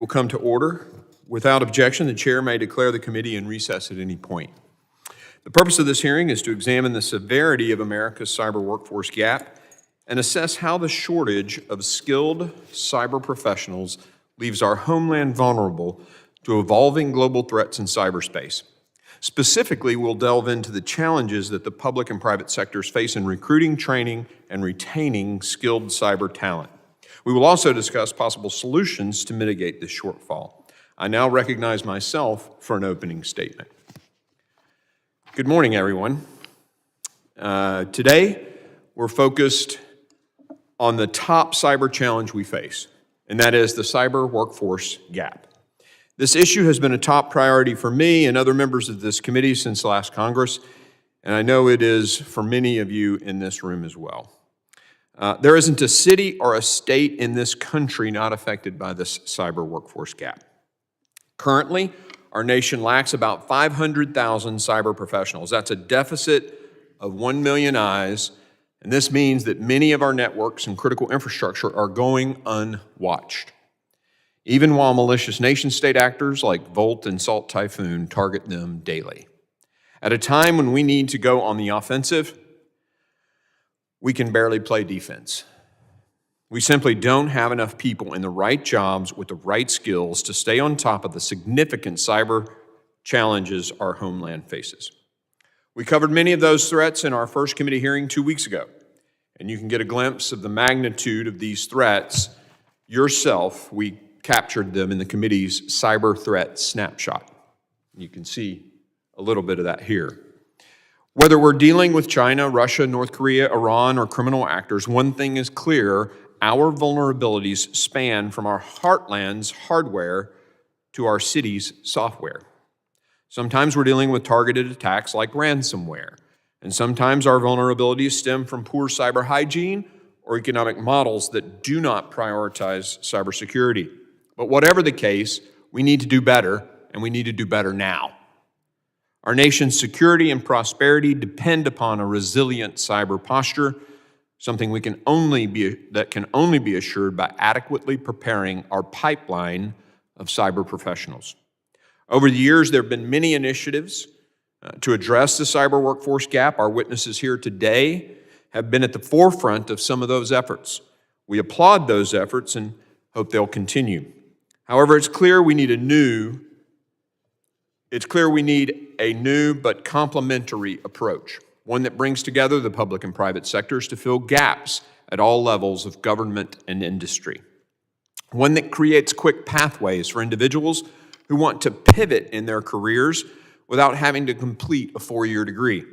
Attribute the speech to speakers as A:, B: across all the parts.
A: Will come to order. Without objection, the chair may declare the committee in recess at any point. The purpose of this hearing is to examine the severity of America's cyber workforce gap and assess how the shortage of skilled cyber professionals leaves our homeland vulnerable to evolving global threats in cyberspace. Specifically, we'll delve into the challenges that the public and private sectors face in recruiting, training, and retaining skilled cyber talent. We will also discuss possible solutions to mitigate this shortfall. I now recognize myself for an opening statement. Good morning, everyone. Today, we're focused on the top cyber challenge we face, and that is the cyber workforce gap. This issue has been a top priority for me and other members of this committee since last Congress, and I know it is for many of you in this room as well. There isn't a city or a state in this country not affected by this cyber workforce gap. Currently, our nation lacks about 500,000 cyber professionals. That's a deficit of 1 million eyes, and this means that many of our networks and critical infrastructure are going unwatched, even while malicious nation-state actors like Volt and Salt Typhoon target them daily. At a time when we need to go on the offensive, we can barely play defense. We simply don't have enough people in the right jobs with the right skills to stay on top of the significant cyber challenges our homeland faces. We covered many of those threats in our first committee hearing 2 weeks ago, and you can get a glimpse of the magnitude of these threats yourself. We captured them in the committee's cyber threat snapshot. You can see a little bit of that here. Whether we're dealing with China, Russia, North Korea, Iran, or criminal actors, one thing is clear: our vulnerabilities span from our heartland's hardware to our city's software. Sometimes we're dealing with targeted attacks like ransomware, and sometimes our vulnerabilities stem from poor cyber hygiene or economic models that do not prioritize cybersecurity. But whatever the case, we need to do better, and we need to do better now. Our nation's security and prosperity depend upon a resilient cyber posture, something that can only be assured by adequately preparing our pipeline of cyber professionals. Over the years, there have been many initiatives to address the cyber workforce gap. Our witnesses here today have been at the forefront of some of those efforts. We applaud those efforts and hope they'll continue. However, it's clear we need a new but complementary approach, one that brings together the public and private sectors to fill gaps at all levels of government and industry, one that creates quick pathways for individuals who want to pivot in their careers without having to complete a 4-year degree,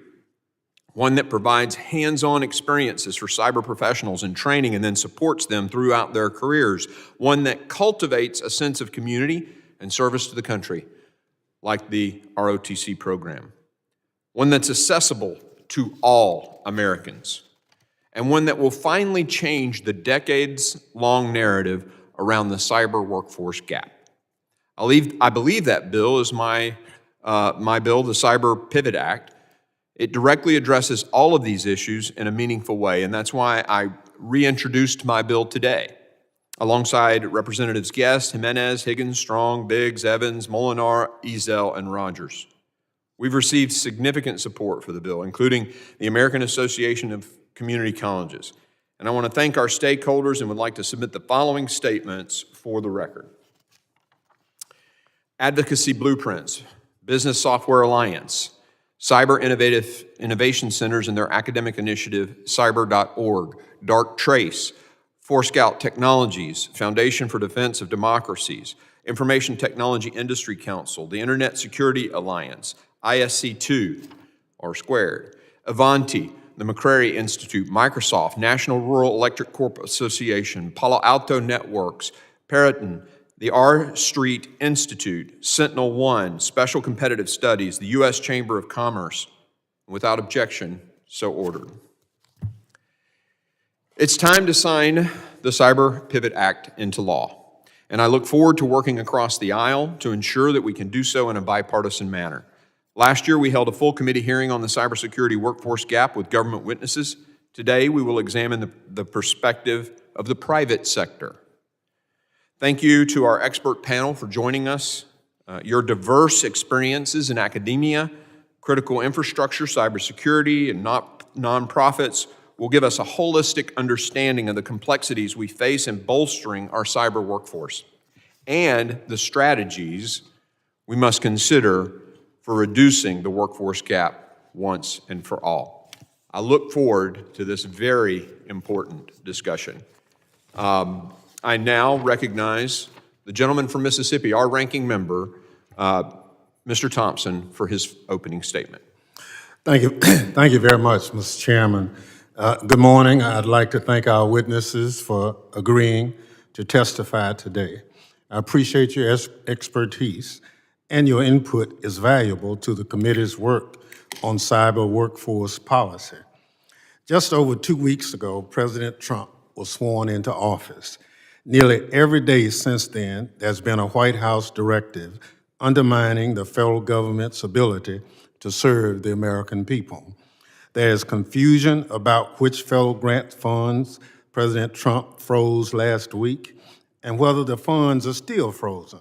A: one that provides hands-on experiences for cyber professionals in training and then supports them throughout their careers, one that cultivates a sense of community and service to the country, like the ROTC program, one that's accessible to all Americans, and one that will finally change the decades-long narrative around the cyber workforce gap. I believe that bill is my bill, the Cyber Pivot Act. It directly addresses all of these issues in a meaningful way, and that's why I reintroduced my bill today, alongside Representatives Guest, Jimenez, Higgins, Strong, Biggs, Evans, Molinar, Ezell, and Rogers. We've received significant support for the bill, including the American Association of Community Colleges. And I want to thank our stakeholders and would like to submit the following statements for the record. Advocacy Blueprints, Business Software Alliance, Cyber Innovation Centers and their academic initiative, cyber.org, Dark Trace, Forescout Technologies, Foundation for Defense of Democracies, Information Technology Industry Council, the Internet Security Alliance, ISC2, or Squared, Avanti, the McCrary Institute, Microsoft, National Rural Electric Corp Association, Palo Alto Networks, Periton, the R Street Institute, Sentinel One, Special Competitive Studies, the U.S. Chamber of Commerce. Without objection, so ordered. It's time to sign the Cyber Pivot Act into law, and I look forward to working across the aisle to ensure that we can do so in a bipartisan manner. Last year, we held a full committee hearing on the cybersecurity workforce gap with government witnesses. Today, we will examine the perspective of the private sector. Thank you to our expert panel for joining us. Your diverse experiences in academia, critical infrastructure, cybersecurity, and nonprofits will give us a holistic understanding of the complexities we face in bolstering our cyber workforce and the strategies we must consider for reducing the workforce gap once and for all. I look forward to this very important discussion. I now recognize the gentleman from Mississippi, our ranking member, Mr. Thompson, for his opening statement.
B: Thank you. Thank you very much, Mr. Chairman. Good morning. I'd like to thank our witnesses for agreeing to testify today. I appreciate your expertise, and your input is valuable to the committee's work on cyber workforce policy. Just over 2 weeks ago, President Trump was sworn into office. Nearly every day since then, there's been a White House directive undermining the federal government's ability to serve the American people. There is confusion about which federal grant funds President Trump froze last week and whether the funds are still frozen.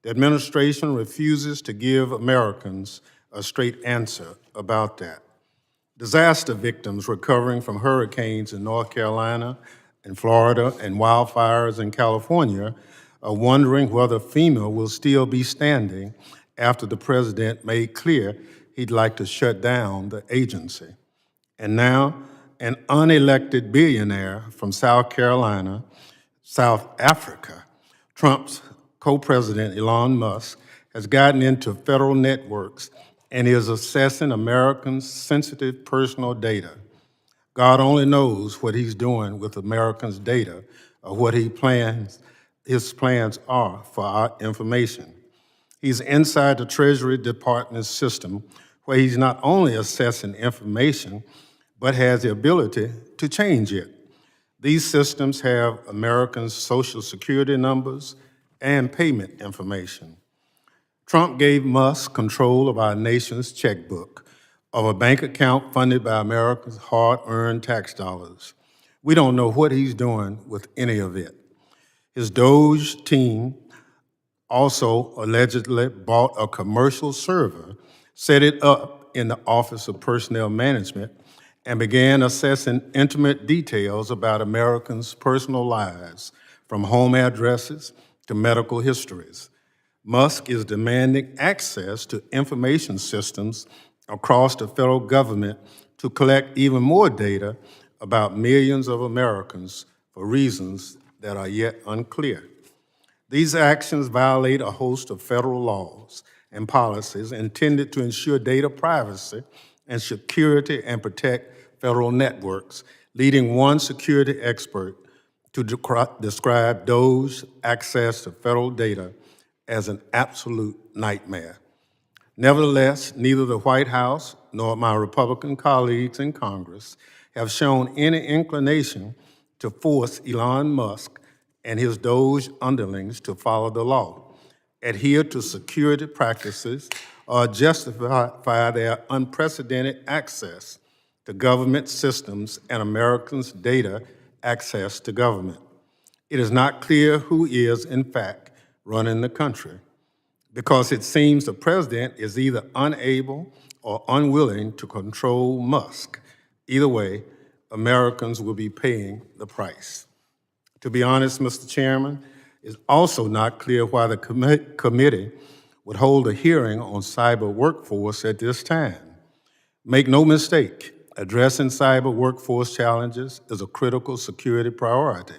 B: The administration refuses to give Americans a straight answer about that. Disaster victims recovering from hurricanes in North Carolina and Florida and wildfires in California are wondering whether FEMA will still be standing after the president made clear he'd like to shut down the agency. And now, an unelected billionaire from South Carolina, South Africa, Trump's co-president Elon Musk, has gotten into federal networks and is assessing Americans' sensitive personal data. God only knows what he's doing with Americans' data or what his plans are for our information. He's inside the Treasury Department's system where he's not only assessing information, but has the ability to change it. These systems have Americans' social security numbers and payment information. Trump gave Musk control of our nation's checkbook, of a bank account funded by Americans' hard-earned tax dollars. We don't know what he's doing with any of it. His Doge team also allegedly bought a commercial server, set it up in the Office of Personnel Management, and began assessing intimate details about Americans' personal lives, from home addresses to medical histories. Musk is demanding access to information systems across the federal government to collect even more data about millions of Americans for reasons that are yet unclear. These actions violate a host of federal laws and policies intended to ensure data privacy and security and protect federal networks, leading one security expert to describe Doge's access to federal data as an absolute nightmare. Nevertheless, neither the White House nor my Republican colleagues in Congress have shown any inclination to force Elon Musk and his Doge underlings to follow the law, adhere to security practices, or justify their unprecedented access to government systems and Americans' data access to government. It is not clear who is, in fact, running the country, because it seems the president is either unable or unwilling to control Musk. Either way, Americans will be paying the price. To be honest, Mr. Chairman, it's also not clear why the committee would hold a hearing on cyber workforce at this time. Make no mistake, addressing cyber workforce challenges is a critical security priority.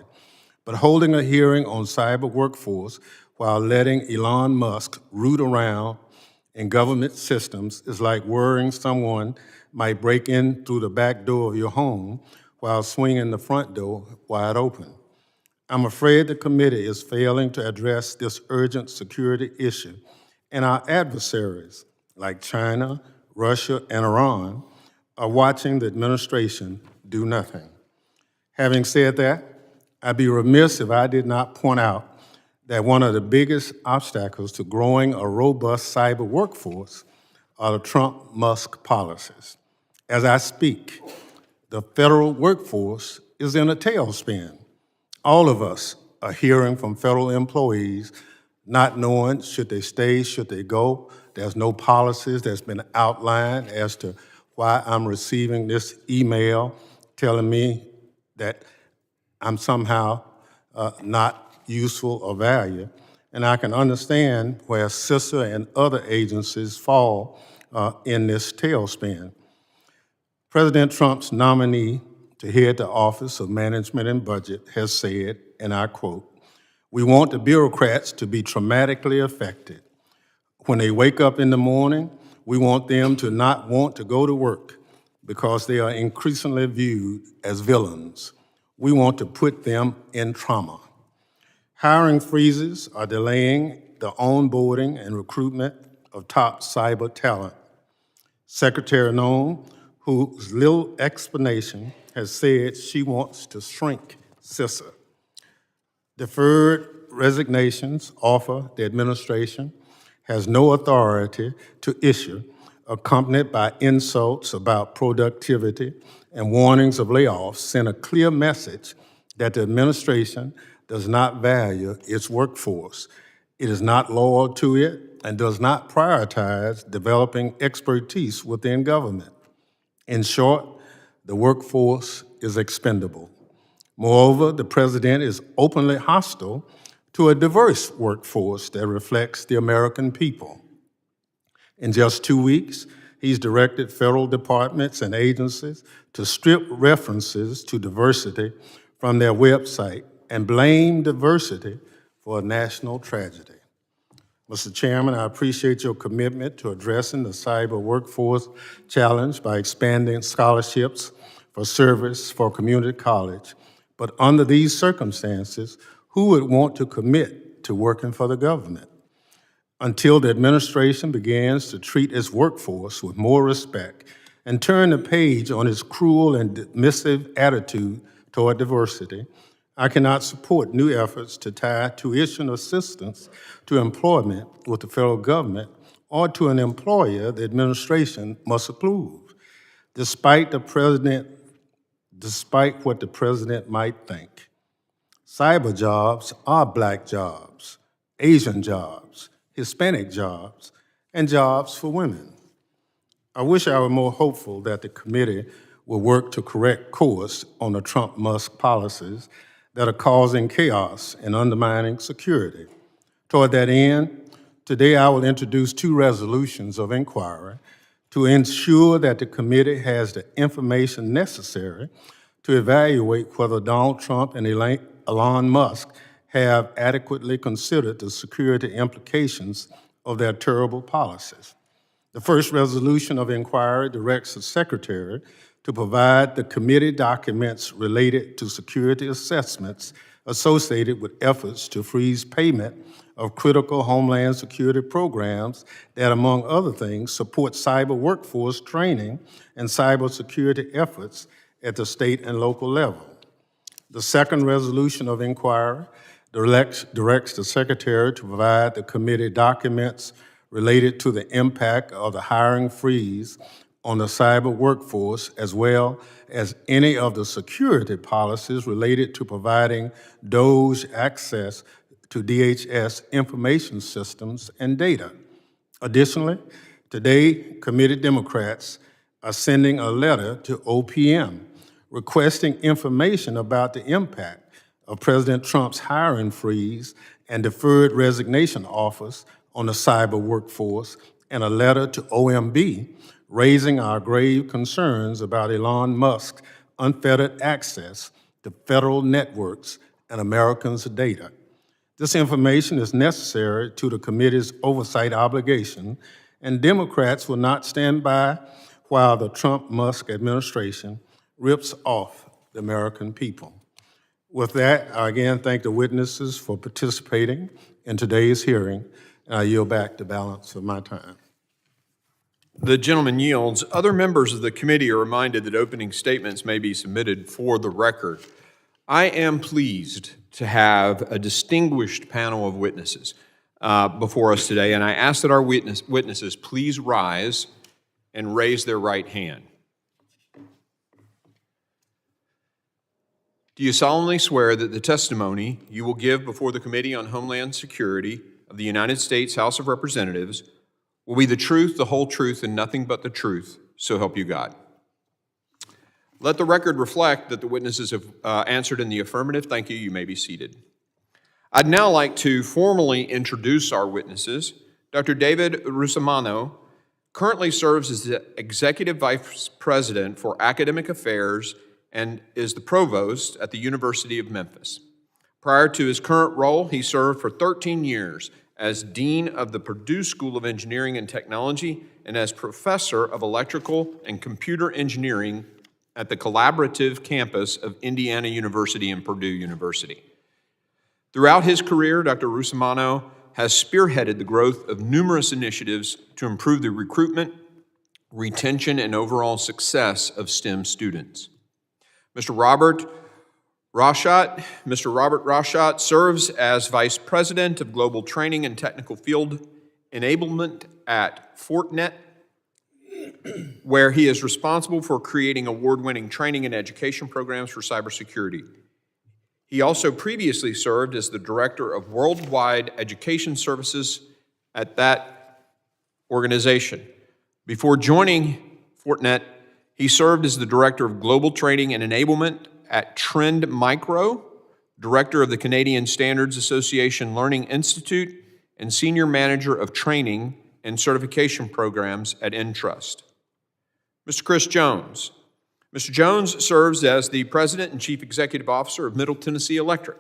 B: But holding a hearing on cyber workforce while letting Elon Musk root around in government systems is like worrying someone might break in through the back door of your home while swinging the front door wide open. I'm afraid the committee is failing to address this urgent security issue, and our adversaries, like China, Russia, and Iran, are watching the administration do nothing. Having said that, I'd be remiss if I did not point out that one of the biggest obstacles to growing a robust cyber workforce are the Trump-Musk policies. As I speak, the federal workforce is in a tailspin. All of us a hearing from federal employees, not knowing should they stay, should they go. There's no policies that's been outlined as to why I'm receiving this email telling me that I'm somehow not useful or value. And I can understand where CISA and other agencies fall in this tailspin. President Trump's nominee to head the Office of Management and Budget has said, and I quote, "We want the bureaucrats to be traumatically affected. When they wake up in the morning, we want them to not want to go to work because they are increasingly viewed as villains. We want to put them in trauma." Hiring freezes are delaying the onboarding and recruitment of top cyber talent. Secretary Noem, whose little explanation has said she wants to shrink CISA. Deferred resignations offer the administration has no authority to issue, accompanied by insults about productivity and warnings of layoffs, send a clear message that the administration does not value its workforce. It is not loyal to it and does not prioritize developing expertise within government. In short, the workforce is expendable. Moreover, the president is openly hostile to a diverse workforce that reflects the American people. In just 2 weeks, he's directed federal departments and agencies to strip references to diversity from their website and blame diversity for a national tragedy. Mr. Chairman, I appreciate your commitment to addressing the cyber workforce challenge by expanding scholarships for service for community college. But under these circumstances, who would want to commit to working for the government? Until the administration begins to treat its workforce with more respect and turn the page on its cruel and dismissive attitude toward diversity, I cannot support new efforts to tie tuition assistance to employment with the federal government or to an employer the administration must approve. Despite what the president might think, cyber jobs are Black jobs, Asian jobs, Hispanic jobs, and jobs for women. I wish I were more hopeful that the committee will work to correct course on the Trump-Musk policies that are causing chaos and undermining security. Toward that end, today I will introduce 2 resolutions of inquiry to ensure that the committee has the information necessary to evaluate whether Donald Trump and Elon Musk have adequately considered the security implications of their terrible policies. The first resolution of inquiry directs the Secretary to provide the committee documents related to security assessments associated with efforts to freeze payment of critical homeland security programs that, among other things, support cyber workforce training and cybersecurity efforts at the state and local level. The second resolution of inquiry directs the Secretary to provide the committee documents related to the impact of the hiring freeze on the cyber workforce, as well as any of the security policies related to providing DOJ access to DHS information systems and data. Additionally, today, committee Democrats are sending a letter to OPM requesting information about the impact of President Trump's hiring freeze and deferred resignation offers on the cyber workforce, and a letter to OMB raising our grave concerns about Elon Musk's unfettered access to federal networks and Americans' data. This information is necessary to the committee's oversight obligation, and Democrats will not stand by while the Trump-Musk administration rips off the American people. With that, I again thank the witnesses for participating in today's hearing, and I yield back the balance of my time.
A: The gentleman yields. Other members of the committee are reminded that opening statements may be submitted for the record. I am pleased to have a distinguished panel of witnesses before us today, and I ask that our witnesses please rise and raise their right hand. Do you solemnly swear that the testimony you will give before the Committee on Homeland Security of the United States House of Representatives will be the truth, the whole truth, and nothing but the truth, so help you God? Let the record reflect that the witnesses have answered in the affirmative. Thank you. You may be seated. I'd now like to formally introduce our witnesses. Dr. David Russomanno currently serves as the Executive Vice President for Academic Affairs and is the Provost at the University of Memphis. Prior to his current role, he served for 13 years as Dean of the Purdue School of Engineering and Technology and as Professor of Electrical and Computer Engineering at the collaborative campus of Indiana University and Purdue University. Throughout his career, Dr. Russomanno has spearheaded the growth of numerous initiatives to improve the recruitment, retention, and overall success of STEM students. Mr. Robert Rauschat serves as Vice President of Global Training and Technical Field Enablement at Fortinet, where he is responsible for creating award-winning training and education programs for cybersecurity. He also previously served as the Director of Worldwide Education Services at that organization. Before joining Fortinet, he served as the Director of Global Training and Enablement at Trend Micro, Director of the Canadian Standards Association Learning Institute, and Senior Manager of Training and Certification Programs at Entrust. Mr. Chris Jones. Mr. Jones serves as the President and Chief Executive Officer of Middle Tennessee Electric,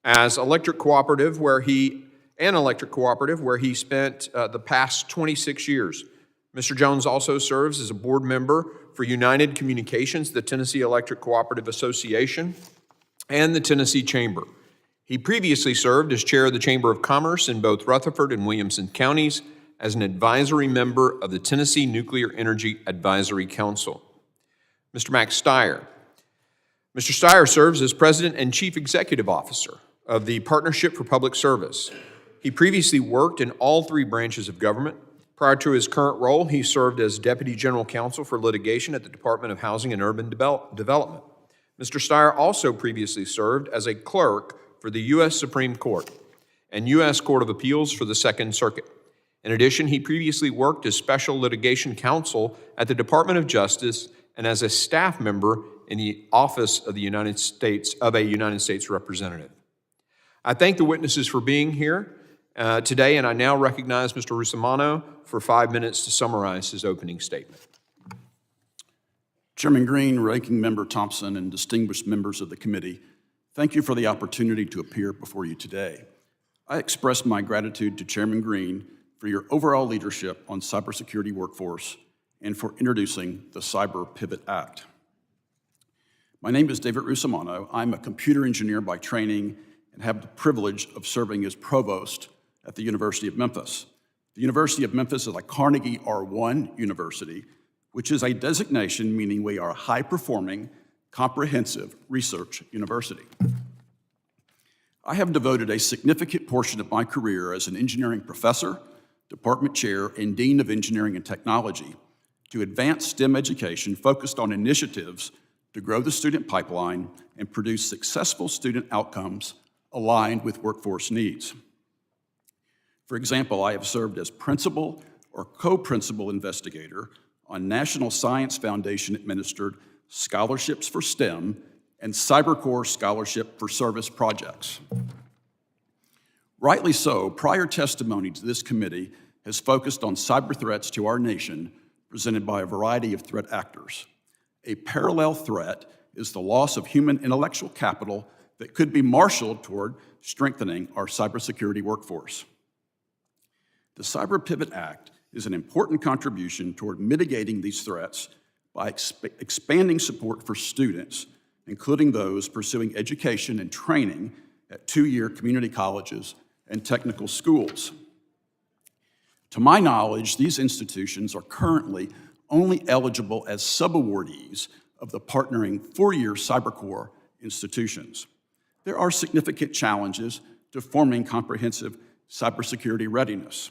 A: as electric cooperative where he spent the past 26 years. Mr. Jones also serves as a board member for United Communications, the Tennessee Electric Cooperative Association, and the Tennessee Chamber. He previously served as chair of the Chamber of Commerce in both Rutherford and Williamson counties, as an advisory member of the Tennessee Nuclear Energy Advisory Council. Mr. Max Steyer. Mr. Steyer serves as President and Chief Executive Officer of the Partnership for Public Service. He previously worked in all three branches of government. Prior to his current role, he served as Deputy General Counsel for Litigation at the Department of Housing and Urban Development. Mr. Steyer also previously served as a clerk for the U.S. Supreme Court and U.S. Court of Appeals for the Second Circuit. In addition, he previously worked as Special Litigation Counsel at the Department of Justice and as a staff member in the Office of a United States Representative. I thank the witnesses for being here today, and I now recognize Mr. Russomanno for 5 minutes to summarize his opening statement.
C: Chairman Green, Ranking Member Thompson, and distinguished members of the committee, thank you for the opportunity to appear before you today. I express my gratitude to Chairman Green for your overall leadership on cybersecurity workforce and for introducing the Cyber Pivot Act. My name is David Russomanno. I'm a computer engineer by training and have the privilege of serving as provost at the University of Memphis. The University of Memphis is a Carnegie R1 university, which is a designation meaning we are a high-performing, comprehensive research university. I have devoted a significant portion of my career as an engineering professor, department chair, and dean of engineering and technology to advance STEM education focused on initiatives to grow the student pipeline and produce successful student outcomes aligned with workforce needs. For example, I have served as principal or co-principal investigator on National Science Foundation-administered Scholarships for STEM and CyberCorps Scholarship for Service projects. Rightly so, prior testimony to this committee has focused on cyber threats to our nation presented by a variety of threat actors. A parallel threat is the loss of human intellectual capital that could be marshaled toward strengthening our cybersecurity workforce. The Cyber Pivot Act is an important contribution toward mitigating these threats by expanding support for students, including those pursuing education and training at two-year community colleges and technical schools. To my knowledge, these institutions are currently only eligible as subawardees of the partnering four-year CyberCorps institutions. There are significant challenges to forming comprehensive cybersecurity readiness,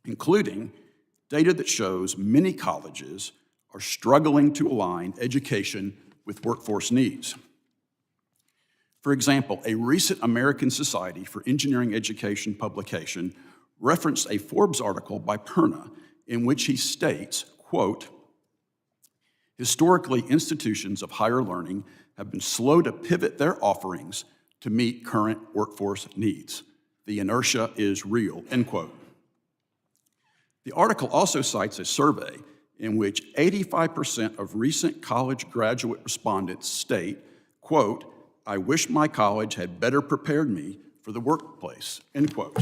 C: including data that shows many colleges are struggling to align education with workforce needs. For example, a recent American Society for Engineering Education publication referenced a Forbes article by Perna in which he states, quote, "Historically, institutions of higher learning have been slow to pivot their offerings to meet current workforce needs. The inertia is real," end quote. The article also cites a survey in which 85% of recent college graduate respondents state, quote, "I wish my college had better prepared me for the workplace," end quote.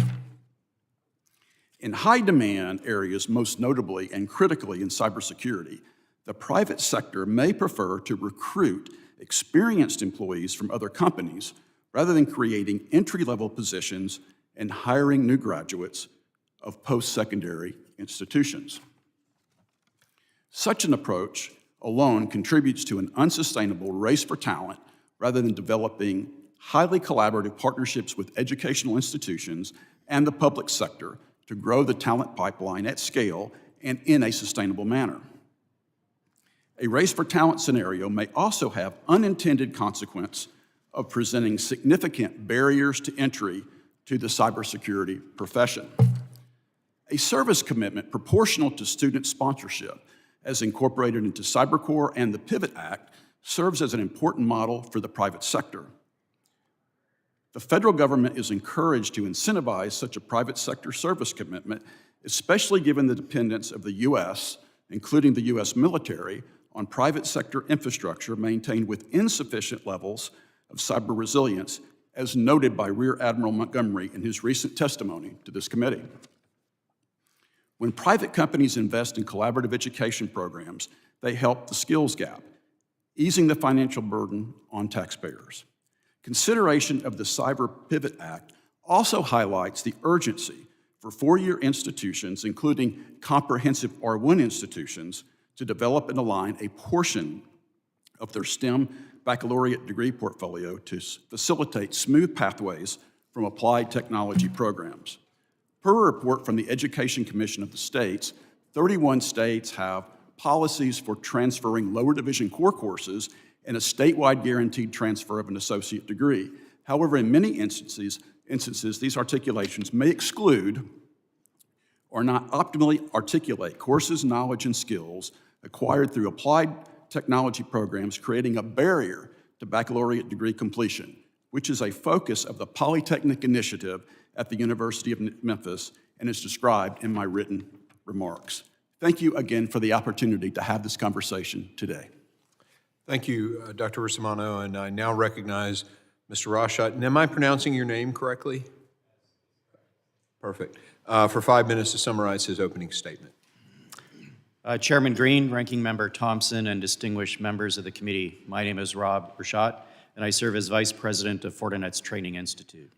C: In high-demand areas, most notably and critically in cybersecurity, the private sector may prefer to recruit experienced employees from other companies rather than creating entry-level positions and hiring new graduates of post-secondary institutions. Such an approach alone contributes to an unsustainable race for talent rather than developing highly collaborative partnerships with educational institutions and the public sector to grow the talent pipeline at scale and in a sustainable manner. A race for talent scenario may also have unintended consequence of presenting significant barriers to entry to the cybersecurity profession. A service commitment proportional to student sponsorship, as incorporated into CyberCorps and the Pivot Act, serves as an important model for the private sector. The federal government is encouraged to incentivize such a private sector service commitment, especially given the dependence of the U.S., including the U.S. military, on private sector infrastructure maintained with insufficient levels of cyber resilience, as noted by Rear Admiral Montgomery in his recent testimony to this committee. When private companies invest in collaborative education programs, they help the skills gap, easing the financial burden on taxpayers. Consideration of the Cyber Pivot Act also highlights the urgency for four-year institutions, including comprehensive R1 institutions, to develop and align a portion of their STEM baccalaureate degree portfolio to facilitate smooth pathways from applied technology programs. Per a report from the Education Commission of the states, 31 states have policies for transferring lower division core courses and a statewide guaranteed transfer of an associate degree. However, in many instances, these articulations may exclude or not optimally articulate courses, knowledge, and skills acquired through applied technology programs, creating a barrier to baccalaureate degree completion, which is a focus of the Polytechnic Initiative at the University of Memphis and is described in my written remarks. Thank you again for the opportunity to have this conversation today.
A: Thank you, Dr. Russomanno, and I now recognize Mr. Rashad. And am I pronouncing your name correctly? Perfect. For 5 minutes to summarize his opening statement.
D: Chairman Green, Ranking Member Thompson, and distinguished members of the committee, my name is Rob Rashad, and I serve as Vice President of Fortinet's Training Institute.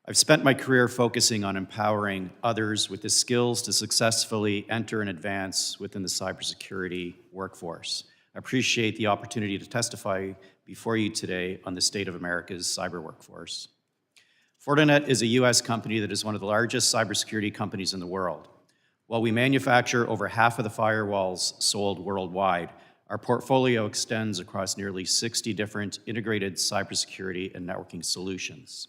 D: I've spent my career focusing on empowering others with the skills to successfully enter and advance within the cybersecurity workforce. I appreciate the opportunity to testify before you today on the state of America's cyber workforce. Fortinet is a U.S. company that is one of the largest cybersecurity companies in the world. While we manufacture over half of the firewalls sold worldwide, our portfolio extends across nearly 60 different integrated cybersecurity and networking solutions.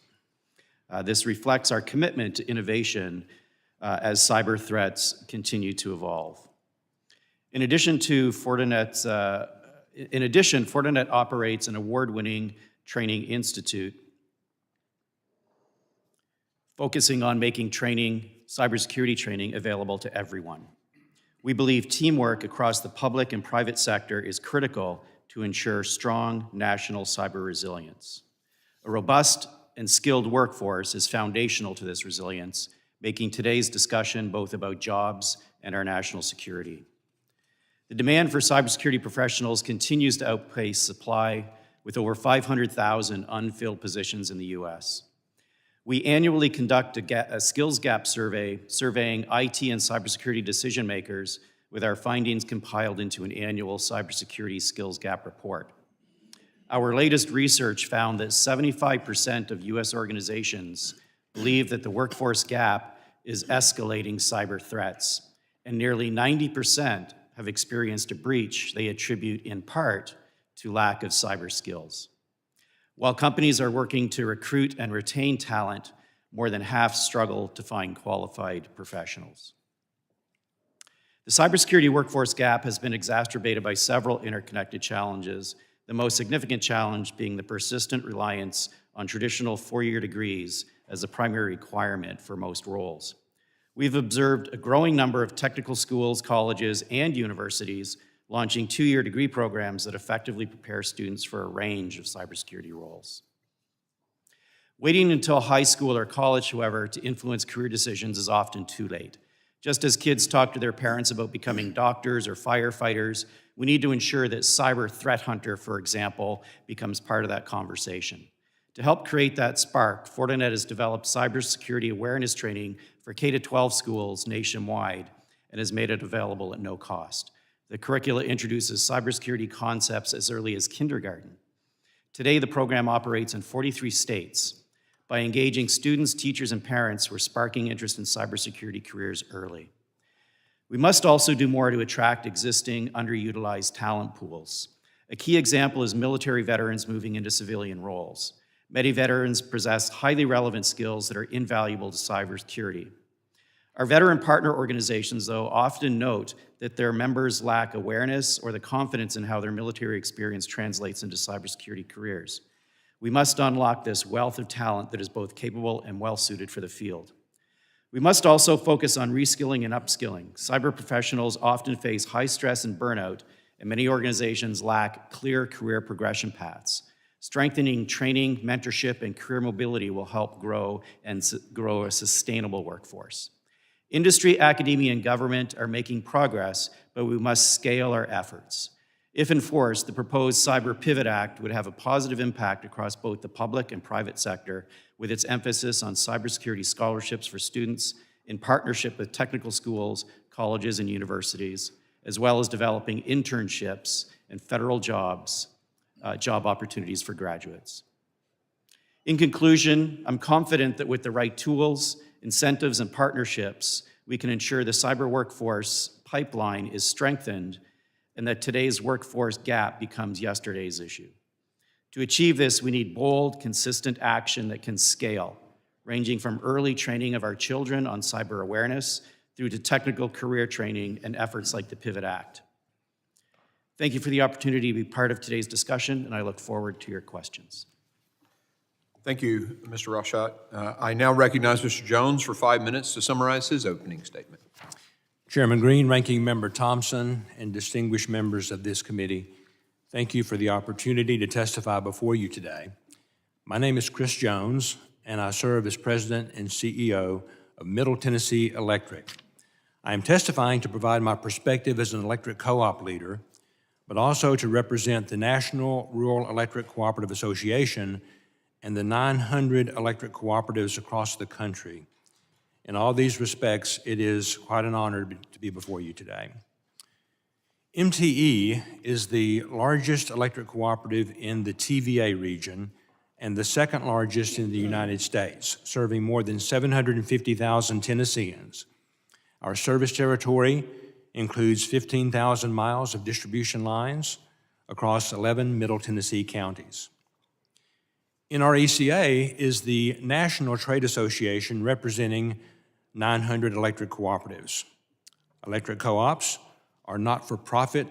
D: This reflects our commitment to innovation as cyber threats continue to evolve. In addition, Fortinet operates an award-winning training institute focusing on making cybersecurity training available to everyone. We believe teamwork across the public and private sector is critical to ensure strong national cyber resilience. A robust and skilled workforce is foundational to this resilience, making today's discussion both about jobs and our national security. The demand for cybersecurity professionals continues to outpace supply, with over 500,000 unfilled positions in the U.S. We annually conduct a skills gap survey surveying IT and cybersecurity decision makers, with our findings compiled into an annual cybersecurity skills gap report. Our latest research found that 75% of U.S. organizations believe that the workforce gap is escalating cyber threats, and nearly 90% have experienced a breach they attribute in part to lack of cyber skills. While companies are working to recruit and retain talent, more than half struggle to find qualified professionals. The cybersecurity workforce gap has been exacerbated by several interconnected challenges, the most significant challenge being the persistent reliance on traditional four-year degrees as a primary requirement for most roles. We've observed a growing number of technical schools, colleges, and universities launching two-year degree programs that effectively prepare students for a range of cybersecurity roles. Waiting until high school or college, however, to influence career decisions is often too late. Just as kids talk to their parents about becoming doctors or firefighters, we need to ensure that cyber threat hunter, for example, becomes part of that conversation. To help create that spark, Fortinet has developed cybersecurity awareness training for K-12 schools nationwide and has made it available at no cost. The curricula introduces cybersecurity concepts as early as kindergarten. Today, the program operates in 43 states. By engaging students, teachers, and parents, we're sparking interest in cybersecurity careers early. We must also do more to attract existing underutilized talent pools. A key example is military veterans moving into civilian roles. Many veterans possess highly relevant skills that are invaluable to cybersecurity. Our veteran partner organizations, though, often note that their members lack awareness or the confidence in how their military experience translates into cybersecurity careers. We must unlock this wealth of talent that is both capable and well-suited for the field. We must also focus on reskilling and upskilling. Cyber professionals often face high stress and burnout, and many organizations lack clear career progression paths. Strengthening training, mentorship, and career mobility will help grow a sustainable workforce. Industry, academia, and government are making progress, but we must scale our efforts. If enforced, the proposed Cyber Pivot Act would have a positive impact across both the public and private sector, with its emphasis on cybersecurity scholarships for students in partnership with technical schools, colleges, and universities, as well as developing internships and federal job opportunities for graduates. In conclusion, I'm confident that with the right tools, incentives, and partnerships, we can ensure the cyber workforce pipeline is strengthened and that today's workforce gap becomes yesterday's issue. To achieve this, we need bold, consistent action that can scale, ranging from early training of our children on cyber awareness through to technical career training and efforts like the Pivot Act. Thank you for the opportunity to be part of today's discussion, and I look forward to your questions.
A: Thank you, Mr. Rauschat. I now recognize Mr. Jones for 5 minutes to summarize his opening statement.
E: Chairman Green, Ranking Member Thompson, and distinguished members of this committee, thank you for the opportunity to testify before you today. My name is Chris Jones, and I serve as President and CEO of Middle Tennessee Electric. I am testifying to provide my perspective as an electric co-op leader, but also to represent the National Rural Electric Cooperative Association and the 900 electric cooperatives across the country. In all these respects, it is quite an honor to be before you today. MTE is the largest electric cooperative in the TVA region and the second largest in the United States, serving more than 750,000 Tennesseans. Our service territory includes 15,000 miles of distribution lines across 11 Middle Tennessee counties. NRECA is the national trade association representing 900 electric cooperatives. Electric co-ops are not-for-profit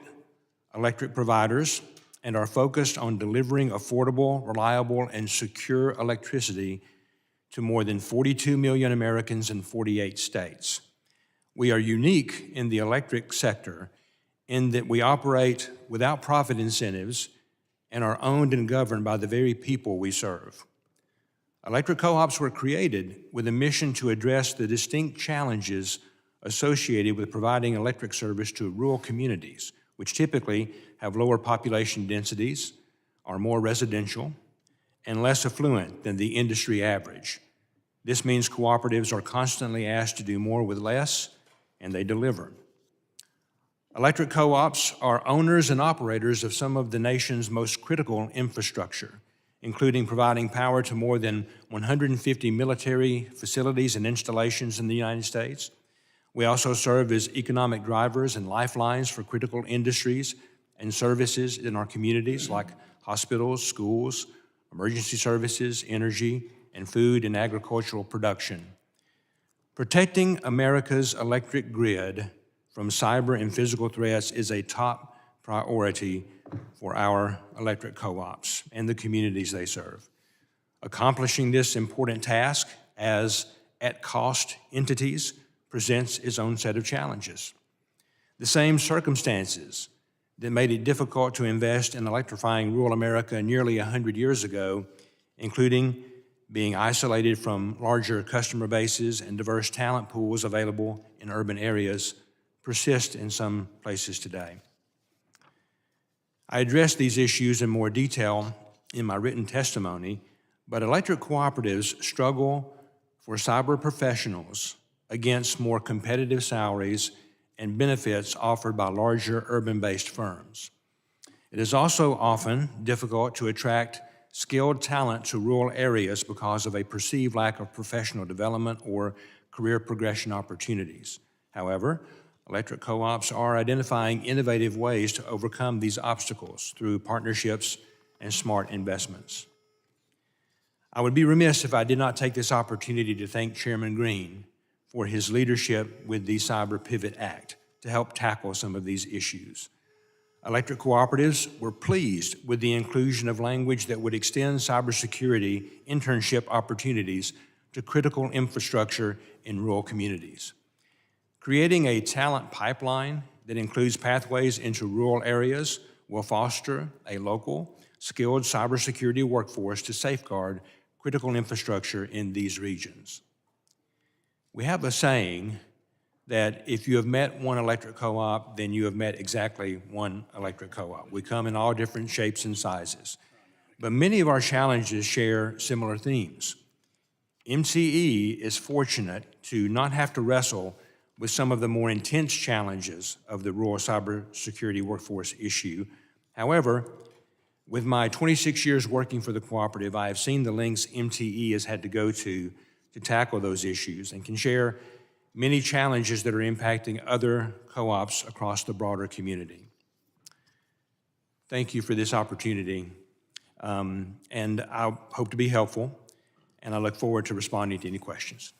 E: electric providers and are focused on delivering affordable, reliable, and secure electricity to more than 42 million Americans in 48 states. We are unique in the electric sector in that we operate without profit incentives and are owned and governed by the very people we serve. Electric co-ops were created with a mission to address the distinct challenges associated with providing electric service to rural communities, which typically have lower population densities, are more residential, and less affluent than the industry average. This means cooperatives are constantly asked to do more with less, and they deliver. Electric co-ops are owners and operators of some of the nation's most critical infrastructure, including providing power to more than 150 military facilities and installations in the United States. We also serve as economic drivers and lifelines for critical industries and services in our communities like hospitals, schools, emergency services, energy, and food and agricultural production. Protecting America's electric grid from cyber and physical threats is a top priority for our electric co-ops and the communities they serve. Accomplishing this important task as at-cost entities presents its own set of challenges. The same circumstances that made it difficult to invest in electrifying rural America nearly 100 years ago, including being isolated from larger customer bases and diverse talent pools available in urban areas, persist in some places today. I addressed these issues in more detail in my written testimony, but electric cooperatives struggle for cyber professionals against more competitive salaries and benefits offered by larger urban-based firms. It is also often difficult to attract skilled talent to rural areas because of a perceived lack of professional development or career progression opportunities. However, electric co-ops are identifying innovative ways to overcome these obstacles through partnerships and smart investments. I would be remiss if I did not take this opportunity to thank Chairman Green for his leadership with the Cyber Pivot Act to help tackle some of these issues. Electric cooperatives were pleased with the inclusion of language that would extend cybersecurity internship opportunities to critical infrastructure in rural communities. Creating a talent pipeline that includes pathways into rural areas will foster a local, skilled cybersecurity workforce to safeguard critical infrastructure in these regions. We have a saying that if you have met one electric co-op, then you have met exactly one electric co-op. We come in all different shapes and sizes, but many of our challenges share similar themes. MCE is fortunate to not have to wrestle with some of the more intense challenges of the rural cybersecurity workforce issue. However, with my 26 years working for the cooperative, I have seen the lengths MTE has had to go to tackle those issues and can share many challenges that are impacting other co-ops across the broader community. Thank you for this opportunity, and I hope to be helpful, and I look forward to responding to any questions.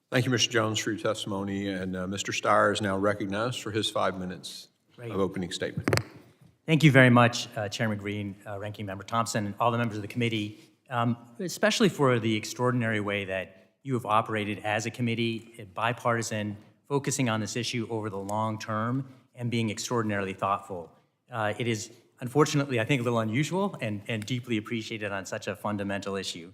A: Thank you, Mr. Jones, for your testimony, and Mr. Steyer is now recognized for his 5 minutes of opening statement.
F: Thank you very much, Chairman Green, Ranking Member Thompson, and all the members of the committee, especially for the extraordinary way that you have operated as a committee, bipartisan, focusing on this issue over the long term and being extraordinarily thoughtful. It is, unfortunately, I think, a little unusual and deeply appreciated on such a fundamental issue.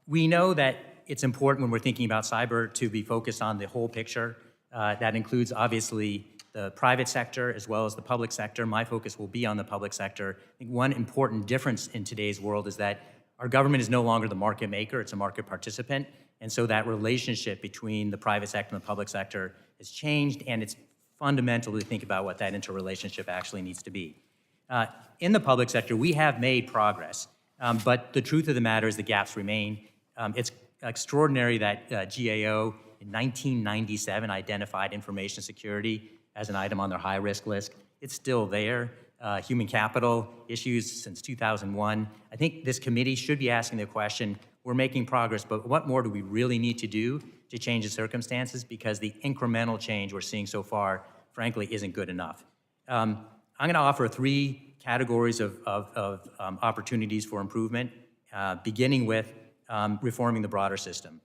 F: We know that it's important when we're thinking about cyber to be focused on the whole picture. That includes, obviously, the private sector as well as the public sector. My focus will be on the public sector. I think one important difference in today's world is that our government is no longer the market maker, it's a market participant. And so that relationship between the private sector and the public sector has changed, and it's fundamental to think about what that interrelationship actually needs to be. In the public sector, we have made progress, but the truth of the matter is the gaps remain. It's extraordinary that GAO in 1997 identified information security as an item on their high-risk list. It's still there. Human capital issues since 2001. I think this committee should be asking the question, we're making progress, but what more do we really need to do to change the circumstances? Because the incremental change we're seeing so far, frankly, isn't good enough. I'm going to offer 3 categories of opportunities for improvement, beginning with reforming the broader system.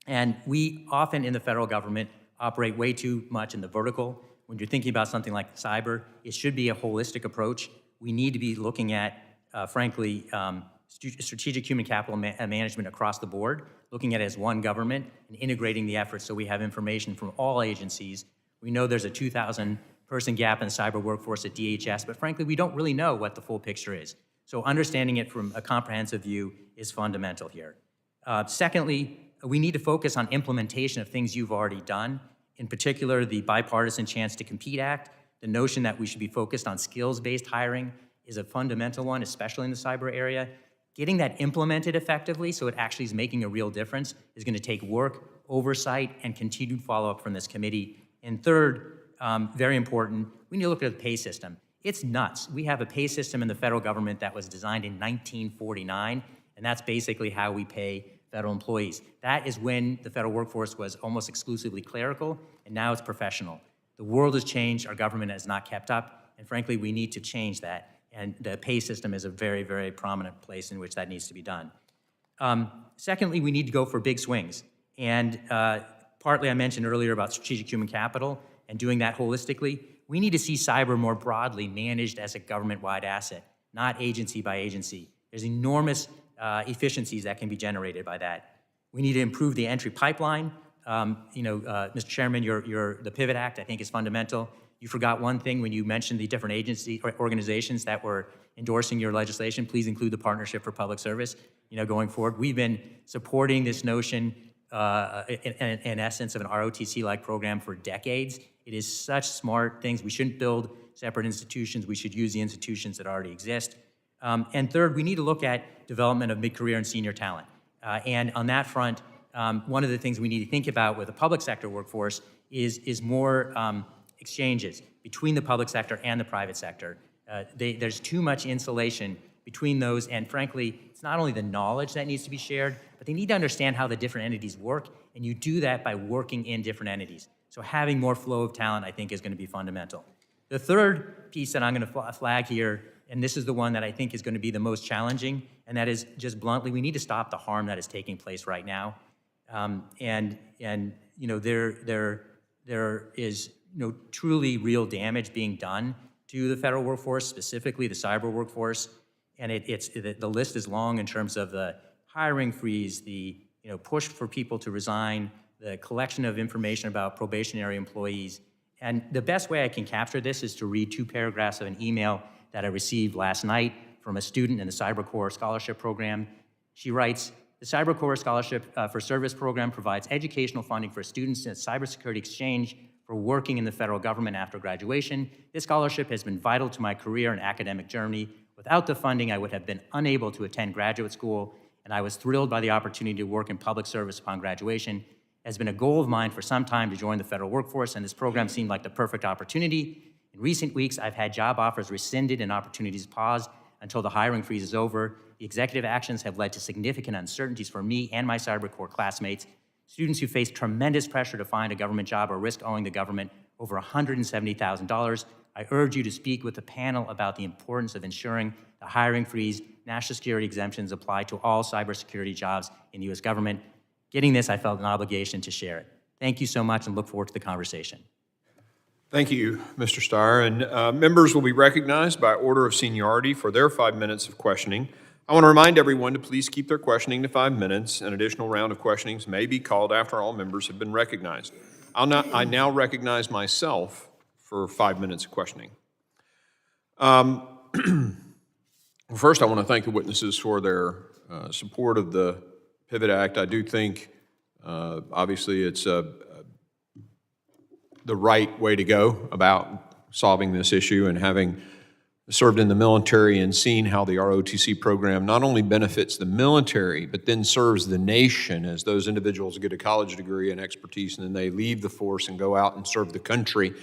F: And we often in the federal government operate way too much in the vertical. When you're thinking about something like cyber, it should be a holistic approach. We need to be looking at, frankly, strategic human capital management across the board, looking at it as one government and integrating the efforts so we have information from all agencies. We know there's a 2,000-person gap in the cyber workforce at DHS, but frankly, we don't really know what the full picture is. So understanding it from a comprehensive view is fundamental here. Secondly, we need to focus on implementation of things you've already done. In particular, the Bipartisan Chance to Compete Act, the notion that we should be focused on skills-based hiring is a fundamental one, especially in the cyber area. Getting that implemented effectively so it actually is making a real difference is going to take work, oversight, and continued follow-up from this committee. And third, very important, we need to look at the pay system. It's nuts. We have a pay system in the federal government that was designed in 1949, and that's basically how we pay federal employees. That is when the federal workforce was almost exclusively clerical, and now it's professional. The world has changed, our government has not kept up, and frankly, we need to change that. And the pay system is a very, very prominent place in which that needs to be done. Secondly, we need to go for big swings. And partly I mentioned earlier about strategic human capital and doing that holistically. We need to see cyber more broadly managed as a government-wide asset, not agency by agency. There's enormous efficiencies that can be generated by that. We need to improve the entry pipeline. Mr. Chairman, the Pivot Act, I think, is fundamental. You forgot one thing when you mentioned the different agency or organizations that were endorsing your legislation. Please include the Partnership for Public Service, going forward. We've been supporting this notion, in essence, of an ROTC-like program for decades. It is such smart things. We shouldn't build separate institutions. We should use the institutions that already exist. And third, we need to look at development of mid-career and senior talent. And on that front, one of the things we need to think about with the public sector workforce is more exchanges between the public sector and the private sector. There's too much insulation between those, and frankly, it's not only the knowledge that needs to be shared, but they need to understand how the different entities work, and you do that by working in different entities. So having more flow of talent, I think, is going to be fundamental. The third piece that I'm going to flag here, and this is the one that I think is going to be the most challenging, and that is just bluntly, we need to stop the harm that is taking place right now. There is truly real damage being done to the federal workforce, specifically the cyber workforce, and the list is long in terms of the hiring freeze, the push for people to resign, the collection of information about probationary employees. And the best way I can capture this is to read 2 paragraphs of an email that I received last night from a student in the Cyber Corps Scholarship Program. She writes, "The Cyber Corps Scholarship for Service Program provides educational funding for students in a cybersecurity exchange for working in the federal government after graduation. This scholarship has been vital to my career and academic journey. Without the funding, I would have been unable to attend graduate school, and I was thrilled by the opportunity to work in public service upon graduation. It has been a goal of mine for some time to join the federal workforce, and this program seemed like the perfect opportunity. In recent weeks, I've had job offers rescinded and opportunities paused until the hiring freeze is over. The executive actions have led to significant uncertainties for me and my Cyber Corps classmates. Students who face tremendous pressure to find a government job or risk owing the government over $170,000. I urge you to speak with the panel about the importance of ensuring the hiring freeze, national security exemptions apply to all cybersecurity jobs in the U.S. government. Getting this, I felt an obligation to share it. Thank you so much and look forward to the conversation."
A: Thank you, Mr. Steyer. And members will be recognized by order of seniority for their 5 minutes of questioning. I want to remind everyone to please keep their questioning to 5 minutes. An additional round of questionings may be called after all members have been recognized. I now recognize myself for 5 minutes of questioning. First, I want to thank the witnesses for their support of the Pivot Act. I do think, obviously, it's the right way to go about solving this issue, and having served in the military and seen how the ROTC program not only benefits the military, but then serves the nation as those individuals get a college degree and expertise, and then they leave the force and go out and serve the country,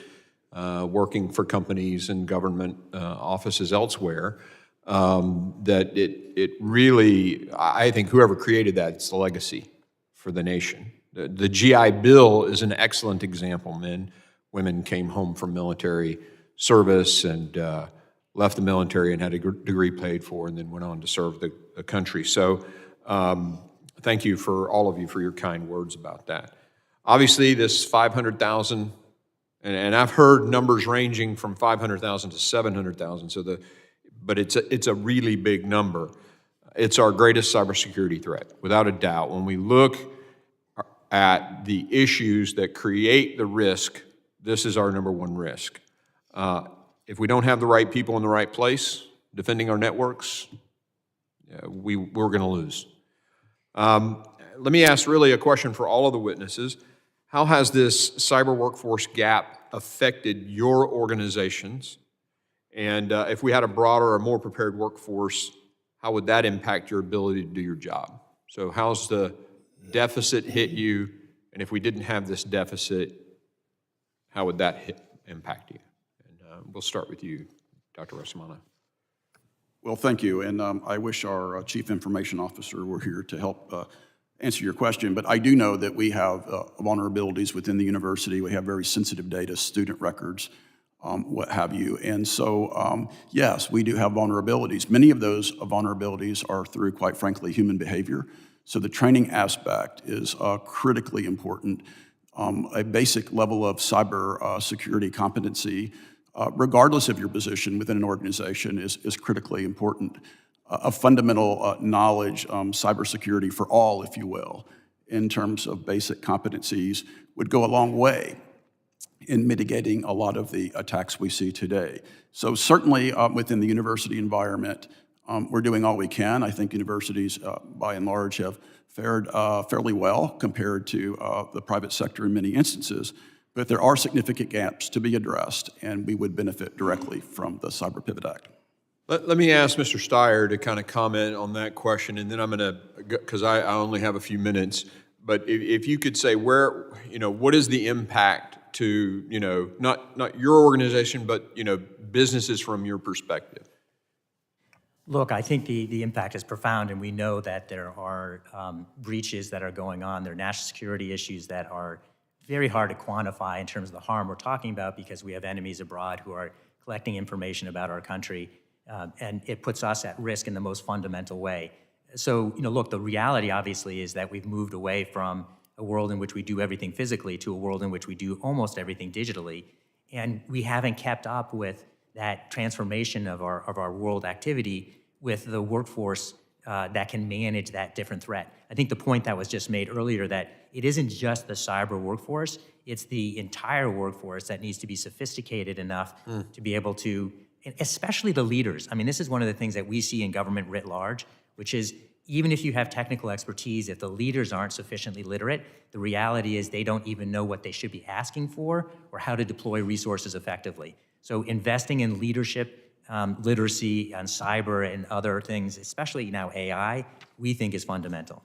A: working for companies and government offices elsewhere. That it really, I think whoever created that, it's the legacy for the nation. The GI Bill is an excellent example. Women came home from military service and left the military and had a degree paid for, and then went on to serve the country. So thank you for all of you for your kind words about that. Obviously, this 500,000, and I've heard numbers ranging from 500,000 to 700,000. But it's a really big number. It's our greatest cybersecurity threat, without a doubt. When we look at the issues that create the risk, this is our number one risk. If we don't have the right people in the right place defending our networks, we're going to lose. Let me ask really a question for all of the witnesses. How has this cyber workforce gap affected your organizations? And if we had a broader or more prepared workforce, how would that impact your ability to do your job? So how's the deficit hit you? And if we didn't have this deficit, how would that impact you? And we'll start with you, Dr. Rosamano.
C: Well, thank you, and I wish our Chief Information Officer were here to help answer your question, but I do know that we have vulnerabilities within the university. We have very sensitive data, student records, what have you, and so, yes, we do have vulnerabilities. Many of those vulnerabilities are through, quite frankly, human behavior, so the training aspect is critically important. A basic level of cyber security competency, regardless of your position within an organization, is critically important. A fundamental knowledge, cybersecurity for all, if you will, in terms of basic competencies would go a long way in mitigating a lot of the attacks we see today. So certainly within the university environment, we're doing all we can. I think universities, by and large, have fared fairly well compared to the private sector in many instances. But there are significant gaps to be addressed, and we would benefit directly from the Cyber Pivot Act.
A: Let me ask Mr. Steyer to kind of comment on that question, and then I'm going to, because I only have a few minutes, but if you could say where, what is the impact to, not your organization, but, businesses from your perspective?
F: Look, I think the impact is profound, and we know that there are breaches that are going on. There are national security issues that are very hard to quantify in terms of the harm we're talking about because we have enemies abroad who are collecting information about our country, and it puts us at risk in the most fundamental way. So, look, the reality obviously is that we've moved away from a world in which we do everything physically to a world in which we do almost everything digitally, and we haven't kept up with that transformation of our world activity with the workforce that can manage that different threat. I think the point that was just made earlier that it isn't just the cyber workforce, it's the entire workforce that needs to be sophisticated enough to be able to, especially the leaders. I mean, this is one of the things that we see in government writ large, which is even if you have technical expertise, if the leaders aren't sufficiently literate, the reality is they don't even know what they should be asking for or how to deploy resources effectively. So investing in leadership, literacy on cyber and other things, especially now AI, we think is fundamental.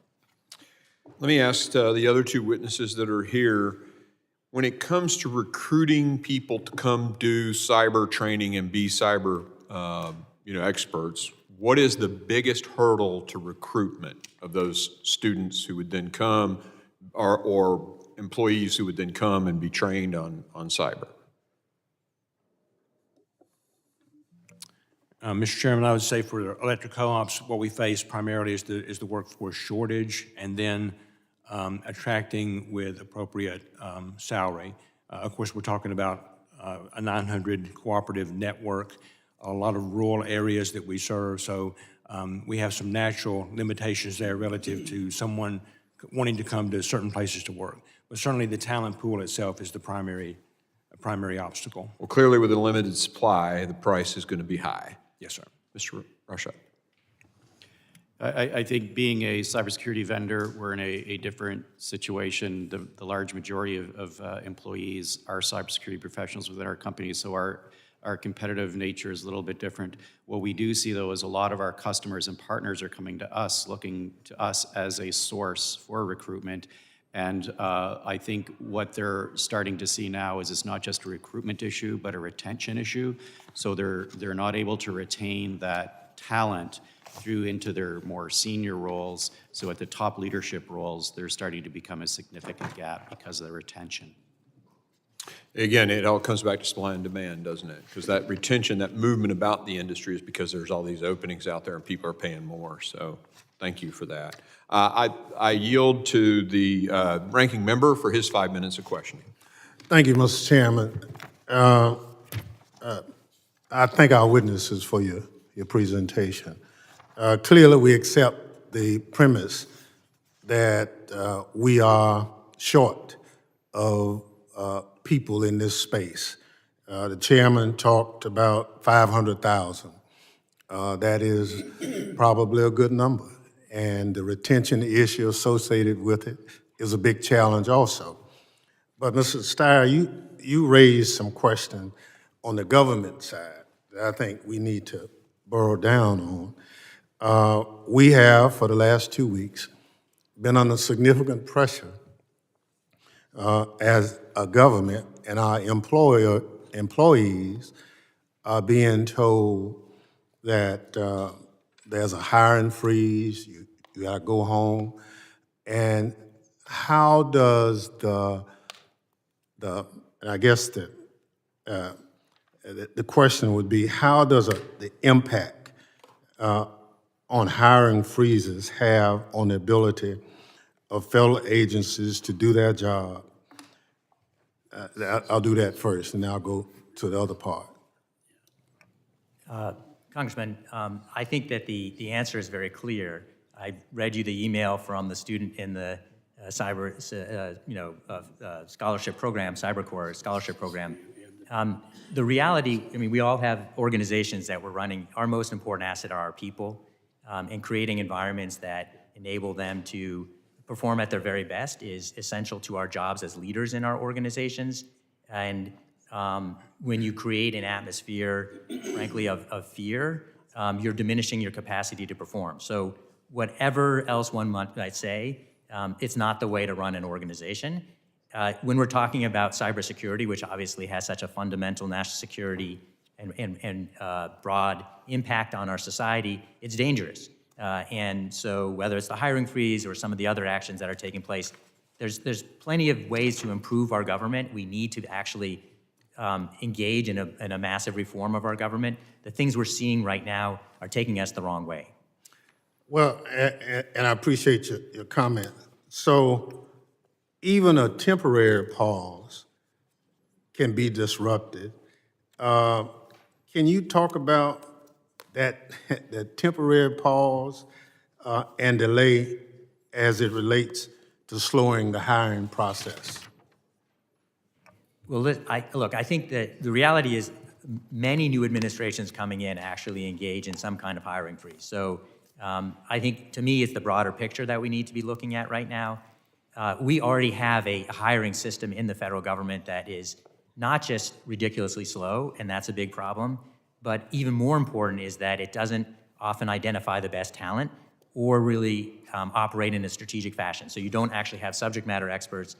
A: Let me ask the other two witnesses that are here, when it comes to recruiting people to come do cyber training and be cyber experts, what is the biggest hurdle to recruitment of those students who would then come or employees who would then come and be trained on cyber?
E: Mr. Chairman, I would say for electric co-ops, what we face primarily is the workforce shortage, and then attracting with appropriate salary. Of course, we're talking about a 900 cooperative network, a lot of rural areas that we serve, so we have some natural limitations there relative to someone wanting to come to certain places to work. But certainly the talent pool itself is the primary obstacle.
A: Well, clearly with a limited supply, the price is going to be high.
E: Yes, sir.
A: Mr. Rashad.
D: I think being a cybersecurity vendor, we're in a different situation. The large majority of employees are cybersecurity professionals within our company, so our competitive nature is a little bit different. What we do see, though, is a lot of our customers and partners are coming to us, looking to us as a source for recruitment. And I think what they're starting to see now is it's not just a recruitment issue, but a retention issue. So they're not able to retain that talent through into their more senior roles. So at the top leadership roles, they're starting to become a significant gap because of the retention.
A: Again, it all comes back to supply and demand, doesn't it? Because that retention, that movement about the industry is because there's all these openings out there and people are paying more. So thank you for that. I yield to the ranking member for his 5 minutes of questioning.
B: Thank you, Mr. Chairman. I thank our witnesses for your presentation. Clearly, we accept the premise that we are short of people in this space. The chairman talked about 500,000. That is probably a good number. And the retention issue associated with it is a big challenge also. But Mr. Steyer, you raised some questions on the government side that I think we need to burrow down on. We have, for the last 2 weeks, been under significant pressure as a government and our employees are being told that there's a hiring freeze, you got to go home. And how does and I guess the question would be, how does the impact on hiring freezes have on the ability of federal agencies to do their job? I'll do that first, and then I'll go to the other part.
F: Congressman, I think that the answer is very clear. I read you the email from the student in the scholarship program, CyberCore scholarship program. The reality, I mean, we all have organizations that we're running. Our most important asset are our people, and creating environments that enable them to perform at their very best is essential to our jobs as leaders in our organizations. And when you create an atmosphere, frankly, of fear, you're diminishing your capacity to perform. So whatever else one might say, it's not the way to run an organization. When we're talking about cybersecurity, which obviously has such a fundamental national security and broad impact on our society, it's dangerous. And so whether it's the hiring freeze or some of the other actions that are taking place, there's plenty of ways to improve our government. We need to actually engage in a massive reform of our government. The things we're seeing right now are taking us the wrong way.
B: Well, and I appreciate your comment. So even a temporary pause can be disrupted. Can you talk about that temporary pause and delay as it relates to slowing the hiring process?
F: Well, look, I think that the reality is many new administrations coming in actually engage in some kind of hiring freeze. So I think, to me, it's the broader picture that we need to be looking at right now. We already have a hiring system in the federal government that is not just ridiculously slow, and that's a big problem, but even more important is that it doesn't often identify the best talent or really operate in a strategic fashion. So you don't actually have subject matter experts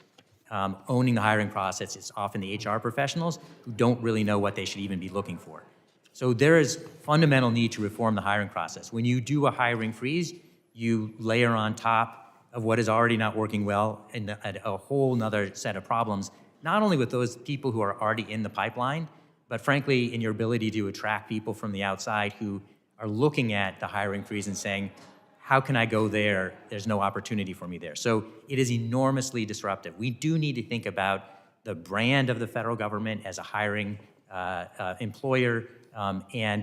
F: owning the hiring process. It's often the HR professionals who don't really know what they should even be looking for. So there is fundamental need to reform the hiring process. When you do a hiring freeze, you layer on top of what is already not working well and a whole nother set of problems, not only with those people who are already in the pipeline, but frankly, in your ability to attract people from the outside who are looking at the hiring freeze and saying, how can I go there? There's no opportunity for me there. So it is enormously disruptive. We do need to think about the brand of the federal government as a hiring employer, and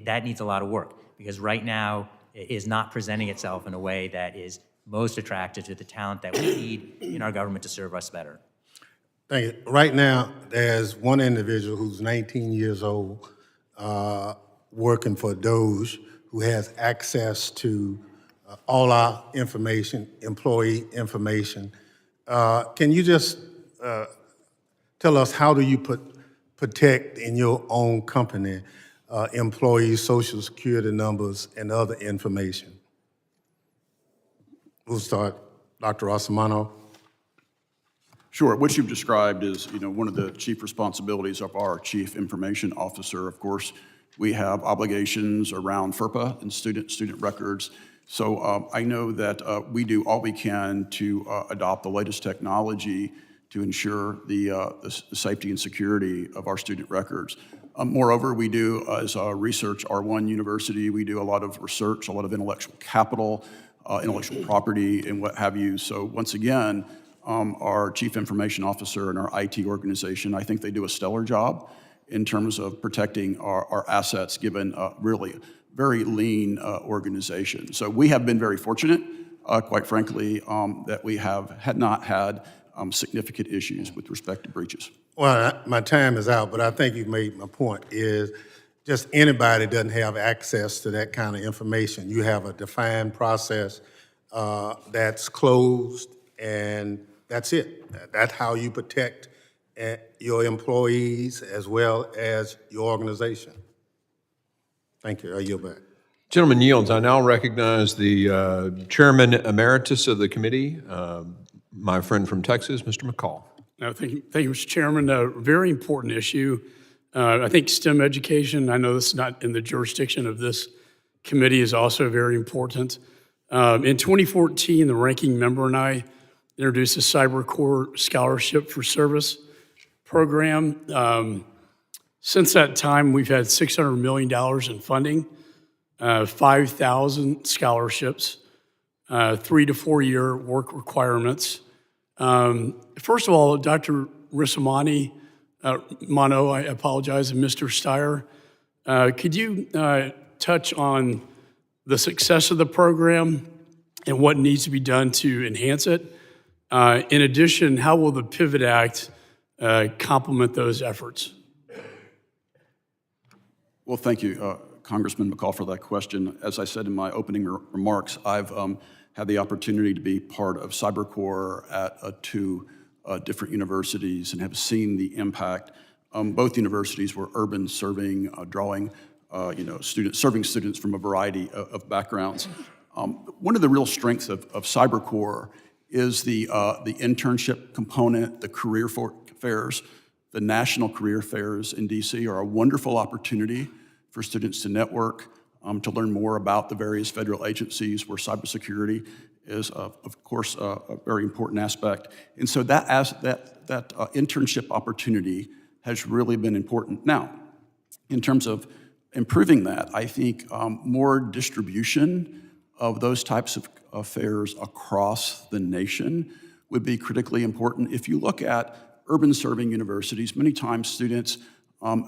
F: that needs a lot of work, because right now it is not presenting itself in a way that is most attractive to the talent that we need in our government to serve us better.
B: Thank you. Right now, there's one individual who's 19 years old working for DOJ who has access to all our information, employee information. Can you just tell us, how do you protect in your own company employees' social security numbers and other information? We'll start, Dr. Rosamano.
C: Sure. What you've described is, one of the chief responsibilities of our chief information officer. Of course, we have obligations around FERPA and student records. So I know that we do all we can to adopt the latest technology to ensure the safety and security of our student records. Moreover, we do, as a research R1 university, we do a lot of research, a lot of intellectual capital, intellectual property, and what have you. So once again, our chief information officer and our IT organization, I think they do a stellar job in terms of protecting our assets, given really very lean organization. So we have been very fortunate, quite frankly, that we had not had significant issues with respect to breaches.
B: Well, my time is out, but I think you've made my point, is just anybody doesn't have access to that kind of information. You have a defined process that's closed, and that's it. That's how you protect your employees as well as your organization. Thank you. I yield back.
A: Gentleman yields. I now recognize the Chairman Emeritus of the committee, my friend from Texas, Mr. McCall.
G: No, thank you, Mr. Chairman. A very important issue. I think STEM education, I know this is not in the jurisdiction of this committee, is also very important. In 2014, the ranking member and I introduced a Cyber Corps Scholarship for Service program. Since that time, we've had $600 million in funding, 5,000 scholarships, 3 to 4 year work requirements. First of all, Dr. Rissamani, Mano, I apologize, and Mr. Steyer, could you touch on the success of the program and what needs to be done to enhance it? In addition, how will the Pivot Act complement those efforts?
C: Well, thank you, Congressman McCall, for that question. As I said in my opening remarks, I've had the opportunity to be part of Cyber Corps at 2 different universities and have seen the impact. Both universities were urban, serving, drawing, serving students from a variety of backgrounds. One of the real strengths of Cyber Corps is the internship component, the career fairs. The national career fairs in DC are a wonderful opportunity for students to network, to learn more about the various federal agencies where cybersecurity is, of course, a very important aspect. And so that internship opportunity has really been important. Now, in terms of improving that, I think more distribution of those types of fairs across the nation would be critically important. If you look at urban serving universities, many times students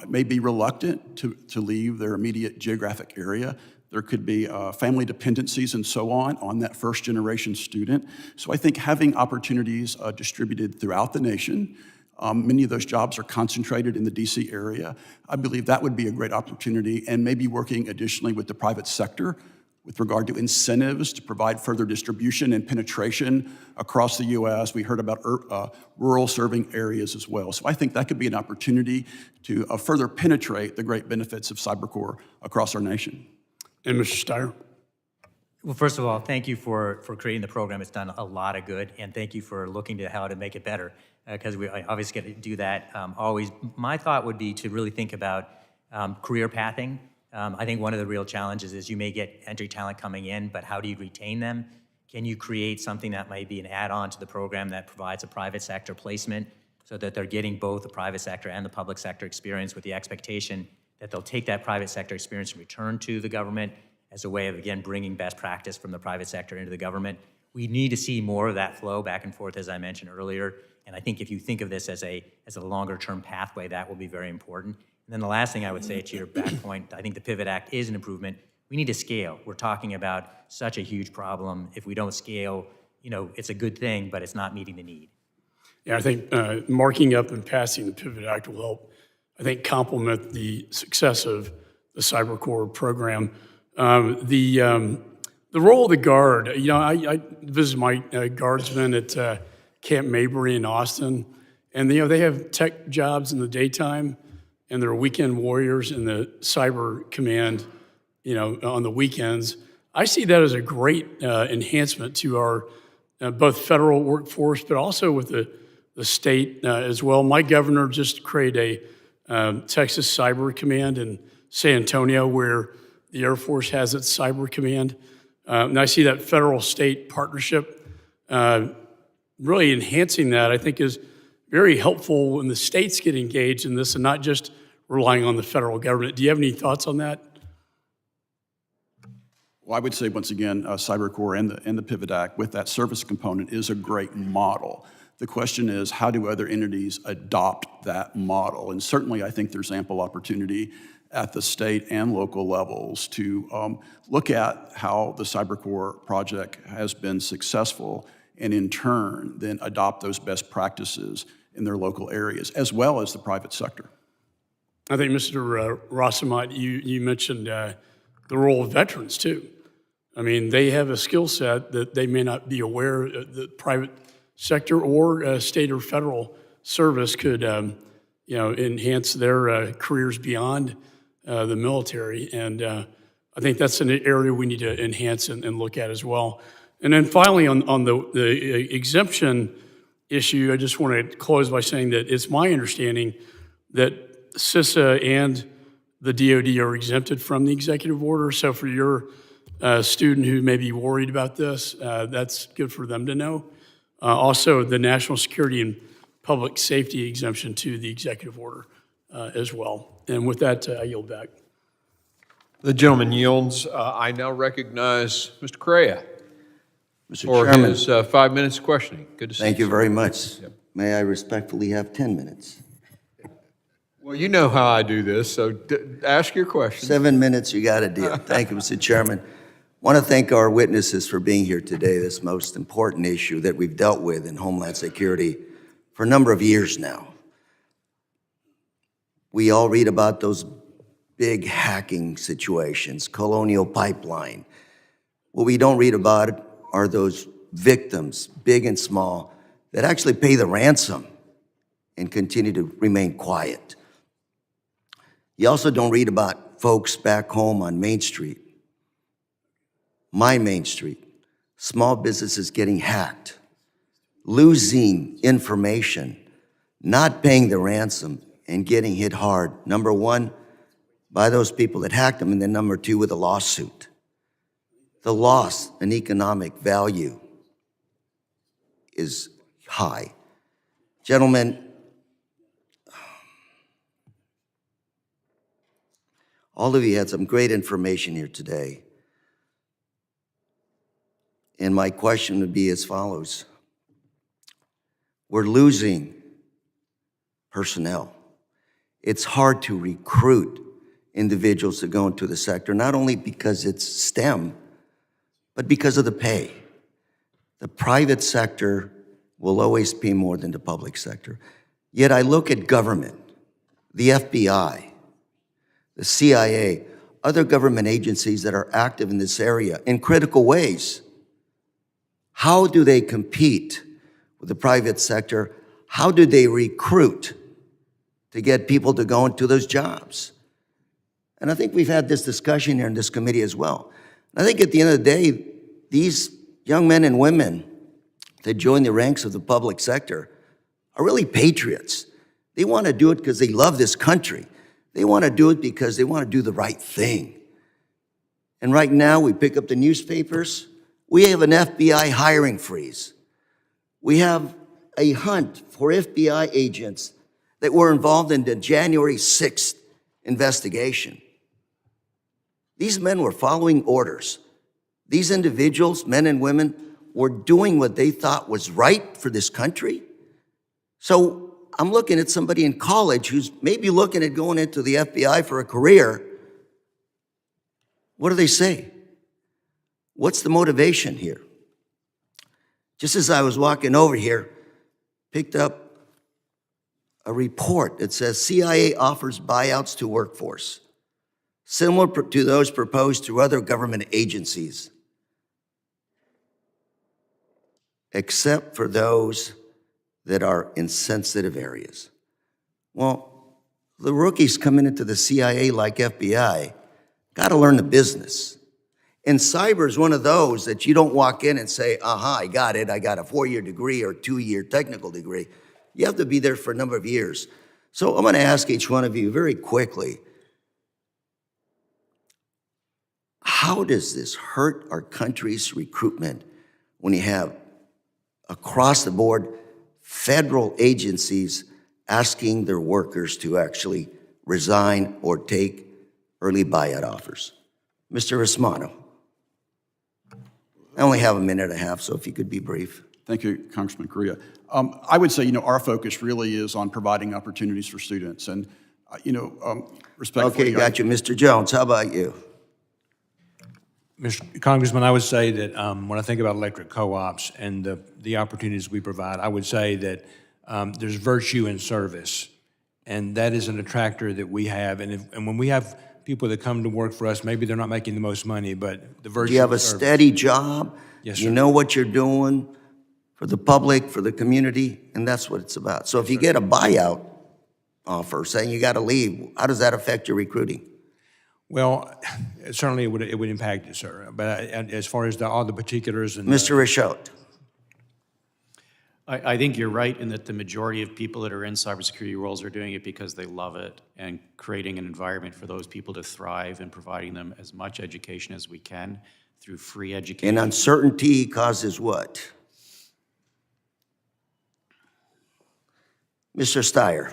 C: may be reluctant to leave their immediate geographic area. There could be family dependencies and so on that first generation student. So I think having opportunities distributed throughout the nation, many of those jobs are concentrated in the DC area. I believe that would be a great opportunity, and maybe working additionally with the private sector with regard to incentives to provide further distribution and penetration across the U.S. We heard about rural serving areas as well. So I think that could be an opportunity to further penetrate the great benefits of Cyber Corps across our nation.
G: And Mr. Steyer?
F: Well, first of all, thank you for creating the program. It's done a lot of good, and thank you for looking to how to make it better, because we obviously get to do that always. My thought would be to really think about career pathing. I think one of the real challenges is you may get entry talent coming in, but how do you retain them? Can you create something that might be an add-on to the program that provides a private sector placement so that they're getting both the private sector and the public sector experience, with the expectation that they'll take that private sector experience and return to the government as a way of, again, bringing best practice from the private sector into the government? We need to see more of that flow back and forth, as I mentioned earlier. And I think if you think of this as a longer-term pathway, that will be very important. And then the last thing I would say to your back point, I think the Pivot Act is an improvement. We need to scale. We're talking about such a huge problem. If we don't scale, it's a good thing, but it's not meeting the need.
G: Yeah, I think marking up and passing the Pivot Act will help, I think, complement the success of the Cyber Corps program. The role of the Guard, I visited my guardsmen at Camp Mabry in Austin, and they have tech jobs in the daytime, and they're weekend warriors in the cyber command, on the weekends. I see that as a great enhancement to our both federal workforce, but also with the state as well. My governor just created a Texas Cyber Command in San Antonio, where the Air Force has its cyber command. And I see that federal-state partnership really enhancing that, I think, is very helpful when the states get engaged in this and not just relying on the federal government. Do you have any thoughts on that?
C: Well, I would say, once again, Cyber Corps and the Pivot Act with that service component is a great model. The question is, how do other entities adopt that model? And certainly, I think there's ample opportunity at the state and local levels to look at how the Cyber Corps project has been successful, and in turn, then adopt those best practices in their local areas, as well as the private sector.
G: I think, Mr. Rossamat, you mentioned the role of veterans, too. I mean, they have a skill set that they may not be aware the private sector or state or federal service could, enhance their careers beyond the military. And I think that's an area we need to enhance and look at as well. And then finally, on the exemption issue, I just want to close by saying that it's my understanding that CISA and the DoD are exempted from the executive order. So for your student who may be worried about this, that's good for them to know. Also, the national security and public safety exemption to the executive order as well. And with that, I yield back.
A: The gentleman yields. I now recognize Mr. Correa
H: Mr.
A: for
H: Chairman,
A: his 5 minutes of questioning. Good to see you.
H: thank you very much. May I respectfully have 10 minutes?
A: Well, you know how I do this, so ask your question.
H: 7 minutes, you got a deal. Thank you, Mr. Chairman. Want to thank our witnesses for being here today, this most important issue that we've dealt with in Homeland Security for a number of years now. We all read about those big hacking situations, Colonial Pipeline. What we don't read about are those victims, big and small, that actually pay the ransom and continue to remain quiet. You also don't read about folks back home on Main Street, my Main Street, small businesses getting hacked, losing information, not paying the ransom, and getting hit hard. Number one, by those people that hacked them, and then number two, with a lawsuit. The loss in economic value is high. Gentlemen, all of you had some great information here today. And my question would be as follows. We're losing personnel. It's hard to recruit individuals to go into the sector, not only because it's STEM, but because of the pay. The private sector will always pay more than the public sector. Yet I look at government, the FBI, the CIA, other government agencies that are active in this area in critical ways. How do they compete with the private sector? How do they recruit to get people to go into those jobs? And I think we've had this discussion here in this committee as well. I think at the end of the day, these young men and women that join the ranks of the public sector are really patriots. They want to do it because they love this country. They want to do it because they want to do the right thing. And right now, we pick up the newspapers. We have an FBI hiring freeze. We have a hunt for FBI agents that were involved in the January 6th investigation. These men were following orders. These individuals, men and women, were doing what they thought was right for this country. So I'm looking at somebody in college who's maybe looking at going into the FBI for a career. What do they say? What's the motivation here? Just as I was walking over here, picked up a report that says CIA offers buyouts to workforce, similar to those proposed through other government agencies, except for those that are in sensitive areas. Well, the rookies coming into the CIA like FBI got to learn the business. And cyber is one of those that you don't walk in and say, I got it. I got a 4-year degree or 2-year technical degree. You have to be there for a number of years. So I'm going to ask each one of you very quickly, how does this hurt our country's recruitment when you have across the board federal agencies asking their workers to actually resign or take early buyout offers? Mr. Rosmano. I only have a minute and a half, so if you could be brief.
C: Thank you, Congressman Correa. I would say, our focus really is on providing opportunities for students. And, respectfully.
H: Okay, got you. Mr. Jones, how about you?
E: Mr. Congressman, I would say that when I think about electric co-ops and the opportunities we provide, I would say that there's virtue in service, and that is an attractor that we have. And when we have people that come to work for us, maybe they're not making the most money, but the virtue
H: Do you have a
E: of service.
H: steady job?
E: Yes, sir.
H: You know what you're doing for the public, for the community, and that's what it's about. So if you get a buyout offer saying you got to leave, how does that affect your recruiting?
E: Well, certainly it would impact it, sir. But as far as all the particulars and
H: Mr. Richaud.
D: I think you're right in that the majority of people that are in cybersecurity roles are doing it because they love it and creating an environment for those people to thrive and providing them as much education as we can through free education.
H: And uncertainty causes what? Mr. Steyer.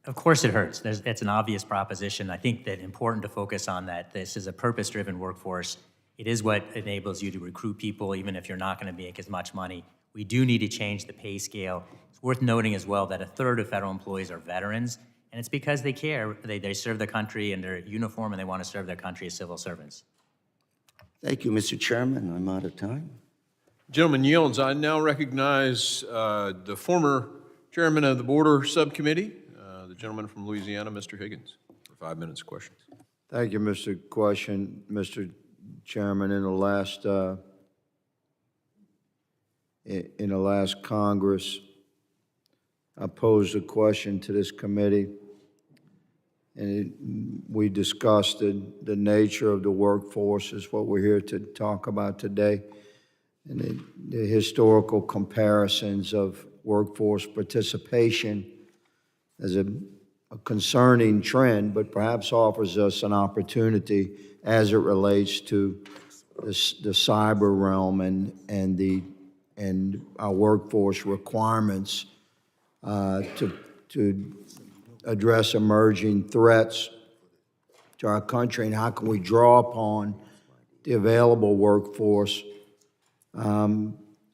F: Of course it hurts. It's an obvious proposition. I think that important to focus on that this is a purpose-driven workforce. It is what enables you to recruit people even if you're not going to make as much money. We do need to change the pay scale. It's worth noting as well that 1/3 of federal employees are veterans, and it's because they care. They serve their country in their uniform and they want to serve their country as civil servants.
H: Thank you, Mr. Chairman. I'm out of time.
A: Gentleman yields. I now recognize the former chairman of the Border Subcommittee, the gentleman from Louisiana, Mr. Higgins, for 5 minutes of questions.
I: Thank you, Mr. Chairman. In the last Congress, I posed a question to this committee, and we discussed the nature of the workforce is what we're here to talk about today, and the historical comparisons of workforce participation as a concerning trend, but perhaps offers us an opportunity as it relates to the cyber realm and our workforce requirements to address emerging threats to our country, and how can we draw upon the available workforce.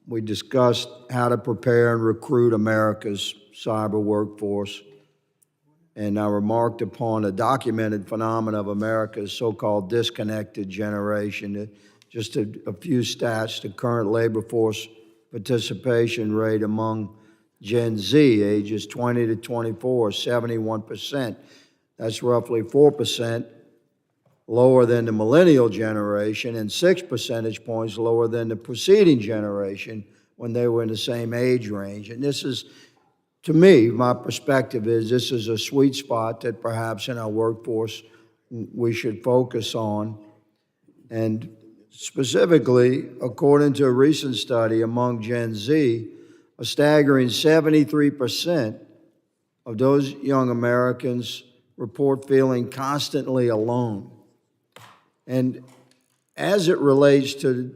I: We discussed how to prepare and recruit America's cyber workforce, and I remarked upon a documented phenomenon of America's so-called disconnected generation. Just a few stats: the current labor force participation rate among Gen Z, ages 20 to 24, 71%. That's roughly 4% lower than the millennial generation and 6 percentage points lower than the preceding generation when they were in the same age range. And this is, to me, my perspective is this is a sweet spot that perhaps in our workforce we should focus on. And specifically, according to a recent study among Gen Z, a staggering 73% of those young Americans report feeling constantly alone. And as it relates to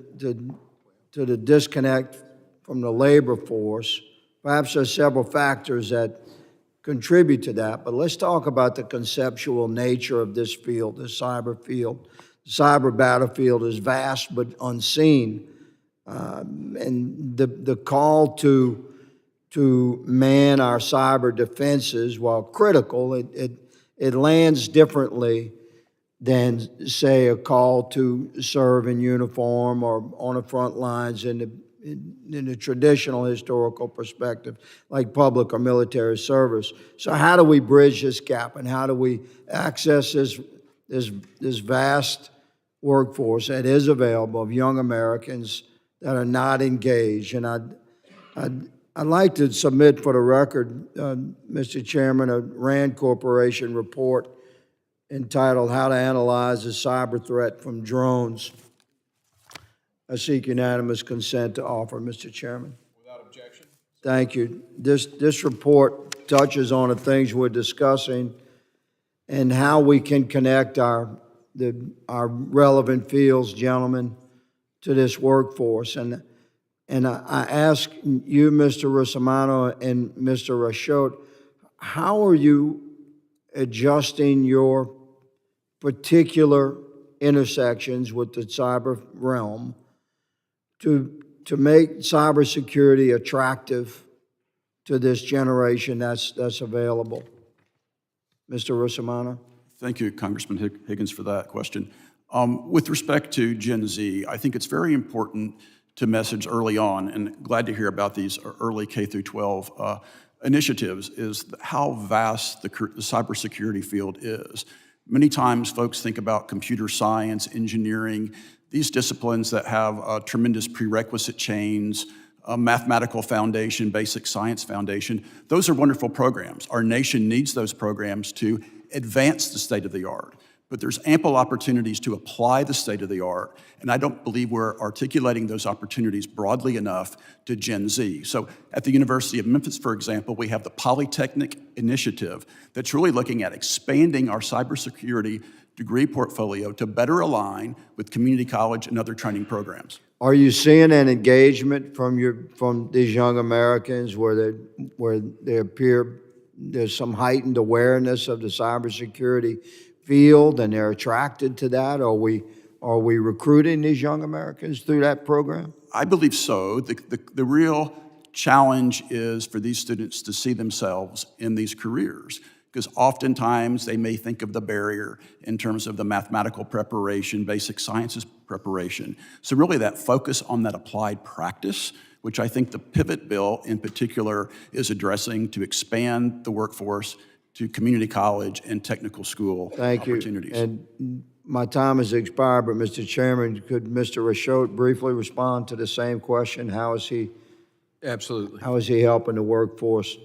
I: the disconnect from the labor force, perhaps there's several factors that contribute to that, but let's talk about the conceptual nature of this field, the cyber field. The cyber battlefield is vast but unseen. And the call to man our cyber defenses, while critical, it lands differently than, say, a call to serve in uniform or on the front lines in the traditional historical perspective, like public or military service. So how do we bridge this gap, and how do we access this vast workforce that is available of young Americans that are not engaged? And I'd like to submit for the record, Mr. Chairman, a RAND Corporation report entitled How to Analyze the Cyber Threat from Drones. I seek unanimous consent to offer, Mr. Chairman.
A: Without objection.
I: Thank you. This report touches on the things we're discussing and how we can connect our relevant fields, gentlemen, to this workforce. And I ask you, Mr. Russomanno and Mr. Rashod, how are you adjusting your particular intersections with the cyber realm to make cybersecurity attractive to this generation that's available? Mr. Russomanno?
C: Thank you, Congressman Higgins, for that question. With respect to Gen Z, I think it's very important to message early on, and glad to hear about these early K through 12 initiatives, is how vast the cybersecurity field is. Many times folks think about computer science, engineering, these disciplines that have tremendous prerequisite chains, a mathematical foundation, basic science foundation. Those are wonderful programs. Our nation needs those programs to advance the state of the art. but there's ample opportunities to apply the state of the art, and I don't believe we're articulating those opportunities broadly enough to Gen Z. So at the University of Memphis, for example, we have the Polytechnic Initiative that's really looking at expanding our cybersecurity degree portfolio to better align with community college and other training programs.
I: Are you seeing an engagement from these young Americans where they appear there's some heightened awareness of the cybersecurity field and they're attracted to that? Are we recruiting these young Americans through that program?
C: I believe so. The real challenge is for these students to see themselves in these careers, because oftentimes they may think of the barrier in terms of the mathematical preparation, basic sciences preparation. So really that focus on that applied practice, which I think the Pivot Bill in particular is addressing to expand the workforce to community college and technical school opportunities.
I: Thank you. And my time has expired, but Mr. Chairman, could Mr. Rashote briefly respond to the same question? How is he helping the workforce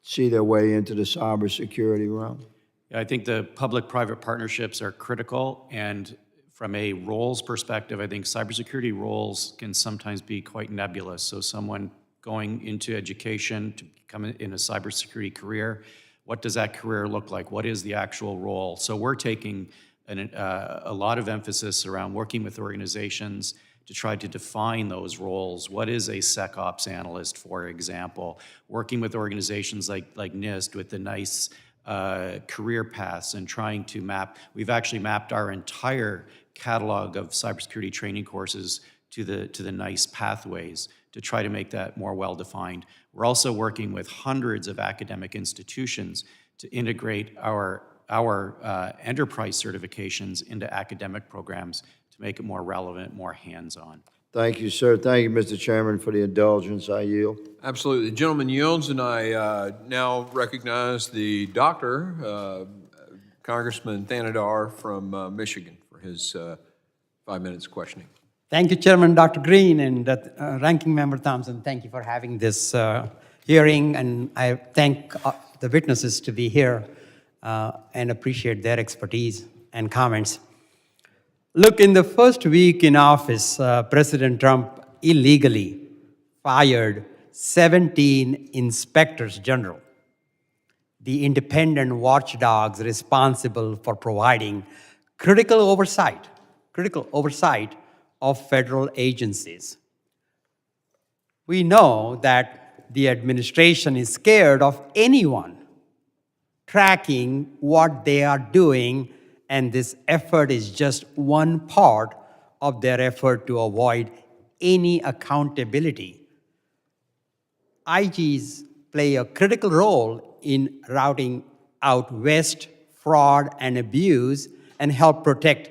I: see their way into the cybersecurity realm?
D: I think the public-private partnerships are critical, and from a roles perspective, I think cybersecurity roles can sometimes be quite nebulous. So someone going into education to become in a cybersecurity career, what does that career look like? What is the actual role? So we're taking a lot of emphasis around working with organizations to try to define those roles. What is a SecOps analyst, for example? Working with organizations like NIST with the NICE career paths and trying to map. We've actually mapped our entire catalog of cybersecurity training courses to the NICE pathways to try to make that more well-defined. We're also working with hundreds of academic institutions to integrate our enterprise certifications into academic programs to make it more relevant, more hands-on.
I: Thank you, sir. Thank you, Mr. Chairman, for the indulgence. I yield.
A: Absolutely. The gentleman yields, and I now recognize the doctor, Congressman Thanadar from Michigan, for his 5 minutes questioning.
J: Thank you, Chairman Dr. Green, and Ranking Member Thompson. Thank you for having this hearing, and I thank the witnesses to be here and appreciate their expertise and comments. Look, in the first week in office, President Trump illegally fired 17 inspectors general, the independent watchdogs responsible for providing critical oversight of federal agencies. We know that the administration is scared of anyone tracking what they are doing, and this effort is just one part of their effort to avoid any accountability. IGs play a critical role in rooting out waste, fraud, and abuse, and help protect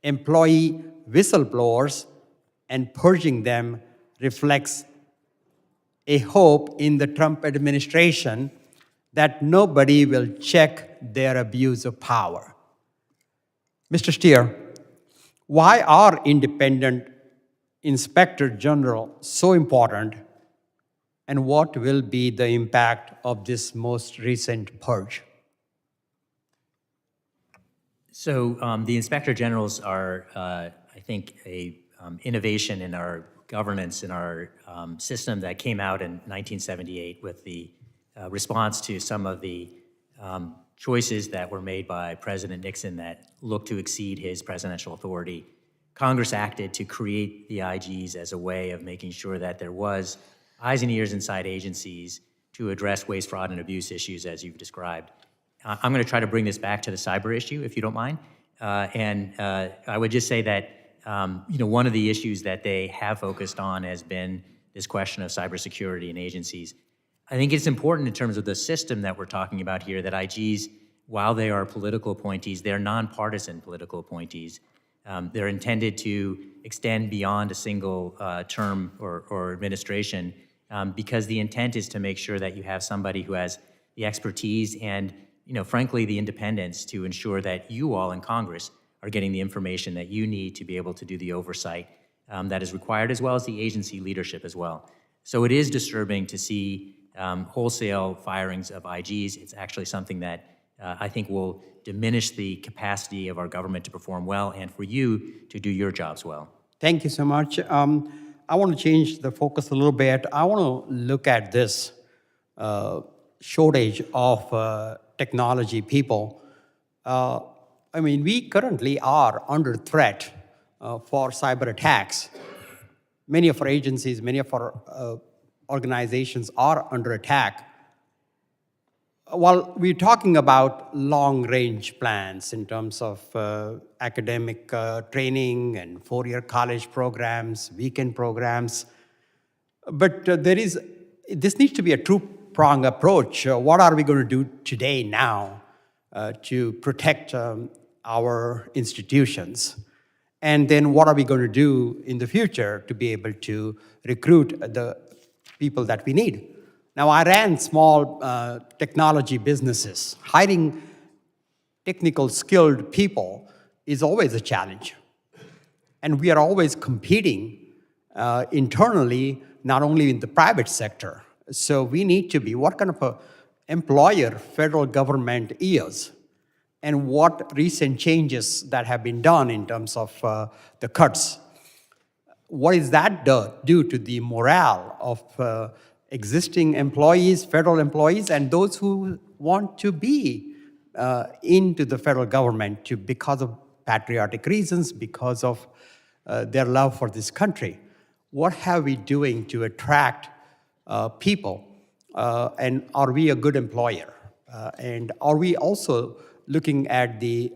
J: employee whistleblowers, and purging them reflects a hope in the Trump administration that nobody will check their abuse of power. Mr. Steer, why are independent inspector general so important, and what will be the impact of this most recent purge?
F: So the inspector generals are, I think, a innovation in our governance, in our system that came out in 1978 with the response to some of the choices that were made by President Nixon that looked to exceed his presidential authority. Congress acted to create the IGs as a way of making sure that there was eyes and ears inside agencies to address waste, fraud, and abuse issues as you've described. I'm going to try to bring this back to the cyber issue, if you don't mind. I would just say that one of the issues that they have focused on has been this question of cybersecurity in agencies. I think it's important in terms of the system that we're talking about here that IGs, while they are political appointees, they're nonpartisan political appointees. They're intended to extend beyond a single term or administration because the intent is to make sure that you have somebody who has the expertise and, frankly, the independence to ensure that you all in Congress are getting the information that you need to be able to do the oversight that is required, as well as the agency leadership as well. So it is disturbing to see wholesale firings of IGs. It's actually something that I think will diminish the capacity of our government to perform well and for you to do your jobs well.
J: Thank you so much. I want to change the focus a little bit. I want to look at this shortage of technology people. I mean, we currently are under threat for cyber attacks. Many of our agencies, many of our organizations are under attack. While we're talking about long-range plans in terms of academic training and four-year college programs, weekend programs, but this needs to be a two-pronged approach. What are we going to do today, now, to protect our institutions? And then what are we going to do in the future to be able to recruit the people that we need? Now, I ran small technology businesses. Hiring technical skilled people is always a challenge. And we are always competing internally, not only in the private sector. So we need to be, what kind of a employer federal government is, and what recent changes that have been done in terms of the cuts. What does that do to the morale of existing employees, federal employees, and those who want to be into the federal government because of patriotic reasons, because of their love for this country? What are we doing to attract people? And are we a good employer? And are we also looking at the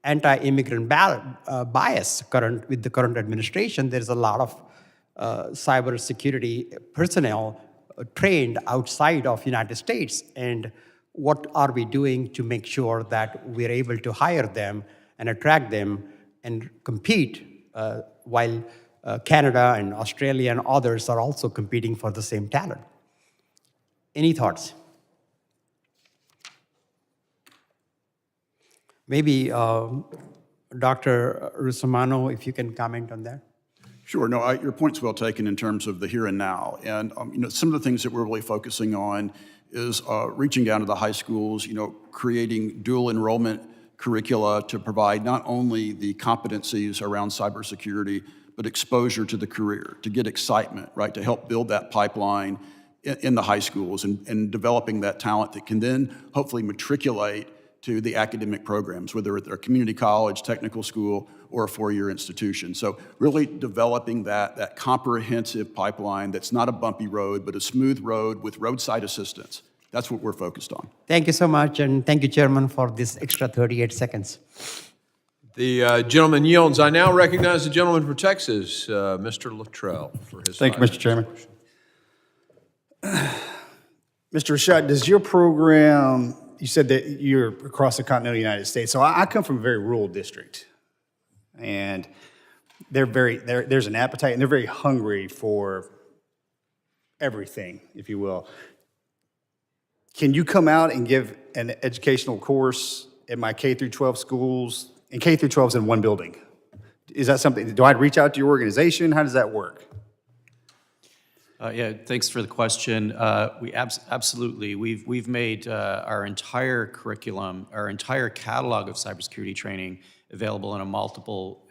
J: anti-immigrant bias with the current administration? There's a lot of cybersecurity personnel trained outside of United States, and what are we doing to make sure that we're able to hire them and attract them and compete while Canada and Australia and others are also competing for the same talent? Any thoughts? Maybe Dr. Rusomano, if you can comment on that.
C: Sure. No, your point's well taken in terms of the here and now. And some of the things that we're really focusing on is reaching down to the high schools, creating dual enrollment curricula to provide not only the competencies around cybersecurity, but exposure to the career, to get excitement, right, to help build that pipeline in the high schools and developing that talent that can then hopefully matriculate to the academic programs, whether they're a community college, technical school, or a four-year institution. So really developing that comprehensive pipeline that's not a bumpy road, but a smooth road with roadside assistance. That's what we're focused on.
J: Thank you so much, and thank you, Chairman, for this extra 38 seconds.
A: The gentleman yields. I now recognize the gentleman from Texas, Mr. Luttrell, for his
K: Thank you, Mr. Chairman.
A: question.
K: Mr. Rashad, does your program, you said that you're across the continental United States. So I come from a very rural district, and there's an appetite, and they're very hungry for everything, if you will. Can you come out and give an educational course at my K through 12 schools? And K through 12 is in one building. Is that something? Do I reach out to your organization? How does that work?
D: Yeah, thanks for the question. We absolutely, we've made our entire curriculum, our entire catalog of cybersecurity training available in a multiple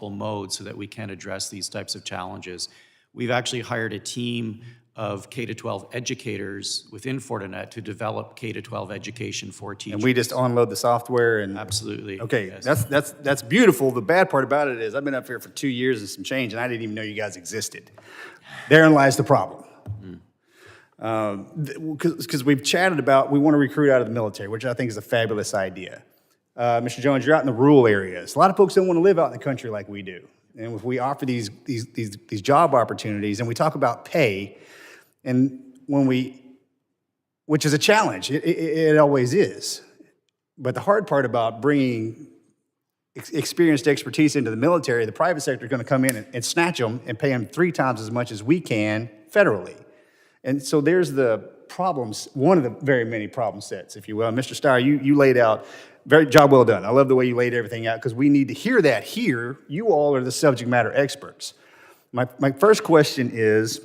D: modes so that we can address these types of challenges. We've actually hired a team of K-12 educators within Fortinet to develop K-12 education for teachers.
K: And we just unload the software and...
D: Absolutely.
K: Okay,
D: yes.
K: that's beautiful. The bad part about it is I've been up here for 2 years and some change, and I didn't even know you guys existed. Therein lies the problem. Because we've chatted about, we want to recruit out of the military, which I think is a fabulous idea. Mr. Jones, you're out in the rural areas. A lot of folks don't want to live out in the country like we do. And if we offer these job opportunities and we talk about pay, and which is a challenge, it always is. But the hard part about bringing experienced expertise into the military, the private sector is going to come in and snatch them and pay them 3 times as much as we can federally. And so there's the problems, one of the very many problem sets, if you will. Mr. Steyer, you laid out, job well done. I love the way you laid everything out because we need to hear that here. You all are the subject matter experts. My first question is,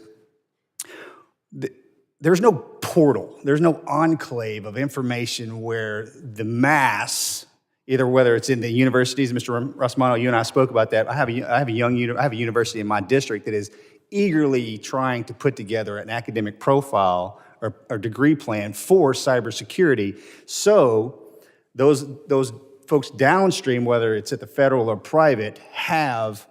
K: there's no portal. There's no enclave of information where the mass, either whether it's in the universities, Mr. Rossmano, you and I spoke about that. I have a university in my district that is eagerly trying to put together an academic profile or degree plan for cybersecurity. So those folks downstream, whether it's at the federal or private, have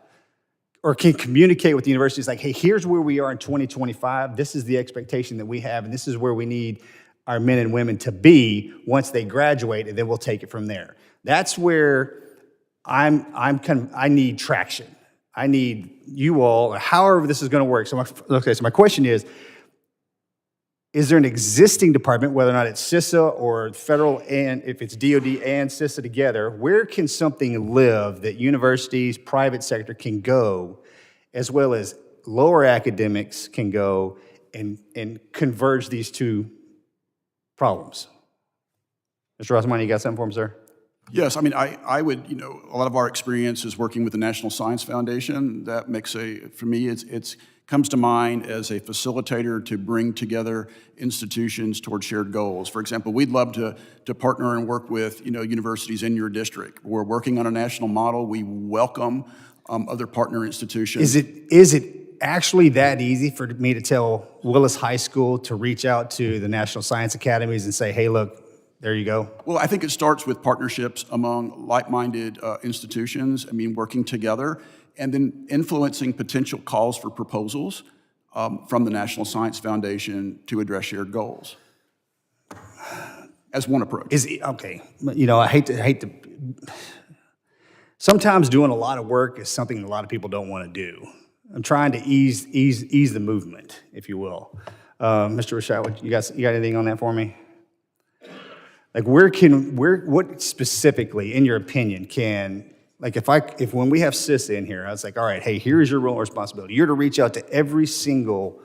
K: or can communicate with the universities like, hey, here's where we are in 2025. This is the expectation that we have, and this is where we need our men and women to be once they graduate, and then we'll take it from there. That's where I need traction. I need you all, however this is going to work. So my question is there an existing department, whether or not it's CISA or federal, and if it's DOD and CISA together, where can something live that universities, private sector can go, as well as lower academics can go and converge these two problems? Mr. Rossman, you got something for him, sir?
C: Yes, I mean, I would, a lot of our experience is working with the National Science Foundation. That makes for me, it's comes to mind as a facilitator to bring together institutions towards shared goals. For example, we'd love to partner and work with, universities in your district. We're working on a national model. We welcome other partner institutions.
K: Is it actually that easy for me to tell Willis High School to reach out to the National Science Academies and say, hey, look, there you go?
C: Well, I think it starts with partnerships among like-minded institutions, working together, and then influencing potential calls for proposals from the National Science Foundation to address shared goals as one approach.
K: Okay, I hate to. Sometimes doing a lot of work is something a lot of people don't want to do. I'm trying to ease the movement, if you will. Mr. Rashad, you got anything on that for me? Like, what specifically, in your opinion, if when we have CISA in here, I was like, all right, hey, here's your role and responsibility. You're to reach out to every single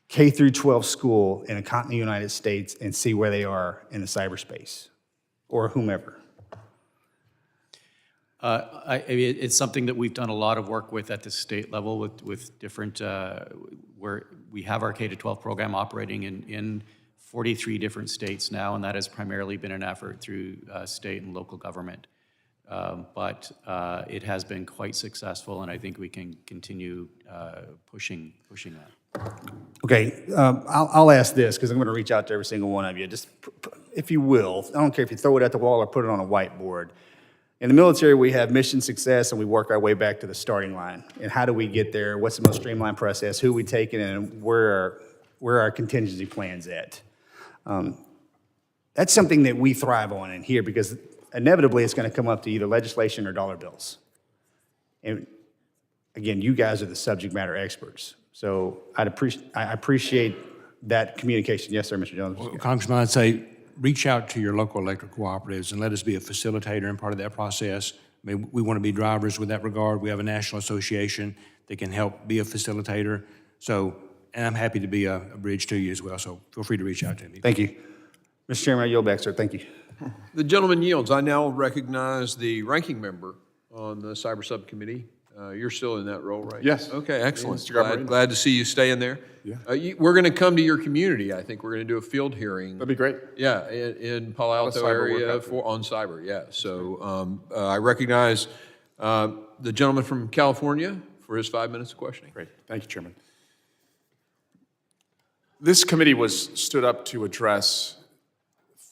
K: K through 12 school in a continental United States and see where they are in the cyberspace, or whomever.
D: It's something that we've done a lot of work with at the state level with different, where we have our K-12 program operating in 43 different states now, and that has primarily been an effort through state and local government. But it has been quite successful, and I think we can continue pushing that.
K: Okay, I'll ask this, because I'm going to reach out to every single one of you. Just, if you will, I don't care if you throw it at the wall or put it on a whiteboard. In the military, we have mission success, and we work our way back to the starting line. And how do we get there? What's the most streamlined process? Who are we taking, and where are our contingency plans at? That's something that we thrive on in here, because inevitably it's going to come up to either legislation or dollar bills. And again, you guys are the subject matter experts. So I appreciate that communication. Yes, sir, Mr. Jones.
E: Well, Congressman, I'd say reach out to your local electric cooperatives and let us be a facilitator and part of that process. We want to be drivers with that regard. We have a national association that can help be a facilitator. So, and I'm happy to be a bridge to you as well. So feel free to reach out to me.
K: Thank you. Mr. Chairman, I yield back, sir. Thank you.
A: The gentleman yields. I now recognize the ranking member on the Cyber Subcommittee. You're still in that role, right?
L: Yes.
A: Okay, excellent.
L: Yeah,
A: Glad to see you staying there.
L: Yeah.
A: We're going to come to your community. I think we're going to do a field hearing.
L: That'd be great.
A: Yeah, in Palo Alto area on cyber. Yeah. So I recognize the gentleman from California for his 5 minutes of questioning.
L: Great. Thank you, Chairman. This committee was stood up to address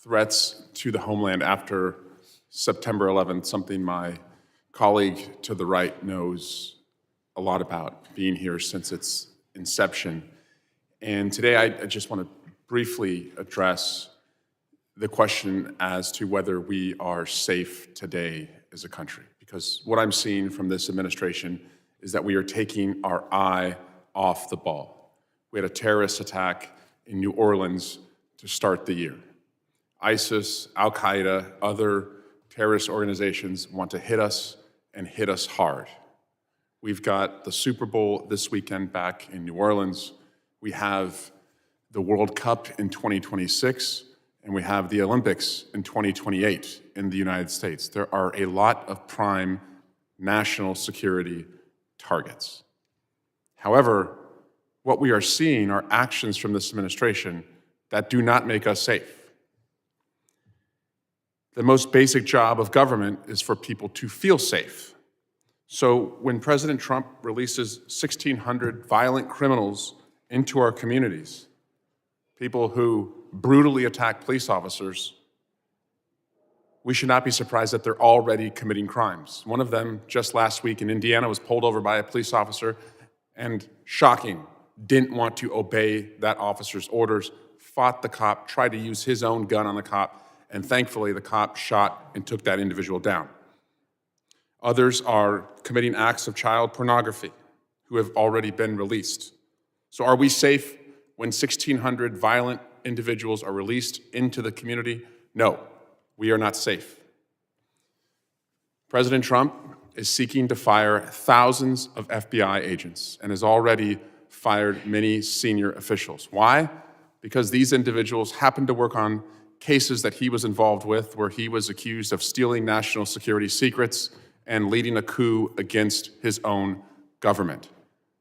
L: threats to the homeland after September 11th, something my colleague to the right knows a lot about, being here since its inception. And today I just want to briefly address the question as to whether we are safe today as a country. Because what I'm seeing from this administration is that we are taking our eye off the ball. We had a terrorist attack in New Orleans to start the year. ISIS, Al-Qaeda, other terrorist organizations want to hit us and hit us hard. We've got the Super Bowl this weekend back in New Orleans. We have the World Cup in 2026, and we have the Olympics in 2028 in the United States. There are a lot of prime national security targets. However, what we are seeing are actions from this administration that do not make us safe. The most basic job of government is for people to feel safe. So when President Trump releases 1,600 violent criminals into our communities, people who brutally attack police officers, we should not be surprised that they're already committing crimes. One of them, just last week in Indiana, was pulled over by a police officer and, shocking, didn't want to obey that officer's orders, fought the cop, tried to use his own gun on the cop, and thankfully the cop shot and took that individual down. Others are committing acts of child pornography who have already been released. So are we safe when 1,600 violent individuals are released into the community? No, we are not safe. President Trump is seeking to fire thousands of FBI agents and has already fired many senior officials. Why? Because these individuals happen to work on cases that he was involved with, where he was accused of stealing national security secrets and leading a coup against his own government.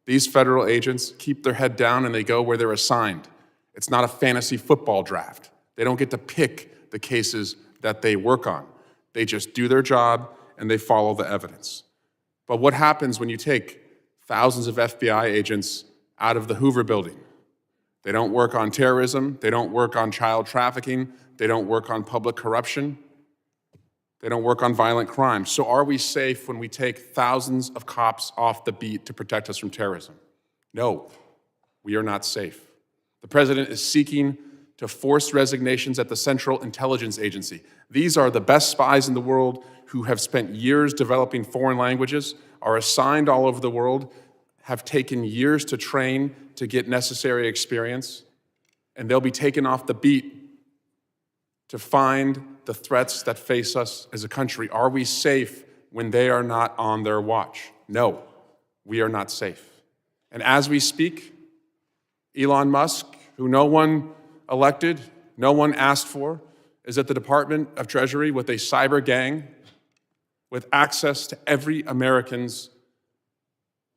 L: These federal agents keep their head down and they go where they're assigned. It's not a fantasy football draft. They don't get to pick the cases that they work on. They just do their job and they follow the evidence. But what happens when you take thousands of FBI agents out of the Hoover building? They don't work on terrorism, they don't work on child trafficking, they don't work on public corruption, they don't work on violent crime. So are we safe when we take thousands of cops off the beat to protect us from terrorism? No, we are not safe. The president is seeking to force resignations at the Central Intelligence Agency. These are the best spies in the world who have spent years developing foreign languages, are assigned all over the world, have taken years to train to get necessary experience, and they'll be taken off the beat to find the threats that face us as a country. Are we safe when they are not on their watch? No, we are not safe. And as we speak, Elon Musk, who no one elected, no one asked for, is at the Department of Treasury with a cyber gang with access to every American's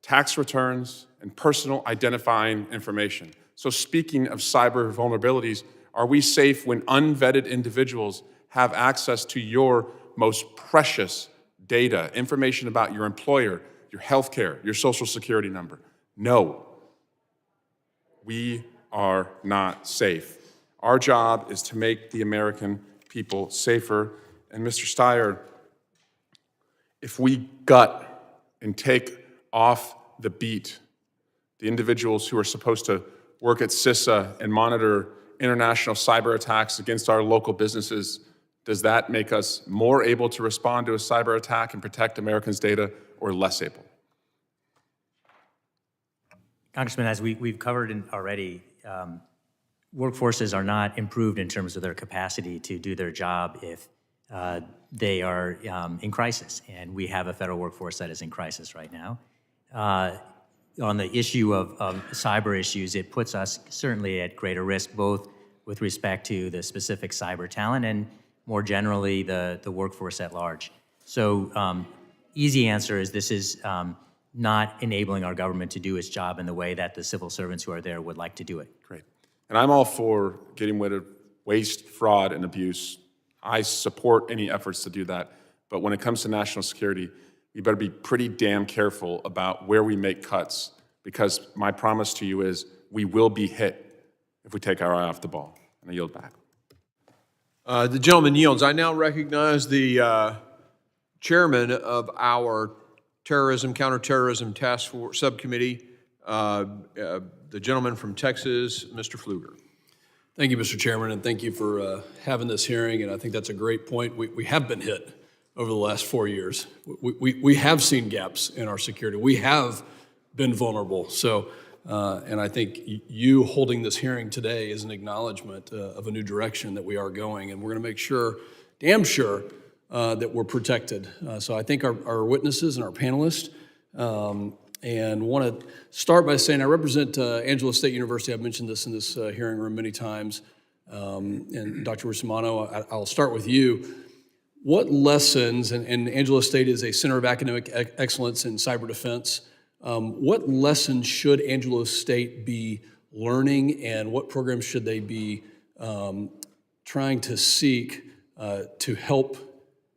L: tax returns and personal identifying information. So speaking of cyber vulnerabilities, are we safe when unvetted individuals have access to your most precious data, information about your employer, your healthcare, your social security number? No, we are not safe. Our job is to make the American people safer. And Mr. Steyer, if we gut and take off the beat the individuals who are supposed to work at CISA and monitor international cyber attacks against our local businesses, does that make us more able to respond to a cyber attack and protect Americans' data, or less able?
F: Congressman, as we've covered already, workforces are not improved in terms of their capacity to do their job if they are in crisis. And we have a federal workforce that is in crisis right now. On the issue of cyber issues, it puts us certainly at greater risk, both with respect to the specific cyber talent and more generally the workforce at large. So easy answer is this is not enabling our government to do its job in the way that the civil servants who are there would like to do it.
L: Great. And I'm all for getting rid of waste, fraud, and abuse. I support any efforts to do that. But when it comes to national security, we better be pretty damn careful about where we make cuts, because my promise to you is we will be hit if we take our eye off the ball. And I yield back.
A: The gentleman yields. I now recognize the chairman of our Terrorism, Counterterrorism Task Force Subcommittee, the gentleman from Texas, Mr. Pfluger.
M: Thank you, Mr. Chairman, and thank you for having this hearing, and I think that's a great point. We have been hit over the last 4 years. We have seen gaps in our security. We have been vulnerable. So, and I think you holding this hearing today is an acknowledgement of a new direction that we are going, and we're going to make sure, damn sure, that we're protected. So I think our witnesses and our panelists, and want to start by saying I represent Angela State University. I've mentioned this in this hearing room many times. And Dr. Russomanno, I'll start with you. What lessons, and Angela State is a center of academic excellence in cyber defense, what lessons should Angela State be learning, and what programs should they be trying to seek to help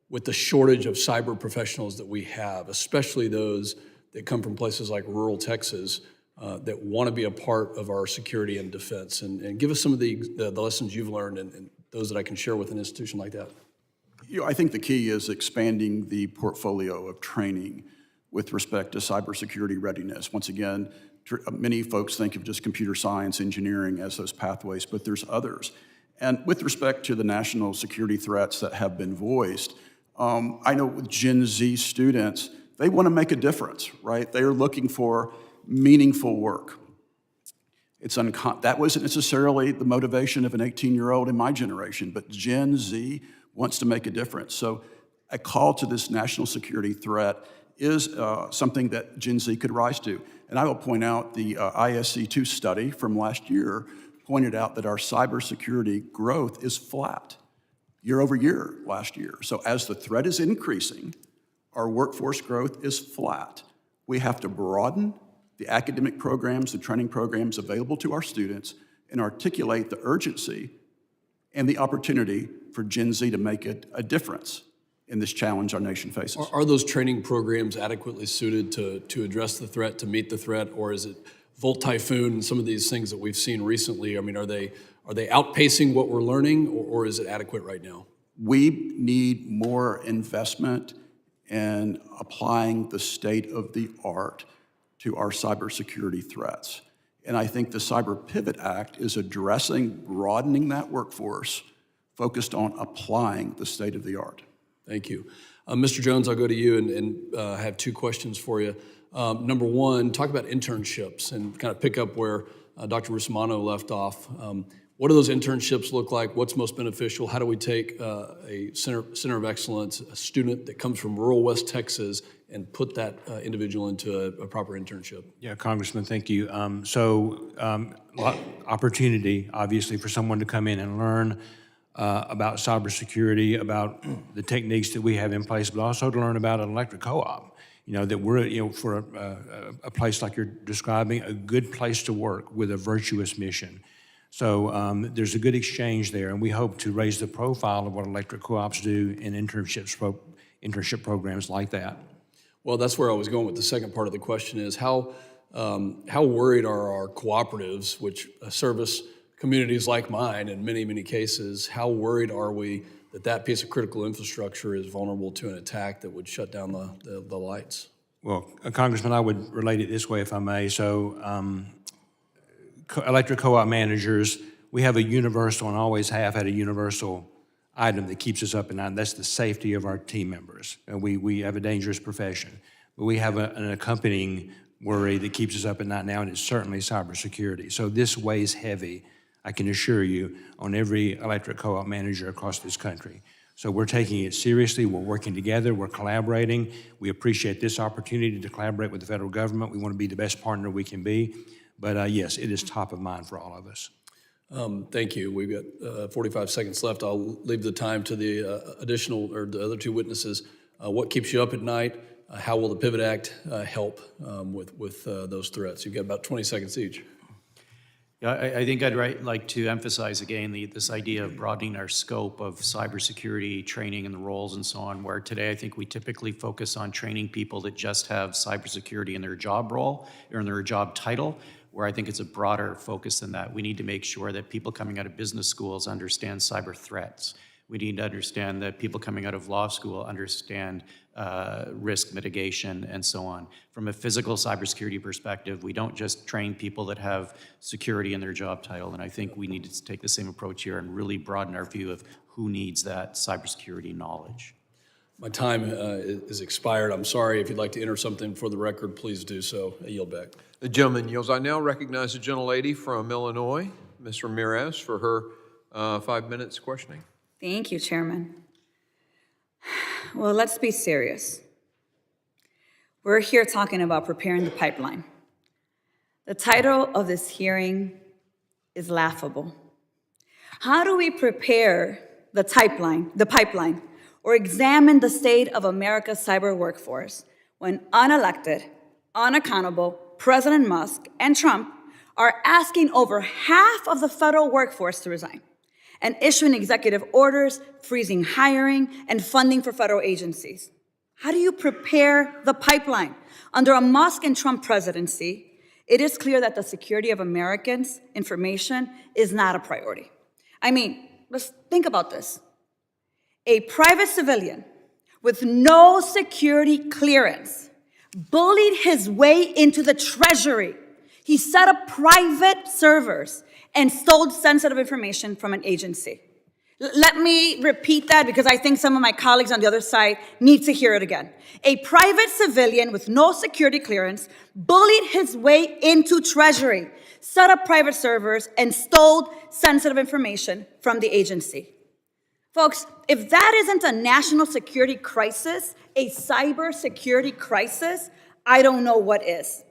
M: with the shortage of cyber professionals that we have, especially those that come from places like rural Texas that want to be a part of our security and defense. And give us some of the lessons you've learned and those that I can share with an institution like that.
C: I think the key is expanding the portfolio of training with respect to cybersecurity readiness. Once again, many folks think of just computer science, engineering as those pathways, but there's others. And with respect to the national security threats that have been voiced, I know with Gen Z students, they want to make a difference, right? They are looking for meaningful work. That wasn't necessarily the motivation of an 18-year-old in my generation, but Gen Z wants to make a difference. So a call to this national security threat is something that Gen Z could rise to. And I will point out the ISC2 study from last year pointed out that our cybersecurity growth is flat year over year last year. So as the threat is increasing, our workforce growth is flat. We have to broaden the academic programs, the training programs available to our students, and articulate the urgency and the opportunity for Gen Z to make a difference in this challenge our nation faces.
M: Are those training programs adequately suited to address the threat, to meet the threat, or is it Volt Typhoon and some of these things that we've seen recently? I mean, are they outpacing what we're learning, or is it adequate right now?
C: We need more investment in applying the state of the art to our cybersecurity threats. And I think the Cyber Pivot Act is addressing, broadening that workforce, focused on applying the state of the art.
M: Thank you. Mr. Jones, I'll go to you and have two questions for you. Number one, talk about internships and kind of pick up where Dr. Rusmano left off. What do those internships look like? What's most beneficial? How do we take a center of excellence, a student that comes from rural West Texas, and put that individual into a proper internship?
E: Yeah, Congressman, thank you. Opportunity, obviously, for someone to come in and learn about cybersecurity, about the techniques that we have in place, but also to learn about an electric co-op. That we're, for a place like you're describing, a good place to work with a virtuous mission. So there's a good exchange there, and we hope to raise the profile of what electric co-ops do in internship programs like that.
M: Well, that's where I was going with the second part of the question is how worried are our cooperatives, which service communities like mine in many, many cases, how worried are we that piece of critical infrastructure is vulnerable to an attack that would shut down the lights?
E: Well, Congressman, I would relate it this way, if I may. So electric co-op managers, we have a universal and always have had a universal item that keeps us up at night, and that's the safety of our team members. And we have a dangerous profession, but we have an accompanying worry that keeps us up at night now, and it's certainly cybersecurity. So this weighs heavy, I can assure you, on every electric co-op manager across this country. So we're taking it seriously, we're working together, we're collaborating. We appreciate this opportunity to collaborate with the federal government. We want to be the best partner we can be. But yes, it is top of mind for all of us.
M: Thank you. We've got 45 seconds left. I'll leave the time to the the other two witnesses. What keeps you up at night? How will the Pivot Act help with those threats? You've got about 20 seconds each.
D: Yeah, I think I'd like to emphasize again this idea of broadening our scope of cybersecurity training and the roles and so on, where today I think we typically focus on training people that just have cybersecurity in their job role or in their job title, where I think it's a broader focus than that. We need to make sure that people coming out of business schools understand cyber threats. We need to understand that people coming out of law school understand risk mitigation and so on. From a physical cybersecurity perspective, we don't just train people that have security in their job title, and I think we need to take the same approach here and really broaden our view of who needs that cybersecurity knowledge.
M: My time is expired. I'm sorry. If you'd like to enter something for the record, please do so. I yield back.
A: The gentleman yields. I now recognize the gentlelady from Illinois, Ms. Ramirez, for her 5 minutes questioning.
N: Thank you, Chairman. Well, let's be serious. We're here talking about preparing the pipeline. The title of this hearing is laughable. How do we prepare the pipeline, or examine the state of America's cyber workforce when unelected, unaccountable President Musk and Trump are asking over half of the federal workforce to resign? and issuing executive orders, freezing hiring, and funding for federal agencies. How do you prepare the pipeline? Under a Musk and Trump presidency, it is clear that the security of Americans' information is not a priority. I mean, let's think about this. A private civilian with no security clearance bullied his way into the Treasury. He set up private servers and stole sensitive information from an agency. Let me repeat that because I think some of my colleagues on the other side need to hear it again. A private civilian with no security clearance bullied his way into Treasury, set up private servers, and stole sensitive information from the agency. Folks, if that isn't a national security crisis, a cyber security crisis, I don't know what is.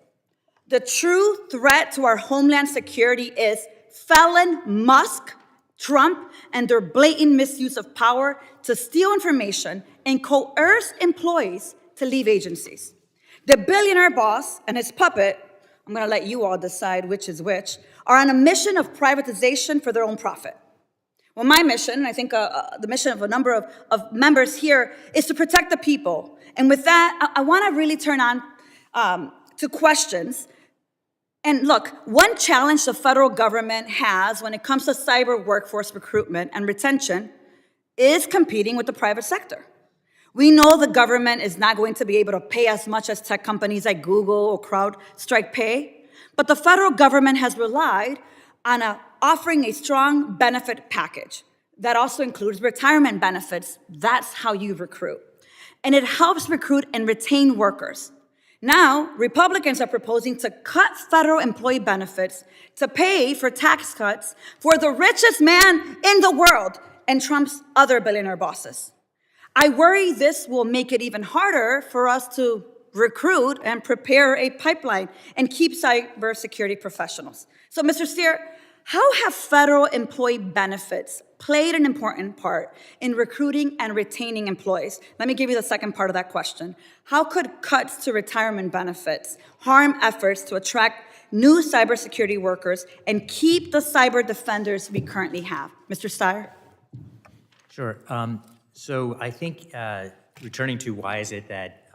N: The true threat to our homeland security is felon Musk, Trump, and their blatant misuse of power to steal information and coerce employees to leave agencies. The billionaire boss and his puppet, I'm going to let you all decide which is which, are on a mission of privatization for their own profit. Well, my mission, and I think the mission of a number of members here, is to protect the people. And with that, I want to really turn on to questions. And look, one challenge the federal government has when it comes to cyber workforce recruitment and retention is competing with the private sector. We know the government is not going to be able to pay as much as tech companies like Google or CrowdStrike pay, but the federal government has relied on offering a strong benefit package that also includes retirement benefits. That's how you recruit. And it helps recruit and retain workers. Now, Republicans are proposing to cut federal employee benefits to pay for tax cuts for the richest man in the world and Trump's other billionaire bosses. I worry this will make it even harder for us to recruit and prepare a pipeline and keep cybersecurity professionals. So, Mr. Steer, how have federal employee benefits played an important part in recruiting and retaining employees? Let me give you the second part of that question. How could cuts to retirement benefits harm efforts to attract new cybersecurity workers and keep the cyber defenders we currently have? Mr. Steyer?
F: Sure. So I think returning to why is it that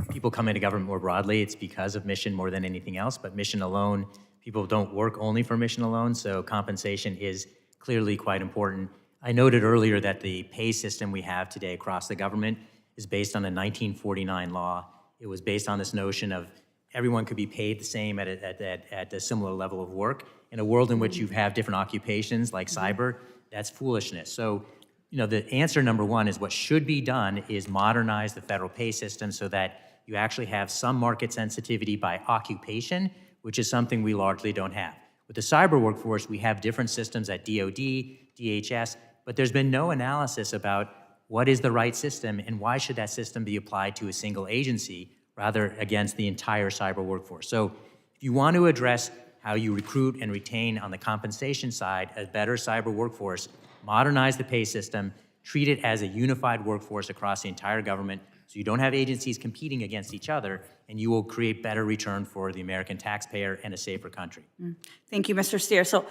F: people come into government more broadly, it's because of mission more than anything else, but mission alone, people don't work only for mission alone, so compensation is clearly quite important. I noted earlier that the pay system we have today across the government is based on a 1949 law. It was based on this notion of everyone could be paid the same at a similar level of work. In a world in which you have different occupations like cyber, that's foolishness. So, you know, the answer number one is what should be done is modernize the federal pay system so that you actually have some market sensitivity by occupation, which is something we largely don't have. With the cyber workforce, we have different systems at DoD, DHS, but there's been no analysis about what is the right system and why should that system be applied to a single agency rather against the entire cyber workforce. So if you want to address how you recruit and retain on the compensation side a better cyber workforce, modernize the pay system, treat it as a unified workforce across the entire government so you don't have agencies competing against each other, and you will create better return for the American taxpayer and a safer country.
N: Thank you, Mr. Steer. So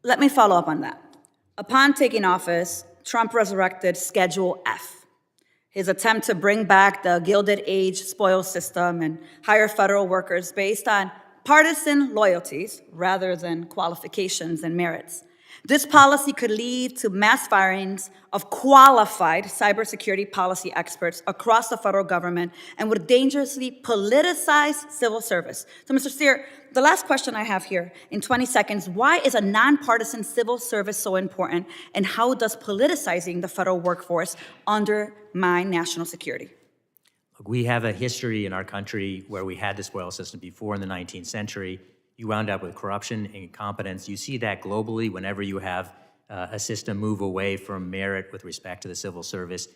N: let me follow up on that. Upon taking office, Trump resurrected Schedule F, his attempt to bring back the Gilded Age spoils system and hire federal workers based on partisan loyalties rather than qualifications and merits. This policy could lead to mass firings of qualified cybersecurity policy experts across the federal government and would dangerously politicize civil service. So, Mr. Steer, the last question I have here in 20 seconds, why is a nonpartisan civil service so important, and how does politicizing the federal workforce undermine national security?
F: Look, we have a history in our country where we had the spoils system before in the 19th century. You wound up with corruption and incompetence. You see that globally whenever you have a system move away from merit with respect to the civil service.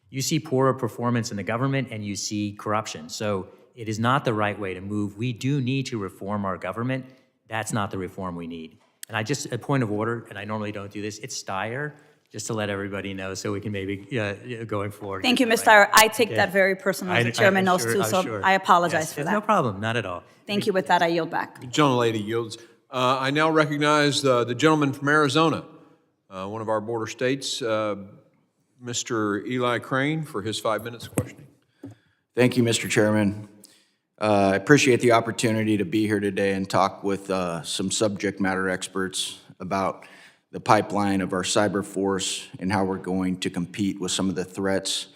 F: You see poorer performance in the government and you see corruption. So it is not the right way to move. We do need to reform our government. That's not the reform we need. And a point of order, and I normally don't do this, it's Steyer, just to let everybody know so we can maybe, going forward.
N: Thank you, Ms. Steyer. I take that very personally, as the chairman knows too, so I apologize for that.
F: No problem, not at all.
N: Thank you. With that, I yield back.
A: The gentlelady yields. I now recognize the gentleman from Arizona, one of our border states, Mr. Eli Crane, for his 5 minutes of questioning.
O: Thank you, Mr. Chairman. I appreciate the opportunity to be here today and talk with some subject matter experts about the pipeline of our cyber force and how we're going to compete with some of the threats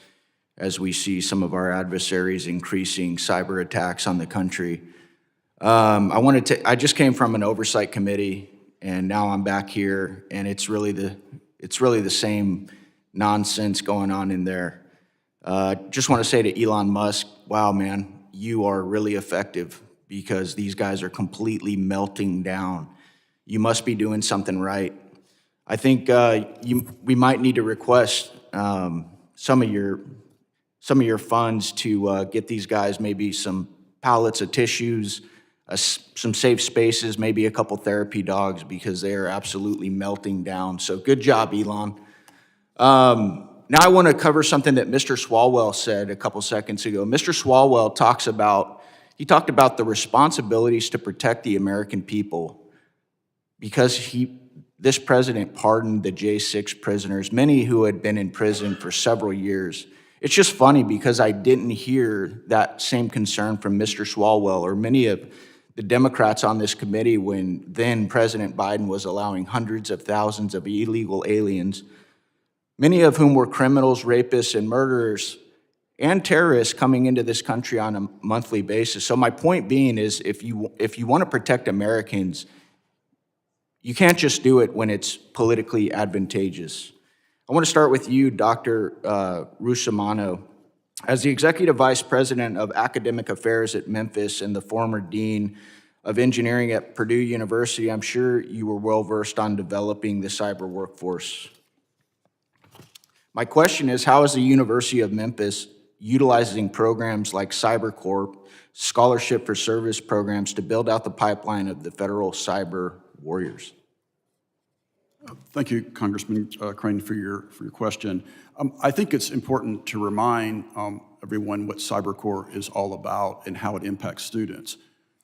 O: as we see some of our adversaries increasing cyber attacks on the country. I just came from an oversight committee, and now I'm back here, and it's really the same nonsense going on in there. Just want to say to Elon Musk, wow, man, you are really effective because these guys are completely melting down. You must be doing something right. I think we might need to request some of your funds to get these guys maybe some pallets of tissues, some safe spaces, maybe a couple therapy dogs, because they are absolutely melting down. So good job, Elon. Now I want to cover something that Mr. Swalwell said a couple seconds ago. Mr. Swalwell talked about the responsibilities to protect the American people because this president pardoned the J6 prisoners, many who had been in prison for several years. It's just funny because I didn't hear that same concern from Mr. Swalwell or many of the Democrats on this committee when then President Biden was allowing hundreds of thousands of illegal aliens, many of whom were criminals, rapists, and murderers, and terrorists coming into this country on a monthly basis. So my point being is if you want to protect Americans, you can't just do it when it's politically advantageous. I want to start with you, Dr. Russomanno. As the Executive Vice President of Academic Affairs at Memphis and the former Dean of Engineering at Purdue University, I'm sure you were well-versed on developing the cyber workforce. My question is, how is the University of Memphis utilizing programs like CyberCorp, Scholarship for Service programs to build out the pipeline of the federal cyber warriors?
C: Thank you, Congressman Crane, for your question. I think it's important to remind everyone what CyberCorp is all about and how it impacts students.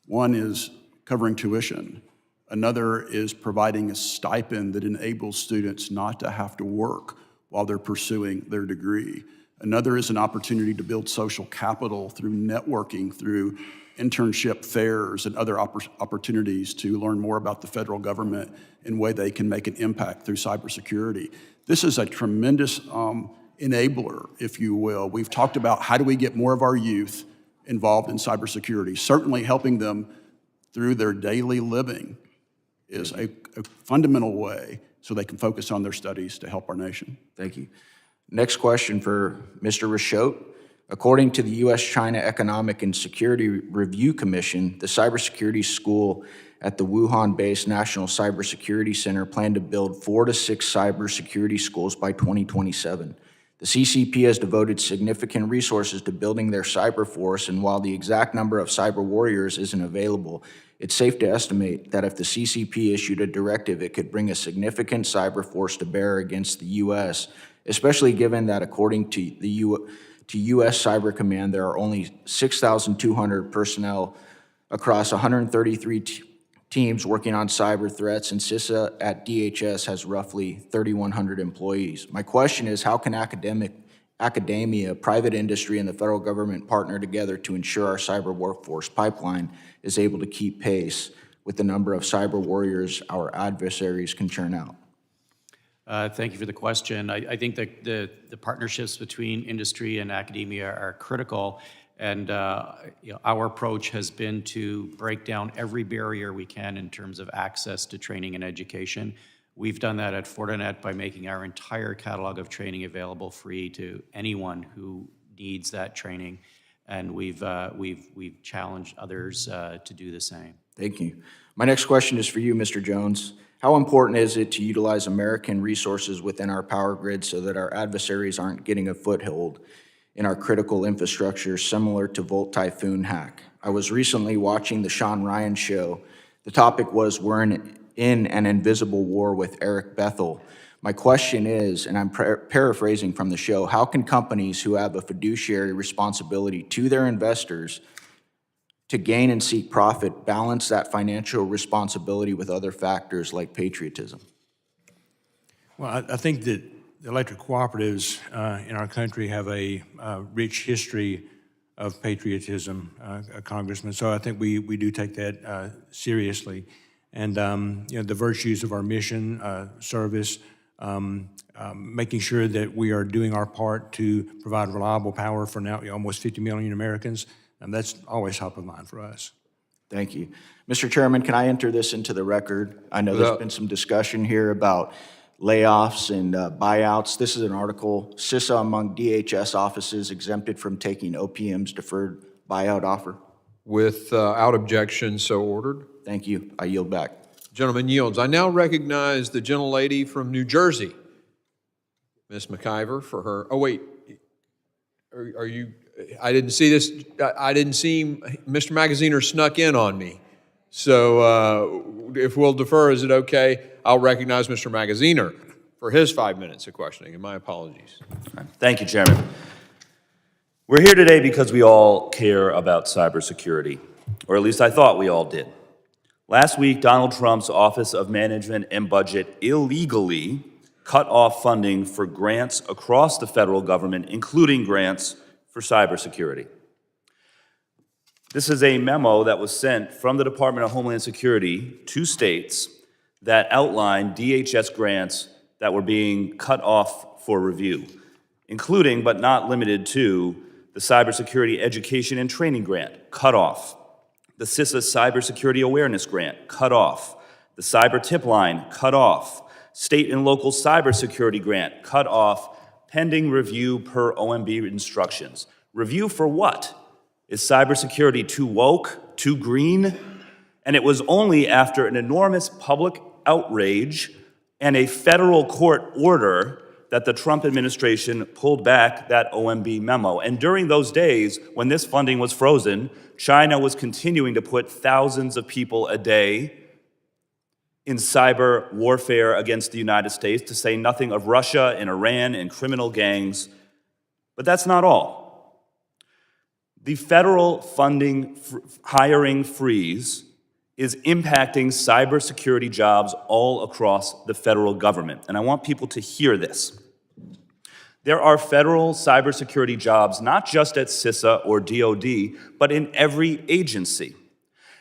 C: One is covering tuition. Another is providing a stipend that enables students not to have to work while they're pursuing their degree. Another is an opportunity to build social capital through networking, through internship fairs and other opportunities to learn more about the federal government and way they can make an impact through cybersecurity. This is a tremendous enabler, if you will. We've talked about how do we get more of our youth involved in cybersecurity. Certainly helping them through their daily living is a fundamental way so they can focus on their studies to help our nation.
O: Thank you. Next question for Mr. Richotte. According to the U.S.-China Economic and Security Review Commission, the cybersecurity school at the Wuhan-based National Cybersecurity Center planned to build 4 to 6 cybersecurity schools by 2027. The CCP has devoted significant resources to building their cyber force, and while the exact number of cyber warriors isn't available, it's safe to estimate that if the CCP issued a directive, it could bring a significant cyber force to bear against the U.S., especially given that according to U.S. Cyber Command, there are only 6,200 personnel across 133 teams working on cyber threats, and CISA at DHS has roughly 3,100 employees. My question is, how can academia, private industry, and the federal government partner together to ensure our cyber workforce pipeline is able to keep pace with the number of cyber warriors our adversaries can churn out?
D: Thank you for the question. I think that the partnerships between industry and academia are critical, and our approach has been to break down every barrier we can in terms of access to training and education. We've done that at Fortinet by making our entire catalog of training available free to anyone who needs that training, and we've challenged others to do the same.
O: Thank you. My next question is for you, Mr. Jones. How important is it to utilize American resources within our power grid so that our adversaries aren't getting a foothold in our critical infrastructure similar to Volt Typhoon hack? I was recently watching the Sean Ryan show. The topic was we're in an invisible war with Eric Bethel. My question is, and I'm paraphrasing from the show, how can companies who have a fiduciary responsibility to their investors to gain and seek profit balance that financial responsibility with other factors like patriotism?
E: Well, I think that the electric cooperatives in our country have a rich history of patriotism, Congressman. So I think we do take that seriously. And you know, the virtues of our mission, service, making sure that we are doing our part to provide reliable power for now almost 50 million Americans, and that's always top of mind for us.
O: Thank you. Mr. Chairman, can I enter this into the record? I know there's been some discussion here about layoffs and buyouts. This is an article, CISA among DHS offices exempted from taking OPM's deferred buyout offer.
A: Without objection, so ordered.
O: Thank you. I yield back.
A: Gentleman yields. I now recognize the gentlelady from New Jersey, Ms. McIver, for her, oh wait, are you, I didn't see this, I didn't see Mr. Magaziner snuck in on me. So if we'll defer, is it okay? I'll recognize Mr. Magaziner for his 5 minutes of questioning, and my apologies.
P: Thank you, Chairman. We're here today because we all care about cybersecurity, or at least I thought we all did. Last week, Donald Trump's Office of Management and Budget illegally cut off funding for grants across the federal government, including grants for cybersecurity. This is a memo that was sent from the Department of Homeland Security to states that outlined DHS grants that were being cut off for review, including but not limited to the Cybersecurity Education and Training Grant, cut off. The CISA Cybersecurity Awareness Grant, cut off. The Cyber Tip Line, cut off. State and Local Cybersecurity Grant, cut off, pending review per OMB instructions. Review for what? Is cybersecurity too woke, too green? And it was only after an enormous public outrage and a federal court order that the Trump administration pulled back that OMB memo. And during those days, when this funding was frozen, China was continuing to put thousands of people a day in cyber warfare against the United States, to say nothing of Russia and Iran and criminal gangs. But that's not all. The federal funding hiring freeze is impacting cybersecurity jobs all across the federal government. And I want people to hear this. There are federal cybersecurity jobs, not just at CISA or DOD, but in every agency.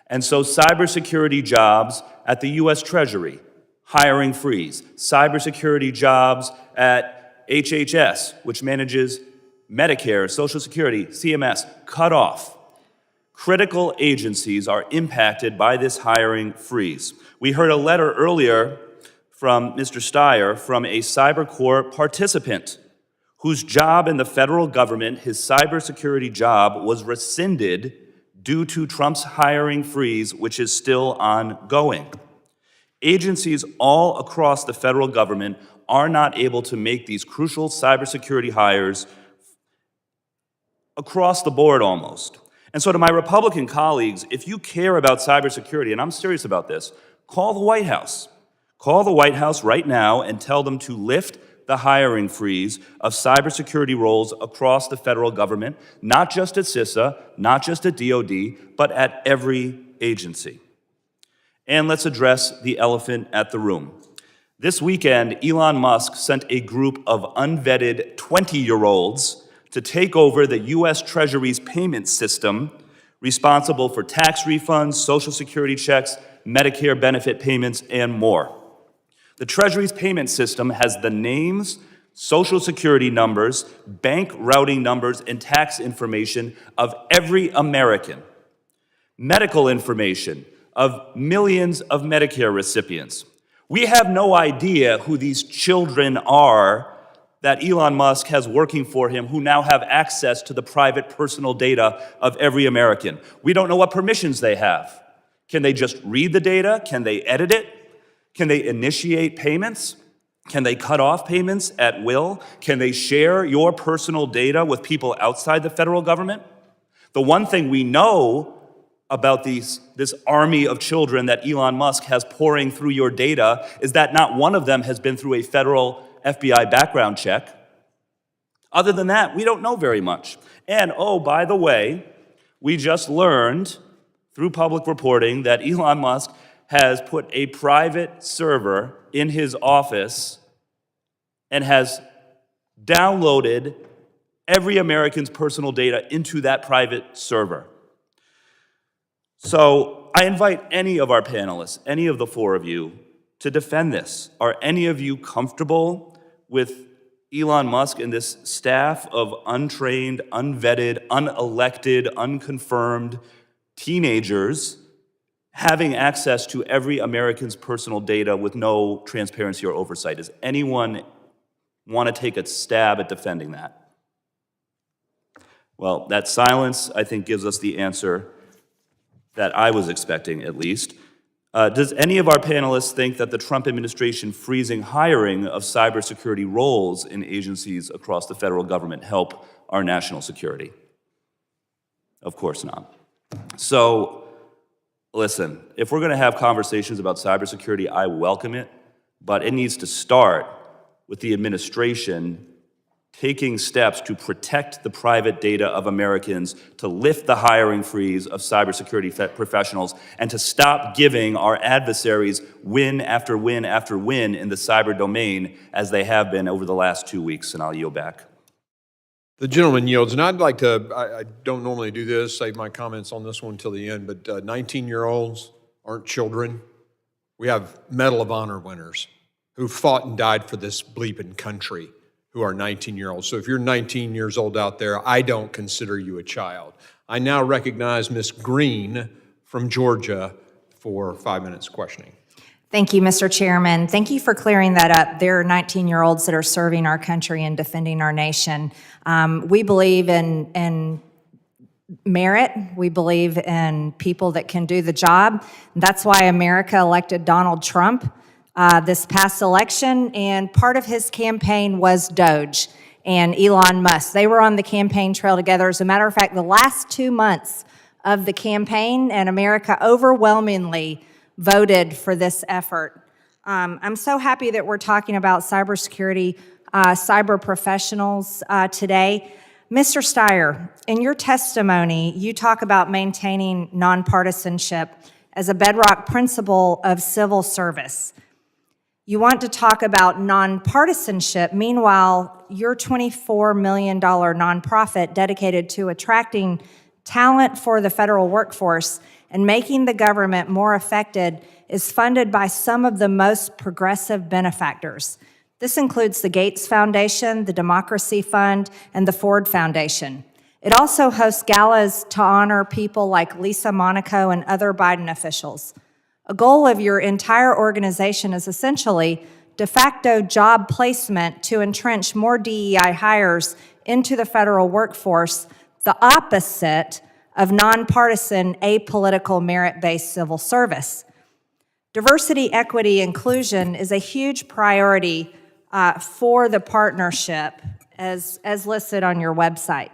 P: And so cybersecurity jobs at the US Treasury, hiring freeze. Cybersecurity jobs at HHS, which manages Medicare, Social Security, CMS, cut off. Critical agencies are impacted by this hiring freeze. We heard a letter earlier from Mr. Steyer from a CyberCorps participant whose job in the federal government, his cybersecurity job, was rescinded due to Trump's hiring freeze, which is still ongoing. Agencies all across the federal government are not able to make these crucial cybersecurity hires across the board almost. And so to my Republican colleagues, if you care about cybersecurity, and I'm serious about this, call the White House. Call the White House right now and tell them to lift the hiring freeze of cybersecurity roles across the federal government, not just at CISA, not just at DOD, but at every agency. And let's address the elephant at the room. This weekend, Elon Musk sent a group of unvetted 20-year-olds to take over the US Treasury's payment system responsible for tax refunds, Social Security checks, Medicare benefit payments, and more. The Treasury's payment system has the names, Social Security numbers, bank routing numbers, and tax information of every American, medical information of millions of Medicare recipients. We have no idea who these children are that Elon Musk has working for him who now have access to the private personal data of every American. We don't know what permissions they have. Can they just read the data? Can they edit it? Can they initiate payments? Can they cut off payments at will? Can they share your personal data with people outside the federal government? The one thing we know about this army of children that Elon Musk has pouring through your data is that not one of them has been through a federal FBI background check. Other than that, we don't know very much. And oh, by the way, we just learned through public reporting that Elon Musk has put a private server in his office and has downloaded every American's personal data into that private server. So I invite any of our panelists, any of the four of you, to defend this. Are any of you comfortable with Elon Musk and this staff of untrained, unvetted, unelected, unconfirmed teenagers having access to every American's personal data with no transparency or oversight? Does anyone want to take a stab at defending that? Well, that silence, I think, gives us the answer that I was expecting, at least. Does any of our panelists think that the Trump administration freezing hiring of cybersecurity roles in agencies across the federal government help our national security? Of course not. So, listen, if we're going to have conversations about cybersecurity, I welcome it, but it needs to start with the administration taking steps to protect the private data of Americans, to lift the hiring freeze of cybersecurity professionals, and to stop giving our adversaries win after win after win in the cyber domain, as they have been over the last 2 weeks. And I'll yield back.
A: The gentleman yields, and I'd like to, I don't normally do this, save my comments on this one until the end, but 19-year-olds aren't children. We have Medal of Honor winners who fought and died for this bleeping country, who are 19-year-olds. So if you're 19 years old out there, I don't consider you a child. I now recognize Ms. Green from Georgia for 5 minutes questioning.
Q: Thank you, Mr. Chairman. Thank you for clearing that up. There are 19-year-olds that are serving our country and defending our nation. We believe in merit. We believe in people that can do the job. That's why America elected Donald Trump this past election, and part of his campaign was Doge and Elon Musk. They were on the campaign trail together. As a matter of fact, the last 2 months of the campaign, and America overwhelmingly voted for this effort. I'm so happy that we're talking about cybersecurity, cyber professionals today. Mr. Steyer, in your testimony, you talk about maintaining nonpartisanship as a bedrock principle of civil service. You want to talk about nonpartisanship. Meanwhile, your $24 million nonprofit dedicated to attracting talent for the federal workforce and making the government more effective is funded by some of the most progressive benefactors. This includes the Gates Foundation, the Democracy Fund, and the Ford Foundation. It also hosts galas to honor people like Lisa Monaco and other Biden officials. A goal of your entire organization is essentially de facto job placement to entrench more DEI hires into the federal workforce, the opposite of nonpartisan, apolitical, merit-based civil service. Diversity, equity, inclusion is a huge priority for the partnership as listed on your website.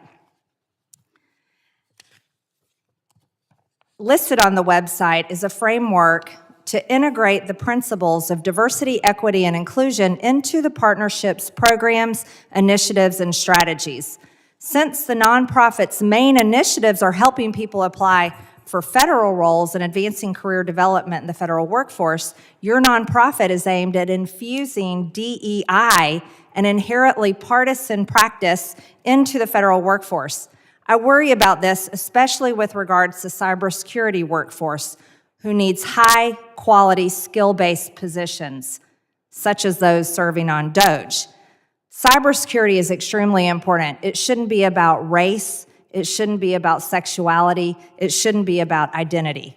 Q: Listed on the website is a framework to integrate the principles of diversity, equity, and inclusion into the partnership's programs, initiatives, and strategies. Since the nonprofit's main initiatives are helping people apply for federal roles and advancing career development in the federal workforce, your nonprofit is aimed at infusing DEI, an inherently partisan practice, into the federal workforce. I worry about this, especially with regards to cybersecurity workforce, who needs high-quality, skill-based positions, such as those serving on Doge. Cybersecurity is extremely important. It shouldn't be about race. It shouldn't be about sexuality. It shouldn't be about identity.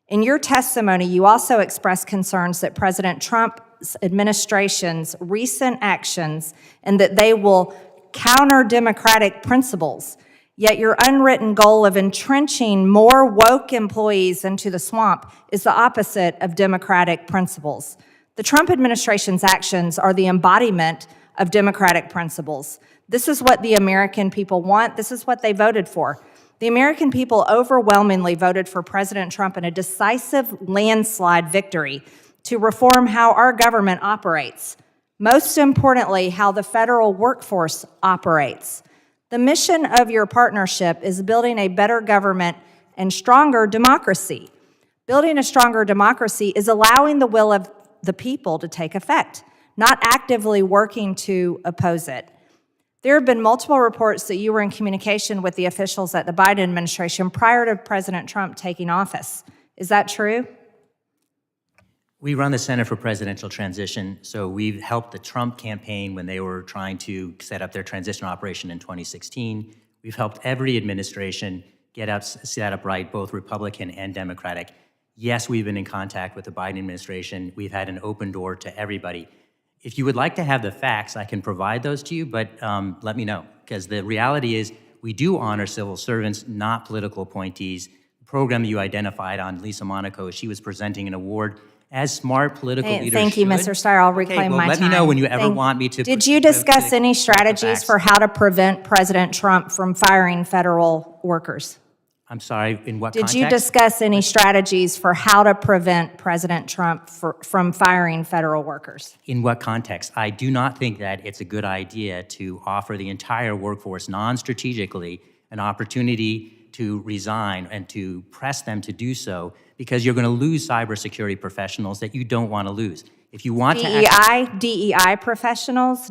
Q: In your testimony, you also expressed concerns that President Trump's administration's recent actions and that they will counter democratic principles. Yet your unwritten goal of entrenching more woke employees into the swamp is the opposite of democratic principles. The Trump administration's actions are the embodiment of democratic principles. This is what the American people want. This is what they voted for. The American people overwhelmingly voted for President Trump in a decisive landslide victory to reform how our government operates. Most importantly, how the federal workforce operates. The mission of your partnership is building a better government and stronger democracy. Building a stronger democracy is allowing the will of the people to take effect, not actively working to oppose it. There have been multiple reports that you were in communication with the officials at the Biden administration prior to President Trump taking office. Is that true?
F: We run the Center for Presidential Transition, so we've helped the Trump campaign when they were trying to set up their transition operation in 2016. We've helped every administration set up right, both Republican and Democratic. Yes, we've been in contact with the Biden administration. We've had an open door to everybody. If you would like to have the facts, I can provide those to you, but let me know, because the reality is we do honor civil servants, not political appointees. The program you identified on Lisa Monaco, she was presenting an award as smart political leaders
Q: Thank you,
F: should.
Q: Mr. Steyer. I'll reclaim my time.
F: Let me know when you ever want me to.
Q: Did you discuss any strategies for how to prevent President Trump from firing federal workers?
F: I'm sorry, in what
Q: Did
F: context?
Q: you discuss any strategies for how to prevent President Trump from firing federal workers?
F: In what context? I do not think that it's a good idea to offer the entire workforce non-strategically an opportunity to resign and to press them to do so, because you're going to lose cybersecurity professionals that you don't want to lose. If you want
Q: DEI professionals?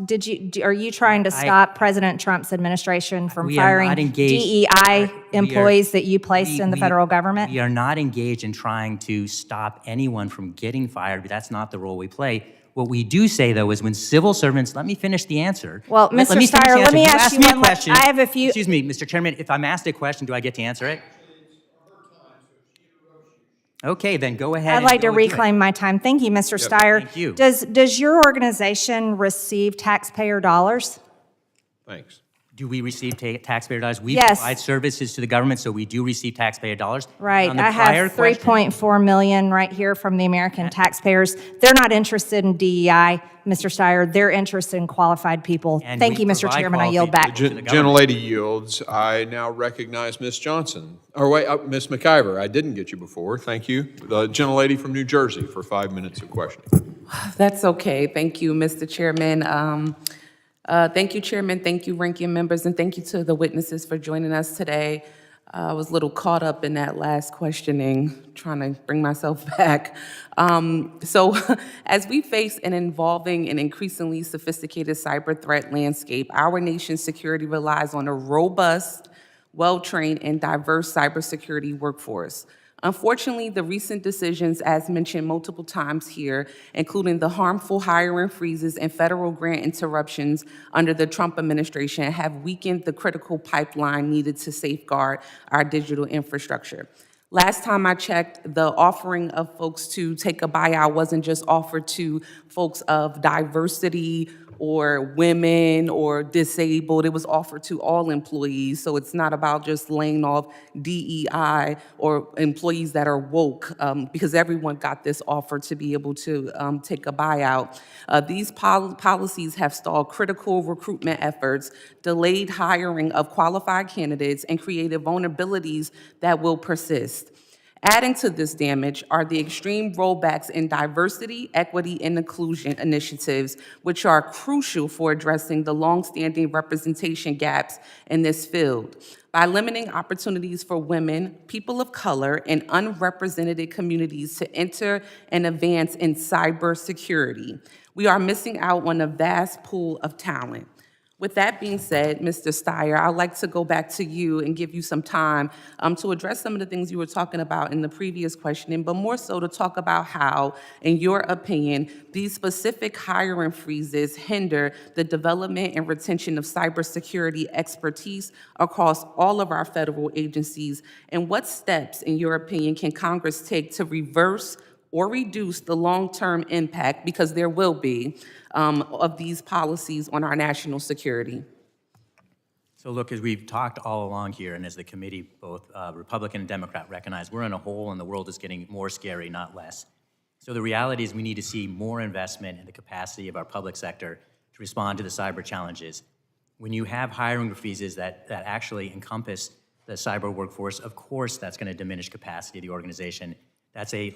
Q: Are you trying to stop President Trump's administration from firing DEI employees that you placed in the federal government?
F: We are not engaged in trying to stop anyone from getting fired, but that's not the role we play. What we do say, though, is when civil servants, let me finish the answer.
Q: Well, Mr. Steyer, let me ask you one
F: question.
Q: I have a few.
F: Excuse me, Mr. Chairman, if I'm asked a question, do I get to answer it? Okay, then go ahead.
Q: I'd like to reclaim my time. Thank you, Mr. Steyer.
F: Thank you.
Q: Does your organization receive taxpayer dollars?
A: Thanks.
F: Do we receive taxpayer dollars? We
Q: Yes.
F: provide services to the government, so we do receive taxpayer dollars.
Q: Right.
F: On the
Q: I
F: prior
Q: have 3.4 million right here from the American taxpayers. They're not interested in DEI, Mr. Steyer. They're interested in qualified people.
F: And
Q: Thank
F: we
Q: you, Mr.
F: provide
Q: Chairman. I yield back.
A: Gentlelady yields. I now recognize Ms. Johnson. Or wait, Ms. McIver. I didn't get you before. Thank you. The gentlelady from New Jersey for 5 minutes of questioning.
R: That's okay. Thank you, Mr. Chairman. Thank you, Chairman. Thank you, ranking members, and thank you to the witnesses for joining us today. I was a little caught up in that last questioning, trying to bring myself back. So as we face an evolving and increasingly sophisticated cyber threat landscape, our nation's security relies on a robust, well-trained, and diverse cybersecurity workforce. Unfortunately, the recent decisions, as mentioned multiple times here, including the harmful hiring freezes and federal grant interruptions under the Trump administration, have weakened the critical pipeline needed to safeguard our digital infrastructure. Last time I checked, the offering of folks to take a buyout wasn't just offered to folks of diversity or women or disabled. It was offered to all employees. So it's not about just laying off DEI or employees that are woke, because everyone got this offer to be able to take a buyout. These policies have stalled critical recruitment efforts, delayed hiring of qualified candidates, and created vulnerabilities that will persist. Adding to this damage are the extreme rollbacks in diversity, equity, and inclusion initiatives, which are crucial for addressing the longstanding representation gaps in this field. By limiting opportunities for women, people of color, and unrepresented communities to enter and advance in cybersecurity, we are missing out on a vast pool of talent. With that being said, Mr. Steyer, I'd like to go back to you and give you some time to address some of the things you were talking about in the previous questioning, but more so to talk about how, in your opinion, these specific hiring freezes hinder the development and retention of cybersecurity expertise across all of our federal agencies, and what steps, in your opinion, can Congress take to reverse or reduce the long-term impact, because there will be, of these policies on our national security?
F: So look, as we've talked all along here, and as the committee, both Republican and Democrat, recognize, we're in a hole and the world is getting more scary, not less. So the reality is we need to see more investment in the capacity of our public sector to respond to the cyber challenges. When you have hiring freezes that actually encompass the cyber workforce, of course that's going to diminish capacity of the organization. That's a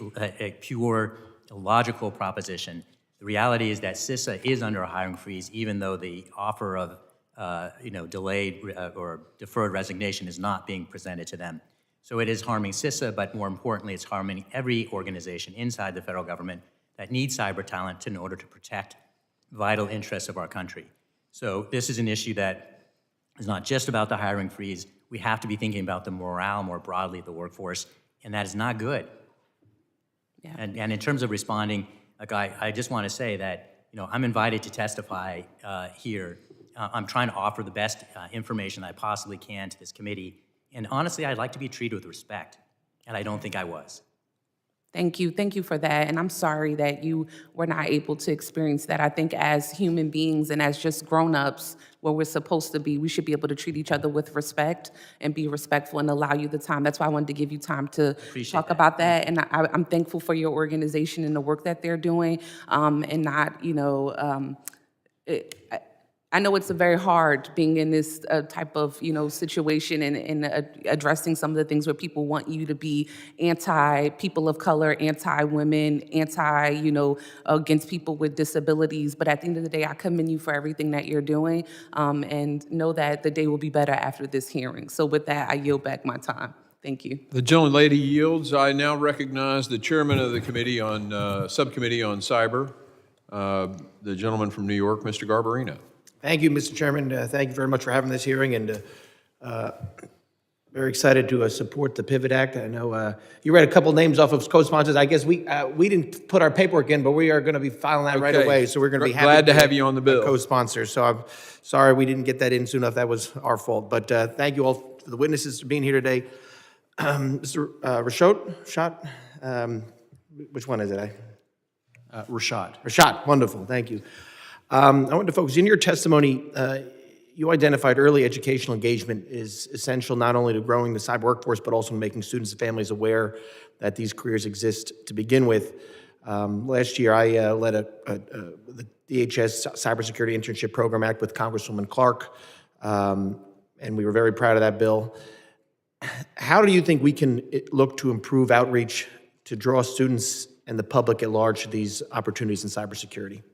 F: pure, logical proposition. The reality is that CISA is under a hiring freeze, even though the offer of delayed or deferred resignation is not being presented to them. So it is harming CISA, but more importantly, it's harming every organization inside the federal government that needs cyber talent in order to protect vital interests of our country. So this is an issue that is not just about the hiring freeze. We have to be thinking about the morale more broadly of the workforce, and that is not good.
R: Yeah.
F: And in terms of responding, like I just want to say that, I'm invited to testify here. I'm trying to offer the best information I possibly can to this committee. And honestly, I'd like to be treated with respect, and I don't think I was.
R: Thank you. Thank you for that. And I'm sorry that you were not able to experience that. I think as human beings and as just grown-ups, where we're supposed to be, we should be able to treat each other with respect and be respectful and allow you the time. That's why I wanted to give you time to talk about that. And I'm thankful for your organization and the work that they're doing, and not, I know it's very hard being in this type of, situation and addressing some of the things where people want you to be anti-people of color, anti-women, against people with disabilities. But at the end of the day, I commend you for everything that you're doing, and know that the day will be better after this hearing. So with that, I yield back my time. Thank you.
A: The gentlelady yields. I now recognize the chairman of the committee on, subcommittee on cyber, the gentleman from New York, Mr. Garbarino.
S: Thank you, Mr. Chairman. Thank you very much for having this hearing, and very excited to support the Pivot Act. I know you read a couple names off of co-sponsors. I guess we didn't put our paperwork in, but we are going to be filing that right away. So we're going to be happy
A: glad to have you on the bill.
S: Co-sponsor. So I'm sorry we didn't get that in soon enough. That was our fault. But thank you all for the witnesses for being here today. Mr. Rashad, which one is it? Rashad, wonderful. Thank you. I wanted to focus, in your testimony, you identified early educational engagement is essential not only to growing the cyber workforce, but also making students and families aware that these careers exist to begin with. Last year, I led the DHS Cybersecurity Internship Program Act with Congresswoman Clark, and we were very proud of that bill. How do you think we can look to improve outreach to draw students and the public at large to these opportunities in cybersecurity?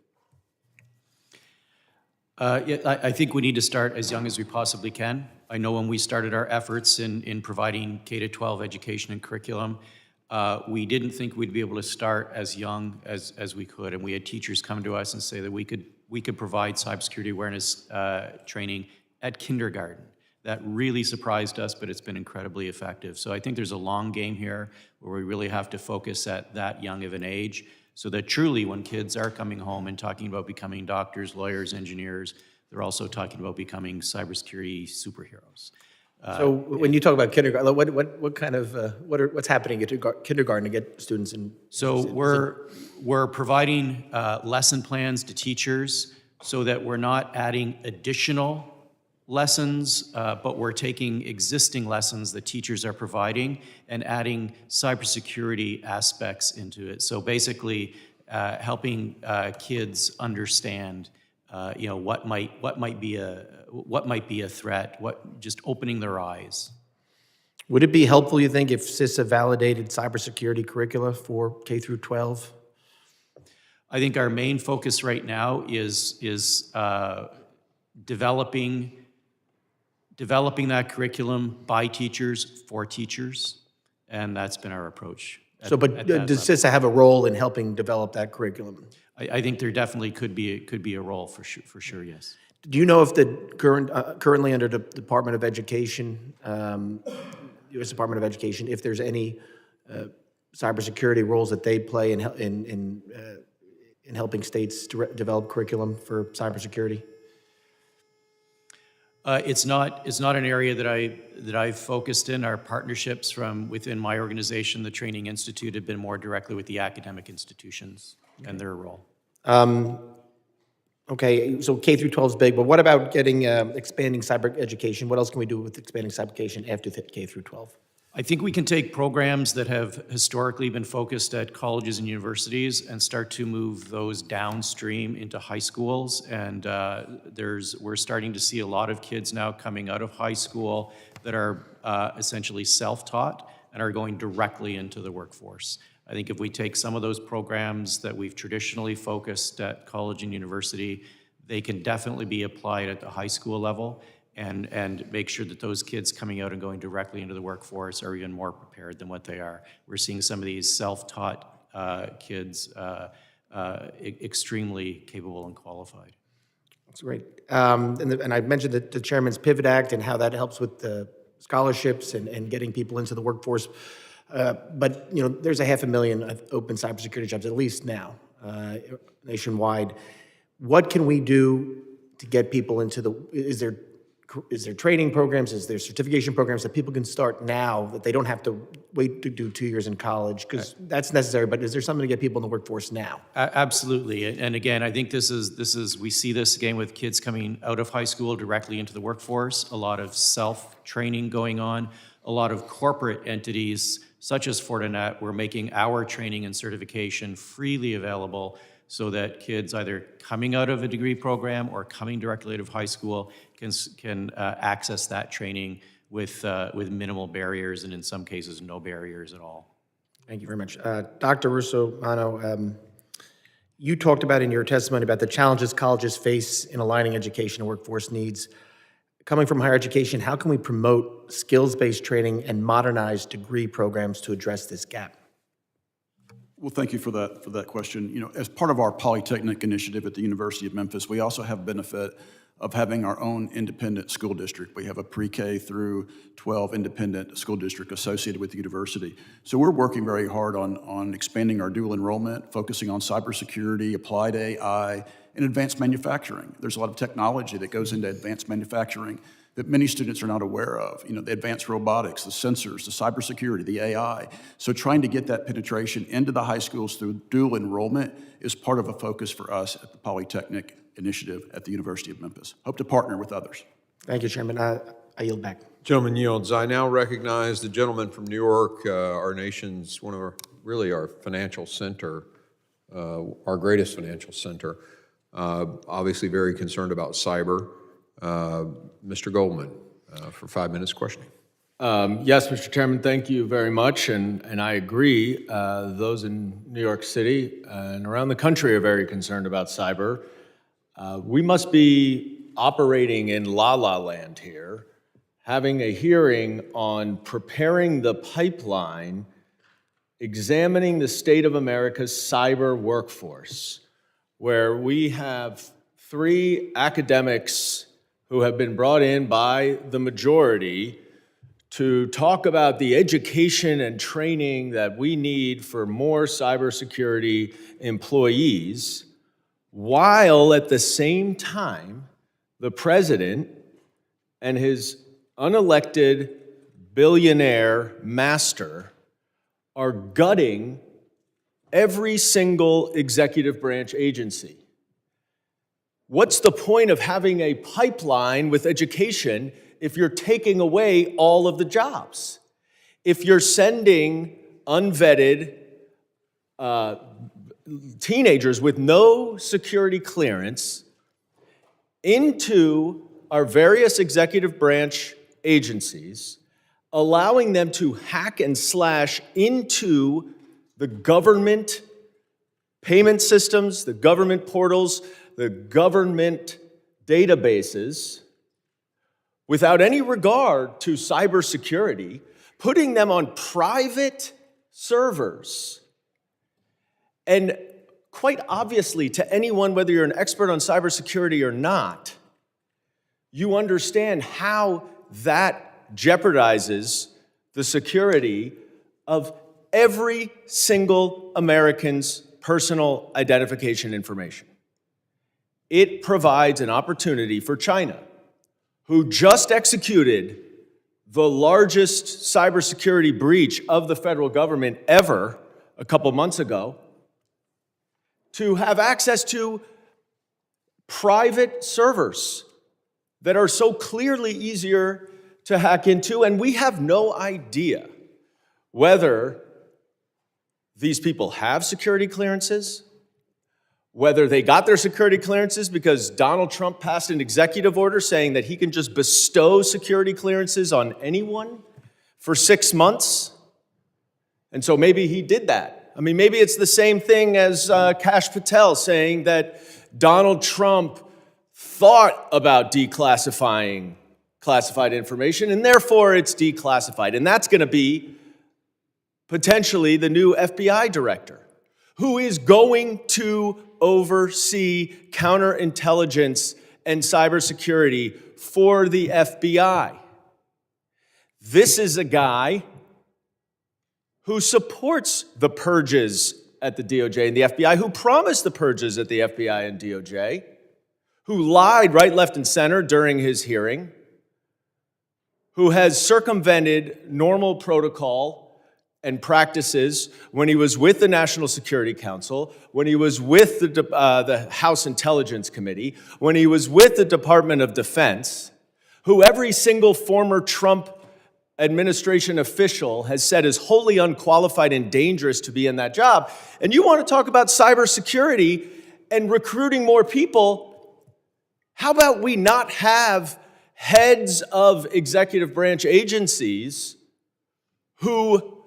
D: I think we need to start as young as we possibly can. I know when we started our efforts in providing K-12 education and curriculum, we didn't think we'd be able to start as young as we could, and we had teachers come to us and say that we could provide cybersecurity awareness training at kindergarten. That really surprised us, but it's been incredibly effective. So I think there's a long game here where we really have to focus at that young of an age, so that truly when kids are coming home and talking about becoming doctors, lawyers, engineers, they're also talking about becoming cybersecurity superheroes.
S: So when you talk about kindergarten, what kind of, what's happening at kindergarten to get students in?
D: So we're providing lesson plans to teachers so that we're not adding additional lessons, but we're taking existing lessons that teachers are providing and adding cybersecurity aspects into it. So basically, helping kids understand, what might be a threat, just opening their eyes.
S: Would it be helpful, you think, if CISA validated cybersecurity curricula for K through 12?
D: I think our main focus right now is developing that curriculum by teachers for teachers, and that's been our approach.
S: Does CISA have a role in helping develop that curriculum?
D: I think there definitely could be a role for sure, yes.
S: Do you know if the currently under the Department of Education, U.S. Department of Education, if there's any cybersecurity roles that they play in helping states to develop curriculum for cybersecurity?
D: It's not an area that I've focused in. Our partnerships from within my organization, the Training Institute, have been more directly with the academic institutions and their role.
S: Okay, so K through 12 is big, but what about getting expanding cyber education? What else can we do with expanding cyber education after K through 12?
D: I think we can take programs that have historically been focused at colleges and universities and start to move those downstream into high schools. And we're starting to see a lot of kids now coming out of high school that are essentially self-taught and are going directly into the workforce. I think if we take some of those programs that we've traditionally focused at college and university, they can definitely be applied at the high school level, and make sure that those kids coming out and going directly into the workforce are even more prepared than what they are. We're seeing some of these self-taught kids extremely capable and qualified.
S: That's great. And I mentioned the Chairman's Pivot Act and how that helps with the scholarships and getting people into the workforce. But there's 500,000 open cybersecurity jobs, at least now, nationwide. What can we do to get people into is there training programs, is there certification programs that people can start now, that they don't have to wait to do 2 years in college? Because that's necessary, but is there something to get people in the workforce now?
D: Absolutely. And again, I think this is we see this again with kids coming out of high school directly into the workforce, a lot of self-training going on, a lot of corporate entities such as Fortinet, we're making our training and certification freely available so that kids either coming out of a degree program or coming directly out of high school can access that training with minimal barriers and in some cases no barriers at all.
S: Thank you very much. Dr. Russo-Mano, you talked about in your testimony about the challenges colleges face in aligning education and workforce needs. Coming from higher education, how can we promote skills-based training and modernize degree programs to address this gap?
C: Well, thank you for that question. As part of our Polytechnic initiative at the University of Memphis, we also have benefit of having our own independent school district. We have a pre-K through 12 independent school district associated with the university. So we're working very hard on expanding our dual enrollment, focusing on cybersecurity, applied AI, and advanced manufacturing. There's a lot of technology that goes into advanced manufacturing that many students are not aware of. The advanced robotics, the sensors, the cybersecurity, the AI. So trying to get that penetration into the high schools through dual enrollment is part of a focus for us at the Polytechnic initiative at the University of Memphis. Hope to partner with others.
S: Thank you, Chairman. I yield back.
A: Gentleman yields. I now recognize the gentleman from New York, our nation's our financial center, our greatest financial center. Obviously very concerned about cyber. Mr. Goldman, for 5 minutes questioning.
T: Yes, Mr. Chairman, thank you very much. And I agree, those in New York City and around the country are very concerned about cyber. We must be operating in la-la land here, having a hearing on preparing the pipeline, examining the state of America's cyber workforce, where we have 3 academics who have been brought in by the majority to talk about the education and training that we need for more cybersecurity employees, while at the same time, the president and his unelected billionaire master are gutting every single executive branch agency. What's the point of having a pipeline with education if you're taking away all of the jobs? If you're sending unvetted teenagers with no security clearance into our various executive branch agencies, allowing them to hack and slash into the government payment systems, the government portals, the government databases, without any regard to cybersecurity, putting them on private servers. And quite obviously, to anyone, whether you're an expert on cybersecurity or not, you understand how that jeopardizes the security of every single American's personal identification information. It provides an opportunity for China, who just executed the largest cybersecurity breach of the federal government ever a couple months ago, to have access to private servers that are so clearly easier to hack into, and we have no idea whether these people have security clearances, whether they got their security clearances because Donald Trump passed an executive order saying that he can just bestow security clearances on anyone for 6 months. And so maybe he did that. I mean, maybe it's the same thing as Kash Patel saying that Donald Trump thought about declassifying classified information, and therefore it's declassified. And that's going to be potentially the new FBI director, who is going to oversee counterintelligence and cybersecurity for the FBI. This is a guy who supports the purges at the DOJ and the FBI, who promised the purges at the FBI and DOJ, who lied right, left, and center during his hearing, who has circumvented normal protocol and practices when he was with the National Security Council, when he was with the House Intelligence Committee, when he was with the Department of Defense, who every single former Trump administration official has said is wholly unqualified and dangerous to be in that job. And you want to talk about cybersecurity and recruiting more people? How about we not have heads of executive branch agencies who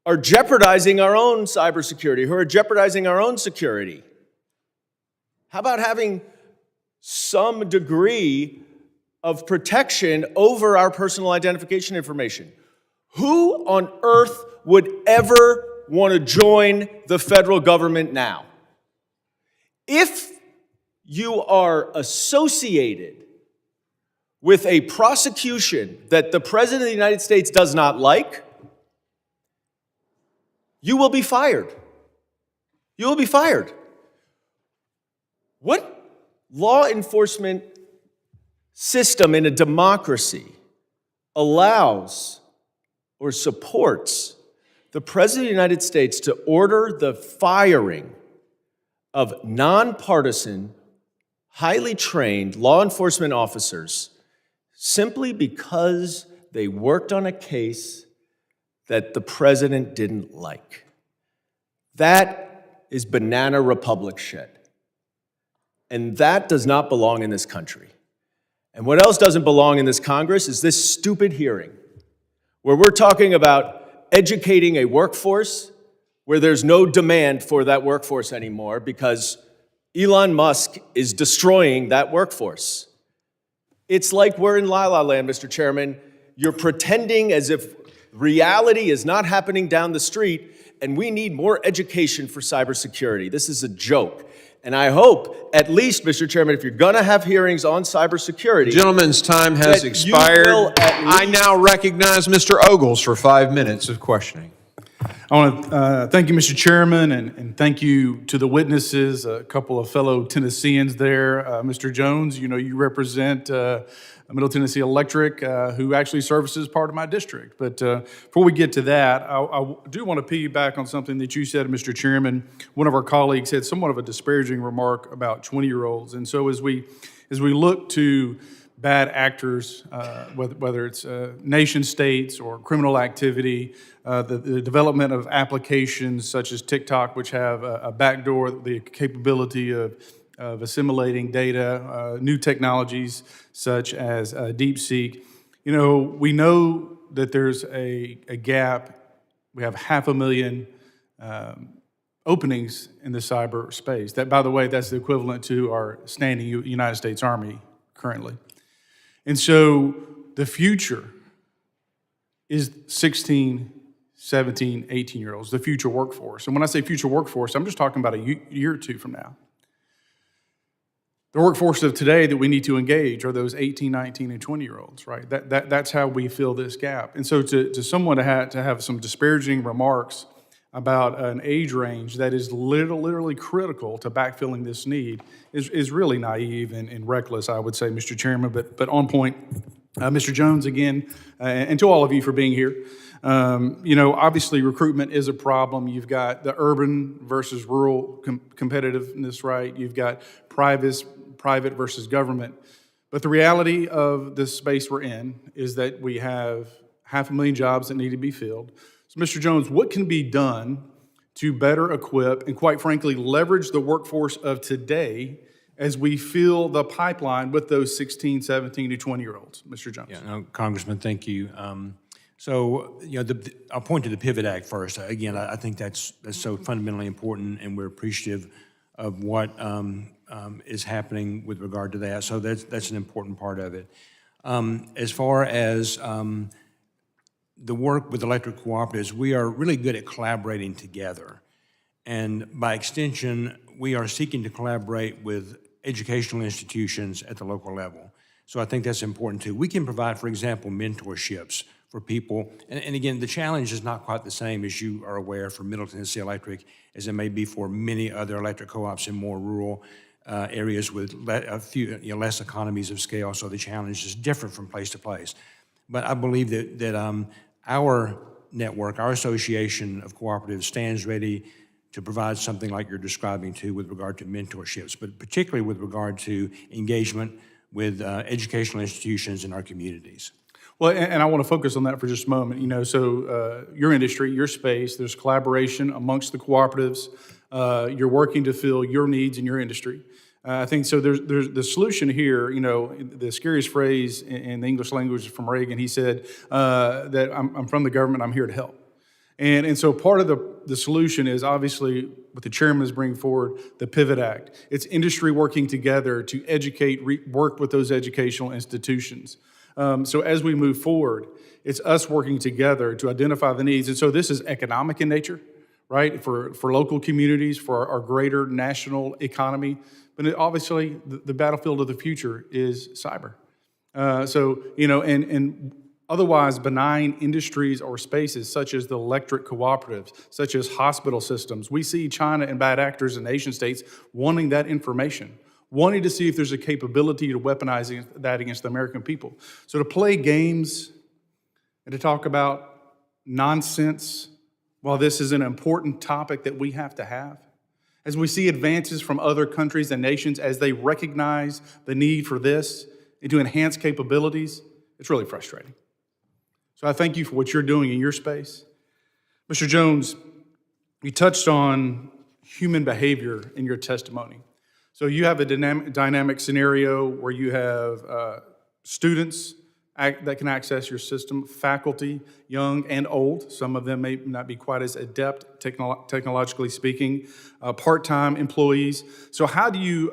T: are jeopardizing our own cybersecurity, who are jeopardizing our own security? How about having some degree of protection over our personal identification information? Who on earth would ever want to join the federal government now? If you are associated with a prosecution that the President of the United States does not like, you will be fired. You will be fired. What law enforcement system in a democracy allows or supports the President of the United States to order the firing of nonpartisan, highly trained law enforcement officers simply because they worked on a case that the president didn't like? That is banana republic shit. And that does not belong in this country. And what else doesn't belong in this Congress is this stupid hearing where we're talking about educating a workforce where there's no demand for that workforce anymore because Elon Musk is destroying that workforce. It's like we're in La La Land, Mr. Chairman. You're pretending as if reality is not happening down the street, and we need more education for cybersecurity. This is a joke. And I hope, at least, Mr. Chairman, if you're going to have hearings on cybersecurity...
A: Gentleman's time has expired. I now recognize Mr. Ogles for 5 minutes of questioning.
U: I want to thank you, Mr. Chairman, and thank you to the witnesses, a couple of fellow Tennesseans there. Mr. Jones, you know, you represent Middle Tennessee Electric, who actually services part of my district. But before we get to that, I do want to piggyback on something that you said, Mr. Chairman. One of our colleagues had somewhat of a disparaging remark about 20-year-olds. And so as we look to bad actors, whether it's nation states or criminal activity, the development of applications such as TikTok, which have a backdoor, the capability of assimilating data, new technologies such as DeepSeek. You know, we know that there's a gap. We have 500,000 openings in the cyberspace. That, by the way, that's the equivalent to our standing United States Army currently. And so the future is 16, 17, 18-year-olds, the future workforce. And when I say future workforce, I'm just talking about a year or two from now. The workforce of today that we need to engage are those 18, 19, and 20-year-olds, right? That's how we fill this gap. And so to someone to have some disparaging remarks about an age range that is literally critical to backfilling this need is really naive and reckless, I would say, Mr. Chairman, but on point. Mr. Jones, again, and to all of you for being here. You know, obviously recruitment is a problem. You've got the urban versus rural competitiveness, right? You've got private versus government. But the reality of this space we're in is that we have 500,000 jobs that need to be filled. So, Mr. Jones, what can be done to better equip and, quite frankly, leverage the workforce of today as we fill the pipeline with those 16, 17 to 20-year-olds? Mr. Jones.
E: Yeah, no, Congressman, thank you. So, you know, I'll point to the Pivot Act first. Again, I think that's so fundamentally important, and we're appreciative of what is happening with regard to that. So that's an important part of it. As far as the work with electric cooperatives, we are really good at collaborating together. And by extension, we are seeking to collaborate with educational institutions at the local level. So I think that's important too. We can provide, for example, mentorships for people. And again, the challenge is not quite the same, as you are aware, for Middle Tennessee Electric as it may be for many other electric co-ops in more rural areas with a few less economies of scale. So the challenge is different from place to place. But I believe that our network, our association of cooperatives stands ready to provide something like you're describing too with regard to mentorships, but particularly with regard to engagement with educational institutions in our communities.
U: Well, and I want to focus on that for just a moment. So your industry, your space, there's collaboration amongst the cooperatives. You're working to fill your needs in your industry. I think so. There's the solution here. The scariest phrase in the English language from Reagan. He said that I'm from the government. I'm here to help. And so part of the solution is obviously what the chairman is bringing forward, the Pivot Act. It's industry working together to educate, work with those educational institutions. So as we move forward, it's us working together to identify the needs. And so this is economic in nature, right? For local communities, for our greater national economy. But obviously the battlefield of the future is cyber. And otherwise benign industries or spaces such as the electric cooperatives, such as hospital systems. We see China and bad actors and nation states wanting that information, wanting to see if there's a capability to weaponize that against the American people. So to play games and to talk about nonsense, while this is an important topic that we have to have, as we see advances from other countries and nations as they recognize the need for this and to enhance capabilities, it's really frustrating. So I thank you for what you're doing in your space. Mr. Jones, you touched on human behavior in your testimony. So you have a dynamic scenario where you have students that can access your system, faculty, young and old. Some of them may not be quite as adept technologically speaking, part-time employees. So how do you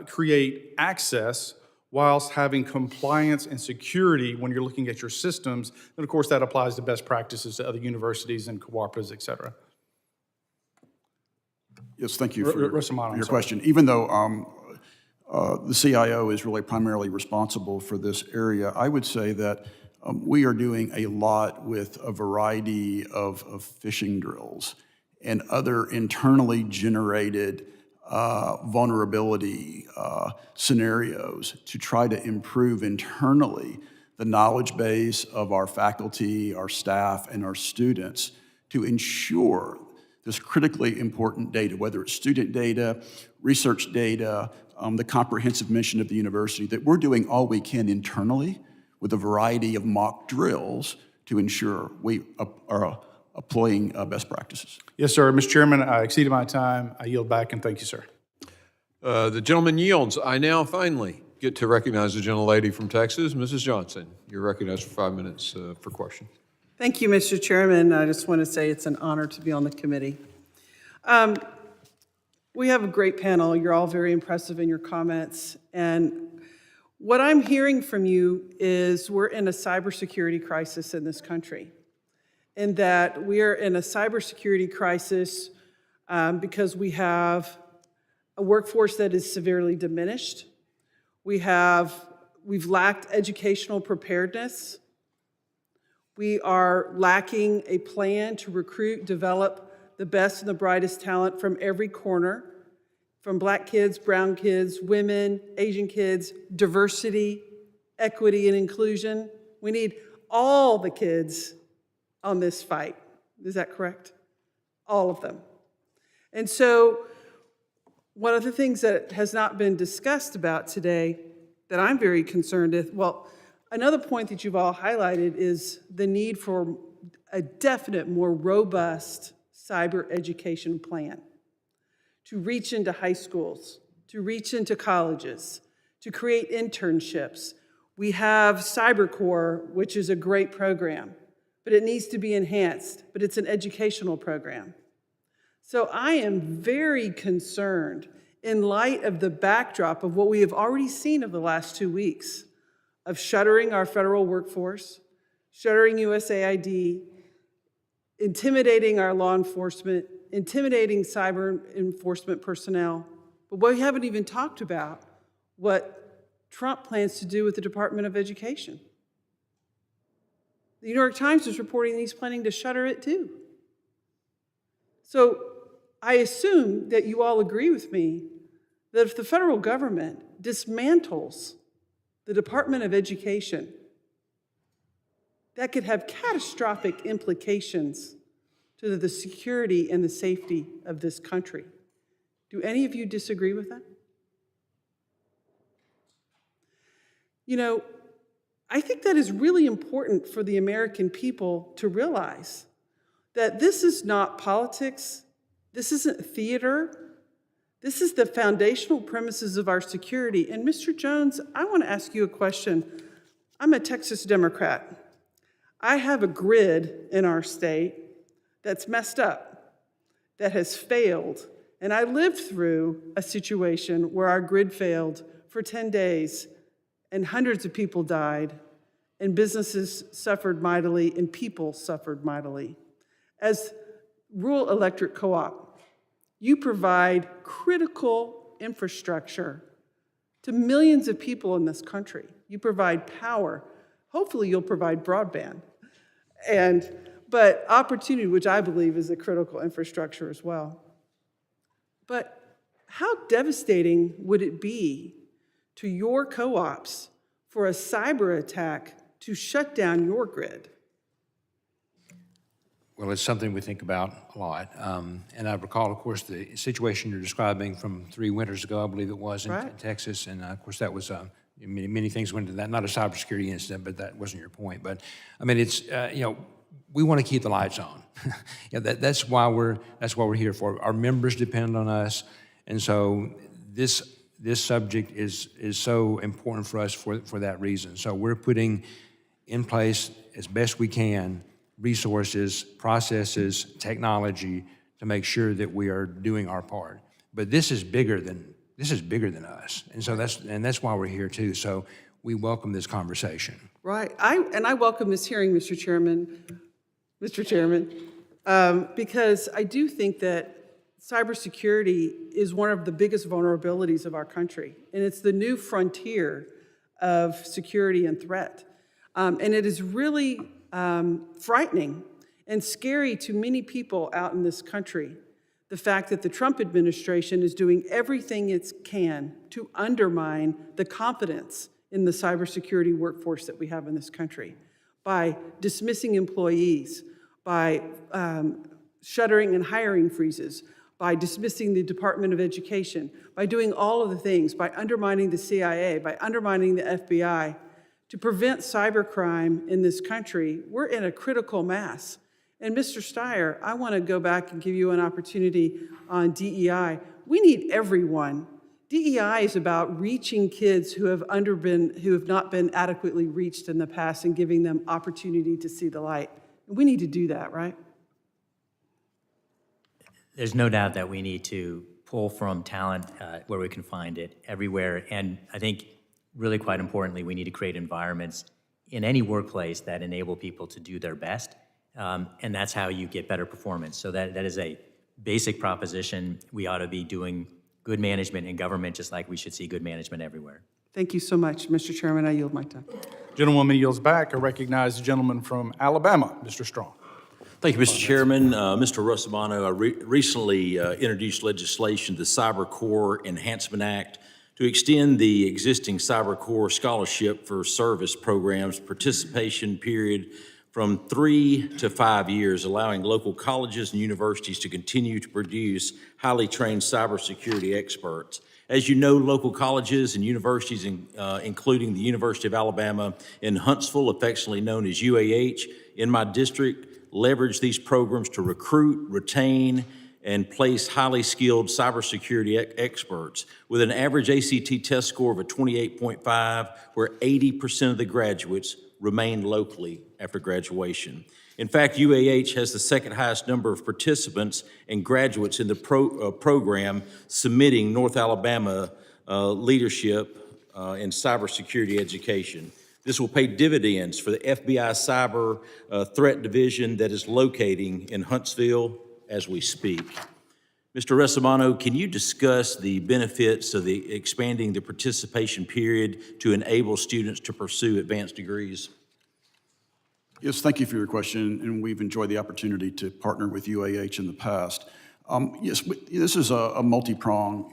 U: create access whilst having compliance and security when you're looking at your systems? And of course, that applies to best practices to other universities and cooperatives, et cetera.
C: Yes, thank you for your
U: sorry.
C: question. Even though the CIO is really primarily responsible for this area, I would say that we are doing a lot with a variety of phishing drills and other internally generated vulnerability scenarios to try to improve internally the knowledge base of our faculty, our staff, and our students to ensure this critically important data, whether it's student data, research data, the comprehensive mission of the university, that we're doing all we can internally with a variety of mock drills to ensure we are employing best practices.
U: Yes, sir. Mr. Chairman, I exceeded my time. I yield back, and thank you, sir.
A: The gentleman yields. I now finally get to recognize the gentlelady from Texas, Mrs. Johnson. You're recognized for 5 minutes for question.
B: Thank you, Mr. Chairman. I just want to say it's an honor to be on the committee. We have a great panel. You're all very impressive in your comments. And what I'm hearing from you is we're in a cybersecurity crisis in this country. And that we are in a cybersecurity crisis because we have a workforce that is severely diminished. We've lacked educational preparedness. We are lacking a plan to recruit, develop the best and the brightest talent from every corner, from Black kids, brown kids, women, Asian kids, diversity, equity, and inclusion. We need all the kids on this fight. Is that correct? All of them. And so one of the things that has not been discussed about today that I'm very concerned with, well, another point that you've all highlighted is the need for a definite, more robust cyber education plan to reach into high schools, to reach into colleges, to create internships. We have CyberCorps, which is a great program, but it needs to be enhanced, but it's an educational program. So I am very concerned in light of the backdrop of what we have already seen over the last 2 weeks of shuttering our federal workforce, shuttering USAID, intimidating our law enforcement, intimidating cyber enforcement personnel. But we haven't even talked about what Trump plans to do with the Department of Education. The New York Times is reporting that he's planning to shutter it too. So I assume that you all agree with me that if the federal government dismantles the Department of Education, that could have catastrophic implications to the security and the safety of this country. Do any of you disagree with that? You know, I think that is really important for the American people to realize that this is not politics, this isn't theater, this is the foundational premises of our security. And Mr. Jones, I want to ask you a question. I'm a Texas Democrat. I have a grid in our state that's messed up, that has failed. And I lived through a situation where our grid failed for 10 days and hundreds of people died and businesses suffered mightily and people suffered mightily. As rural electric co-op, you provide critical infrastructure to millions of people in this country. You provide power. Hopefully you'll provide broadband. But opportunity, which I believe is a critical infrastructure as well. But how devastating would it be to your co-ops for a cyber attack to shut down your grid?
E: Well, it's something we think about a lot. And I recall, of course, the situation you're describing from 3 winters ago, I believe it was, in Texas. And of course, that was, many things went into that. Not a cybersecurity incident, but that wasn't your point. But I mean, it's, we want to keep the lights on. That's why we're here for. Our members depend on us. And so this subject is so important for us for that reason. So we're putting in place as best we can resources, processes, technology to make sure that we are doing our part. But this is bigger than us, and so that's why we're here too. So we welcome this conversation.
B: Right, I welcome this hearing, Mr. Chairman, because I do think that cybersecurity is one of the biggest vulnerabilities of our country, and it's the new frontier of security and threat, and it is really frightening and scary to many people out in this country, the fact that the Trump administration is doing everything it can to undermine the confidence in the cybersecurity workforce that we have in this country by dismissing employees, by shuttering and hiring freezes, by dismissing the Department of Education, by doing all of the things, by undermining the CIA, by undermining the FBI. To prevent cybercrime in this country, we're in a critical mass. And Mr. Steyer, I want to go back and give you an opportunity on DEI. We need everyone. DEI is about reaching kids who have not been adequately reached in the past and giving them opportunity to see the light. We need to do that, right?
F: There's no doubt that we need to pull from talent where we can find it everywhere. And I think really quite importantly, we need to create environments in any workplace that enable people to do their best. And that's how you get better performance. So that is a basic proposition. We ought to be doing good management in government just like we should see good management everywhere.
B: Thank you so much, Mr. Chairman. I yield my time.
U: Gentlewoman yields back. I recognize the gentleman from Alabama, Mr. Strong.
G: Thank you, Mr. Chairman. Mr. Russobano, I recently introduced legislation, the Cyber Corps Enhancement Act, to extend the existing Cyber Corps Scholarship for Service programs participation period from 3 to 5 years, allowing local colleges and universities to continue to produce highly trained cybersecurity experts. As you know, local colleges and universities, including the University of Alabama in Huntsville, affectionately known as UAH, in my district, leverage these programs to recruit, retain, and place highly skilled cybersecurity experts with an average ACT test score of a 28.5, where 80% of the graduates remain locally after graduation. In fact, UAH has the second highest number of participants and graduates in the program submitting North Alabama leadership in cybersecurity education. This will pay dividends for the FBI Cyber Threat Division that is locating in Huntsville as we speak. Mr. Russobano, can you discuss the benefits of expanding the participation period to enable students to pursue advanced degrees?
C: Yes, thank you for your question, and we've enjoyed the opportunity to partner with UAH in the past. Yes, this is a multi-pronged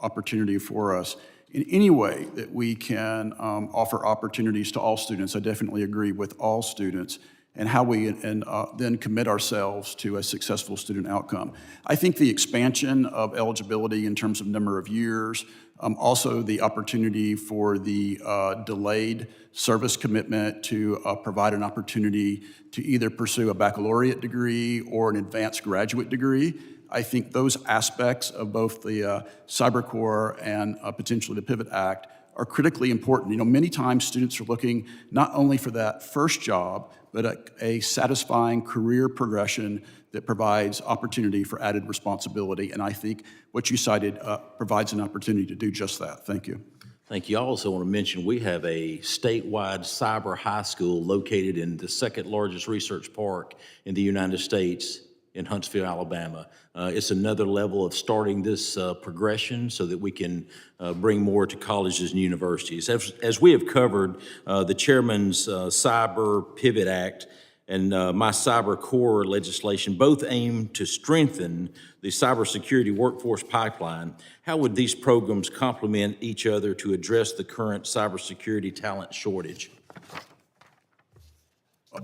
C: opportunity for us. In any way that we can offer opportunities to all students, I definitely agree with all students, and how we then commit ourselves to a successful student outcome. I think the expansion of eligibility in terms of number of years, also the opportunity for the delayed service commitment to provide an opportunity to either pursue a baccalaureate degree or an advanced graduate degree. I think those aspects of both the Cyber Corps and potentially the Pivot Act are critically important. You know, many times students are looking not only for that first job, but a satisfying career progression that provides opportunity for added responsibility. And I think what you cited provides an opportunity to do just that. Thank you.
G: Thank you. I also want to mention we have a statewide cyber high school located in the second largest research park in the United States in Huntsville, Alabama. It's another level of starting this progression so that we can bring more to colleges and universities. As we have covered, the chairman's Cyber Pivot Act and my Cyber Corps legislation both aim to strengthen the cybersecurity workforce pipeline. How would these programs complement each other to address the current cybersecurity talent shortage?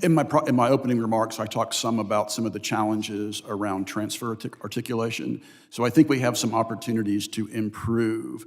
C: In my opening remarks, I talked some about some of the challenges around transfer articulation. So I think we have some opportunities to improve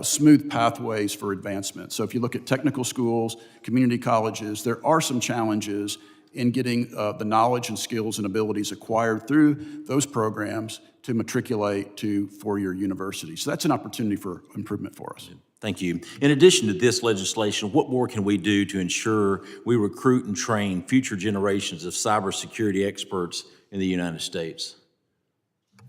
C: smooth pathways for advancement. So if you look at technical schools, community colleges, there are some challenges in getting the knowledge and skills and abilities acquired through those programs to matriculate to four-year universities. So that's an opportunity for improvement for us.
G: Thank you. In addition to this legislation, what more can we do to ensure we recruit and train future generations of cybersecurity experts in the United States?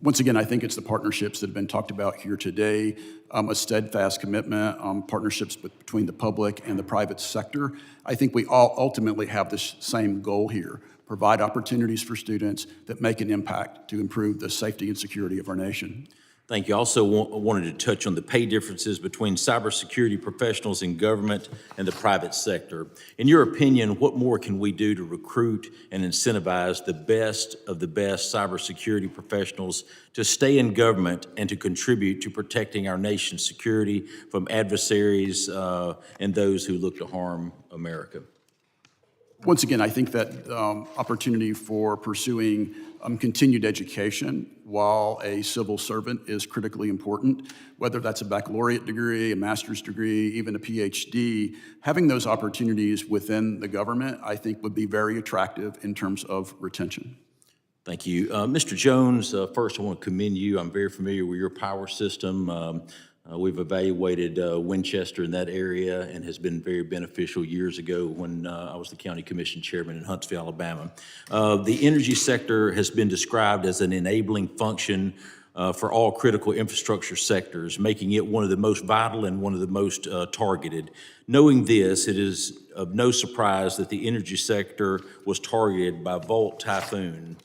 C: Once again, I think it's the partnerships that have been talked about here today, a steadfast commitment, partnerships between the public and the private sector. I think we all ultimately have this same goal here, provide opportunities for students that make an impact to improve the safety and security of our nation.
G: Thank you. I also wanted to touch on the pay differences between cybersecurity professionals in government and the private sector. In your opinion, what more can we do to recruit and incentivize the best of the best cybersecurity professionals to stay in government and to contribute to protecting our nation's security from adversaries and those who look to harm America?
C: Once again, I think that opportunity for pursuing continued education while a civil servant is critically important, whether that's a baccalaureate degree, a master's degree, even a PhD. Having those opportunities within the government, I think, would be very attractive in terms of retention.
G: Thank you. Mr. Jones, first I want to commend you. I'm very familiar with your power system. We've evaluated Winchester in that area and has been very beneficial years ago when I was the county commission chairman in Huntsville, Alabama. The energy sector has been described as an enabling function for all critical infrastructure sectors, making it one of the most vital and one of the most targeted. Knowing this, it is of no surprise that the energy sector was targeted by Volt Typhoon.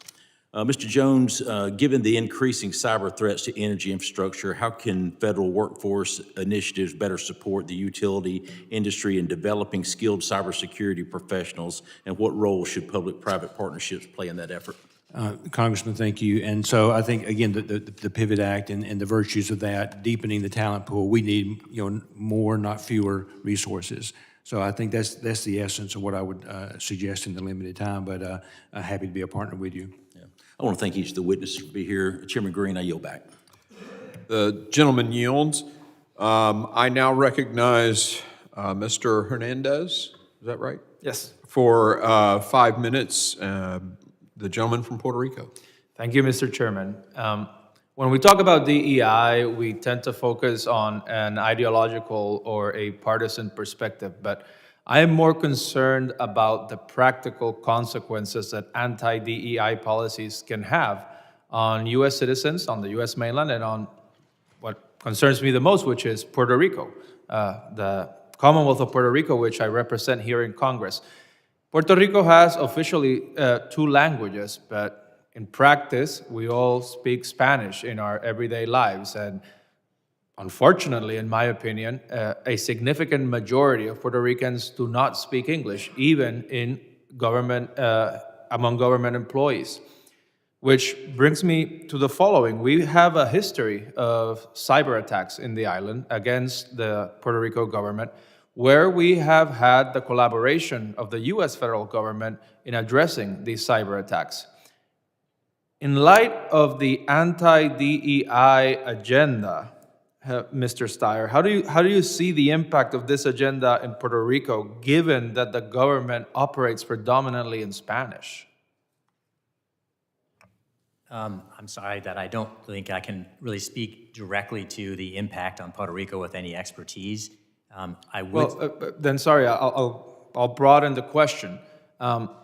G: Mr. Jones, given the increasing cyber threats to energy infrastructure, how can federal workforce initiatives better support the utility industry in developing skilled cybersecurity professionals, and what role should public-private partnerships play in that effort?
E: Congressman, thank you. And so I think, again, the Pivot Act and the virtues of that, deepening the talent pool, we need more, not fewer resources. So I think that's the essence of what I would suggest in the limited time, but happy to be a partner with you.
G: I want to thank each of the witnesses for being here. Chairman Green, I yield back.
A: The gentleman yields. I now recognize Mr. Hernandez. Is that right?
H: Yes.
A: For 5 minutes, the gentleman from Puerto Rico.
H: Thank you, Mr. Chairman. When we talk about DEI, we tend to focus on an ideological or a partisan perspective, but I am more concerned about the practical consequences that anti-DEI policies can have on U.S. citizens, on the U.S. mainland, and on what concerns me the most, which is Puerto Rico, the Commonwealth of Puerto Rico, which I represent here in Congress. Puerto Rico has officially 2 languages, but in practice, we all speak Spanish in our everyday lives. And unfortunately, in my opinion, a significant majority of Puerto Ricans do not speak English, even in government, among government employees. Which brings me to the following. We have a history of cyber attacks in the island against the Puerto Rico government, where we have had the collaboration of the US federal government in addressing these cyber attacks. In light of the anti-DEI agenda, Mr. Steyer, how do you see the impact of this agenda in Puerto Rico, given that the government operates predominantly in Spanish?
F: I'm sorry that I don't think I can really speak directly to the impact on Puerto Rico with any expertise. I would.
H: Well, then sorry, I'll broaden the question.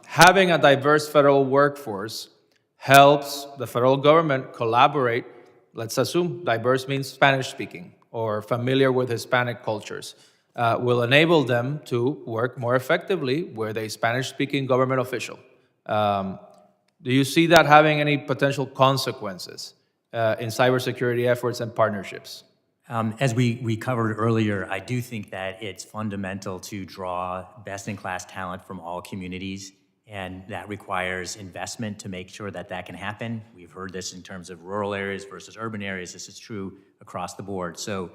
H: Having a diverse federal workforce helps the federal government collaborate. Let's assume diverse means Spanish-speaking or familiar with Hispanic cultures. Will enable them to work more effectively with a Spanish-speaking government official. Do you see that having any potential consequences in cybersecurity efforts and partnerships?
F: As we covered earlier, I do think that it's fundamental to draw best-in-class talent from all communities, and that requires investment to make sure that that can happen. We've heard this in terms of rural areas versus urban areas. This is true across the board. So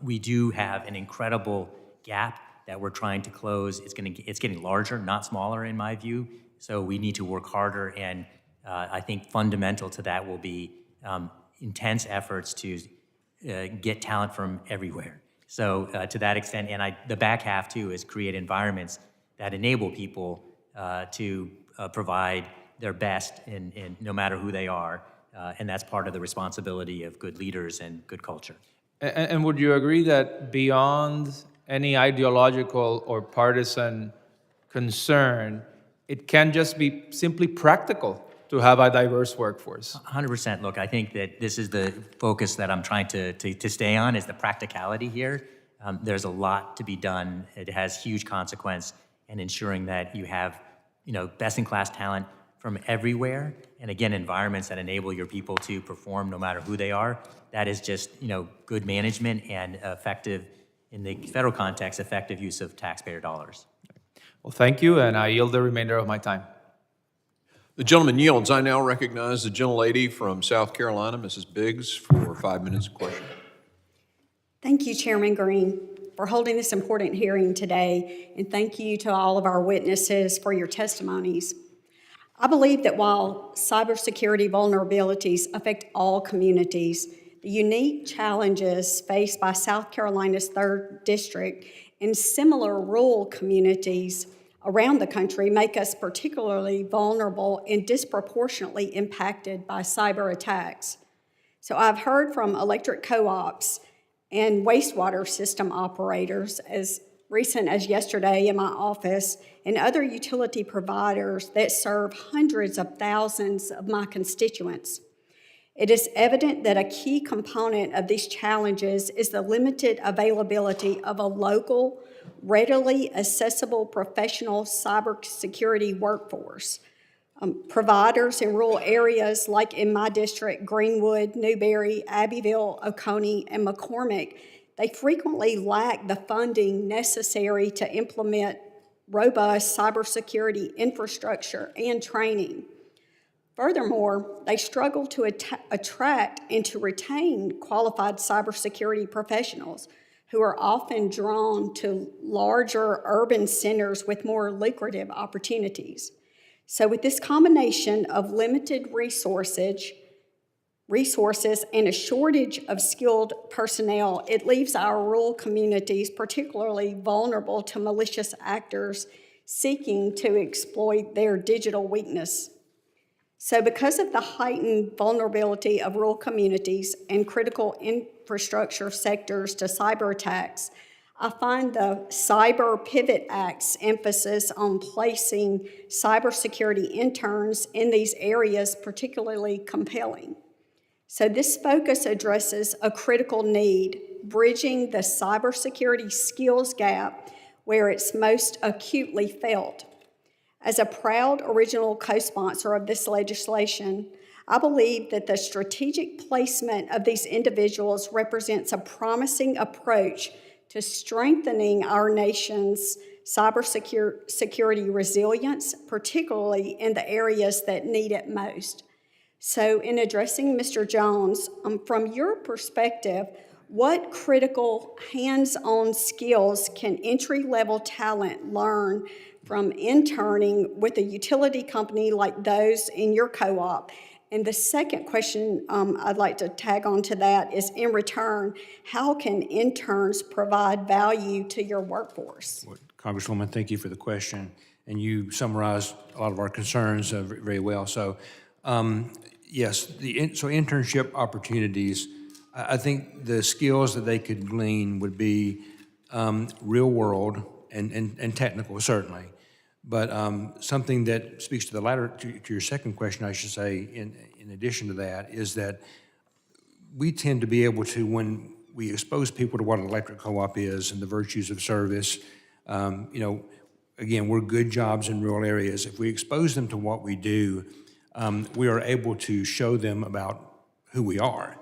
F: we do have an incredible gap that we're trying to close. It's getting larger, not smaller in my view. So we need to work harder, and I think fundamental to that will be intense efforts to get talent from everywhere. So to that extent, and the back half too is create environments that enable people to provide their best in no matter who they are, and that's part of the responsibility of good leaders and good culture.
H: And would you agree that beyond any ideological or partisan concern, it can just be simply practical to have a diverse workforce?
F: 100%. Look, I think that this is the focus that I'm trying to stay on, is the practicality here. There's a lot to be done. It has huge consequence in ensuring that you have, best-in-class talent from everywhere, and again, environments that enable your people to perform no matter who they are. That is just, good management and effective, in the federal context, effective use of taxpayer dollars.
H: Well, thank you, and I yield the remainder of my time.
A: The gentleman yields. I now recognize the gentlelady from South Carolina, Mrs. Biggs, for 5 minutes of question.
I: Thank you, Chairman Green, for holding this important hearing today, and thank you to all of our witnesses for your testimonies. I believe that while cybersecurity vulnerabilities affect all communities, the unique challenges faced by South Carolina's 3rd District and similar rural communities around the country make us particularly vulnerable and disproportionately impacted by cyber attacks. So I've heard from electric co-ops and wastewater system operators as recent as yesterday in my office, and other utility providers that serve hundreds of thousands of my constituents. It is evident that a key component of these challenges is the limited availability of a local, readily accessible professional cybersecurity workforce. Providers in rural areas like in my district, Greenwood, Newberry, Abbeville, Oconee, and McCormick, they frequently lack the funding necessary to implement robust cybersecurity infrastructure and training. Furthermore, they struggle to attract and to retain qualified cybersecurity professionals who are often drawn to larger urban centers with more lucrative opportunities. So with this combination of limited resources and a shortage of skilled personnel, it leaves our rural communities particularly vulnerable to malicious actors seeking to exploit their digital weakness. So because of the heightened vulnerability of rural communities and critical infrastructure sectors to cyber attacks, I find the Cyber Pivot Act's emphasis on placing cybersecurity interns in these areas particularly compelling. So this focus addresses a critical need bridging the cybersecurity skills gap where it's most acutely felt. As a proud original co-sponsor of this legislation, I believe that the strategic placement of these individuals represents a promising approach to strengthening our nation's cybersecurity resilience, particularly in the areas that need it most. So in addressing Mr. Jones, from your perspective, what critical hands-on skills can entry-level talent learn from interning with a utility company like those in your co-op? And the second question I'd like to tag on to that is, in return, how can interns provide value to your workforce?
E: Congresswoman, thank you for the question. And you summarized a lot of our concerns very well. So, yes, so internship opportunities, I think the skills that they could glean would be real world and technical, certainly. But something that speaks to the latter, to your second question, I should say, in addition to that, is that we tend to be able to, when we expose people to what an electric co-op is and the virtues of service, again, we're good jobs in rural areas. If we expose them to what we do, we are able to show them about who we are.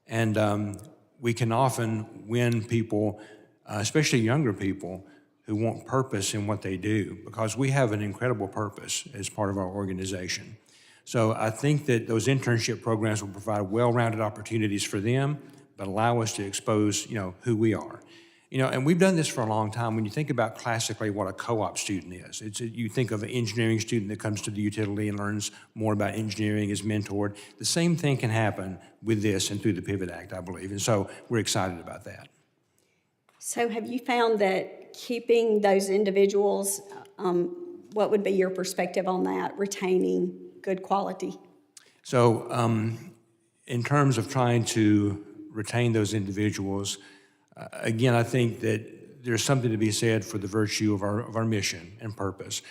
E: And we can often win people, especially younger people, who want purpose in what they do, because we have an incredible purpose as part of our organization. So I think that those internship programs will provide well-rounded opportunities for them, but allow us to expose, who we are. And we've done this for a long time. When you think about classically what a co-op student is, you think of an engineering student that comes to the utility and learns more about engineering, is mentored. The same thing can happen with this and through the Pivot Act, I believe. And so we're excited about that.
I: So have you found that keeping those individuals, what would be your perspective on that, retaining good quality?
E: So in terms of trying to retain those individuals, again, I think that there's something to be said for the virtue of our mission and purpose.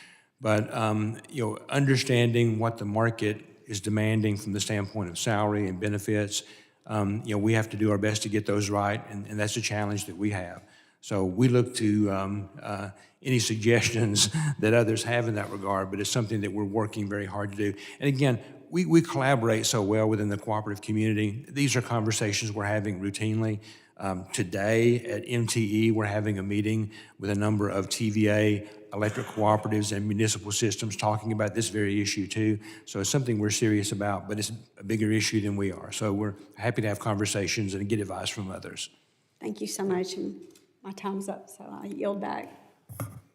E: But understanding what the market is demanding from the standpoint of salary and benefits, we have to do our best to get those right, and that's a challenge that we have. So we look to any suggestions that others have in that regard, but it's something that we're working very hard to do. And again, we collaborate so well within the cooperative community. These are conversations we're having routinely. Today at MTE, we're having a meeting with a number of TVA electric cooperatives and municipal systems talking about this very issue too. So it's something we're serious about, but it's a bigger issue than we are. So we're happy to have conversations and get advice from others.
I: Thank you so much. And my time's up, so I yield back.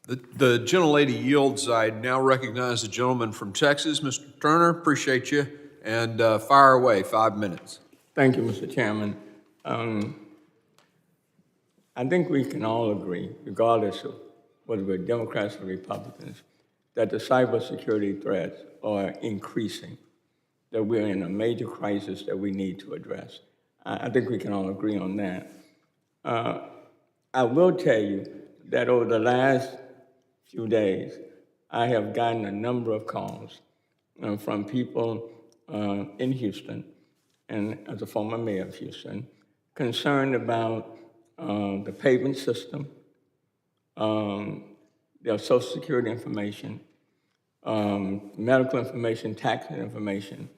A: The gentlelady yields. I now recognize the gentleman from Texas, Mr. Turner. Appreciate you. And fire away, 5 minutes.
J: Thank you, Mr. Chairman. I think we can all agree, regardless of whether we're Democrats or Republicans, that the cybersecurity threats are increasing, that we're in a major crisis that we need to address. I think we can all agree on that. I will tell you that over the last few days, I have gotten a number of calls from people in Houston, and as a former mayor of Houston, concerned about the payment system, their Social Security information, medical information, tax information.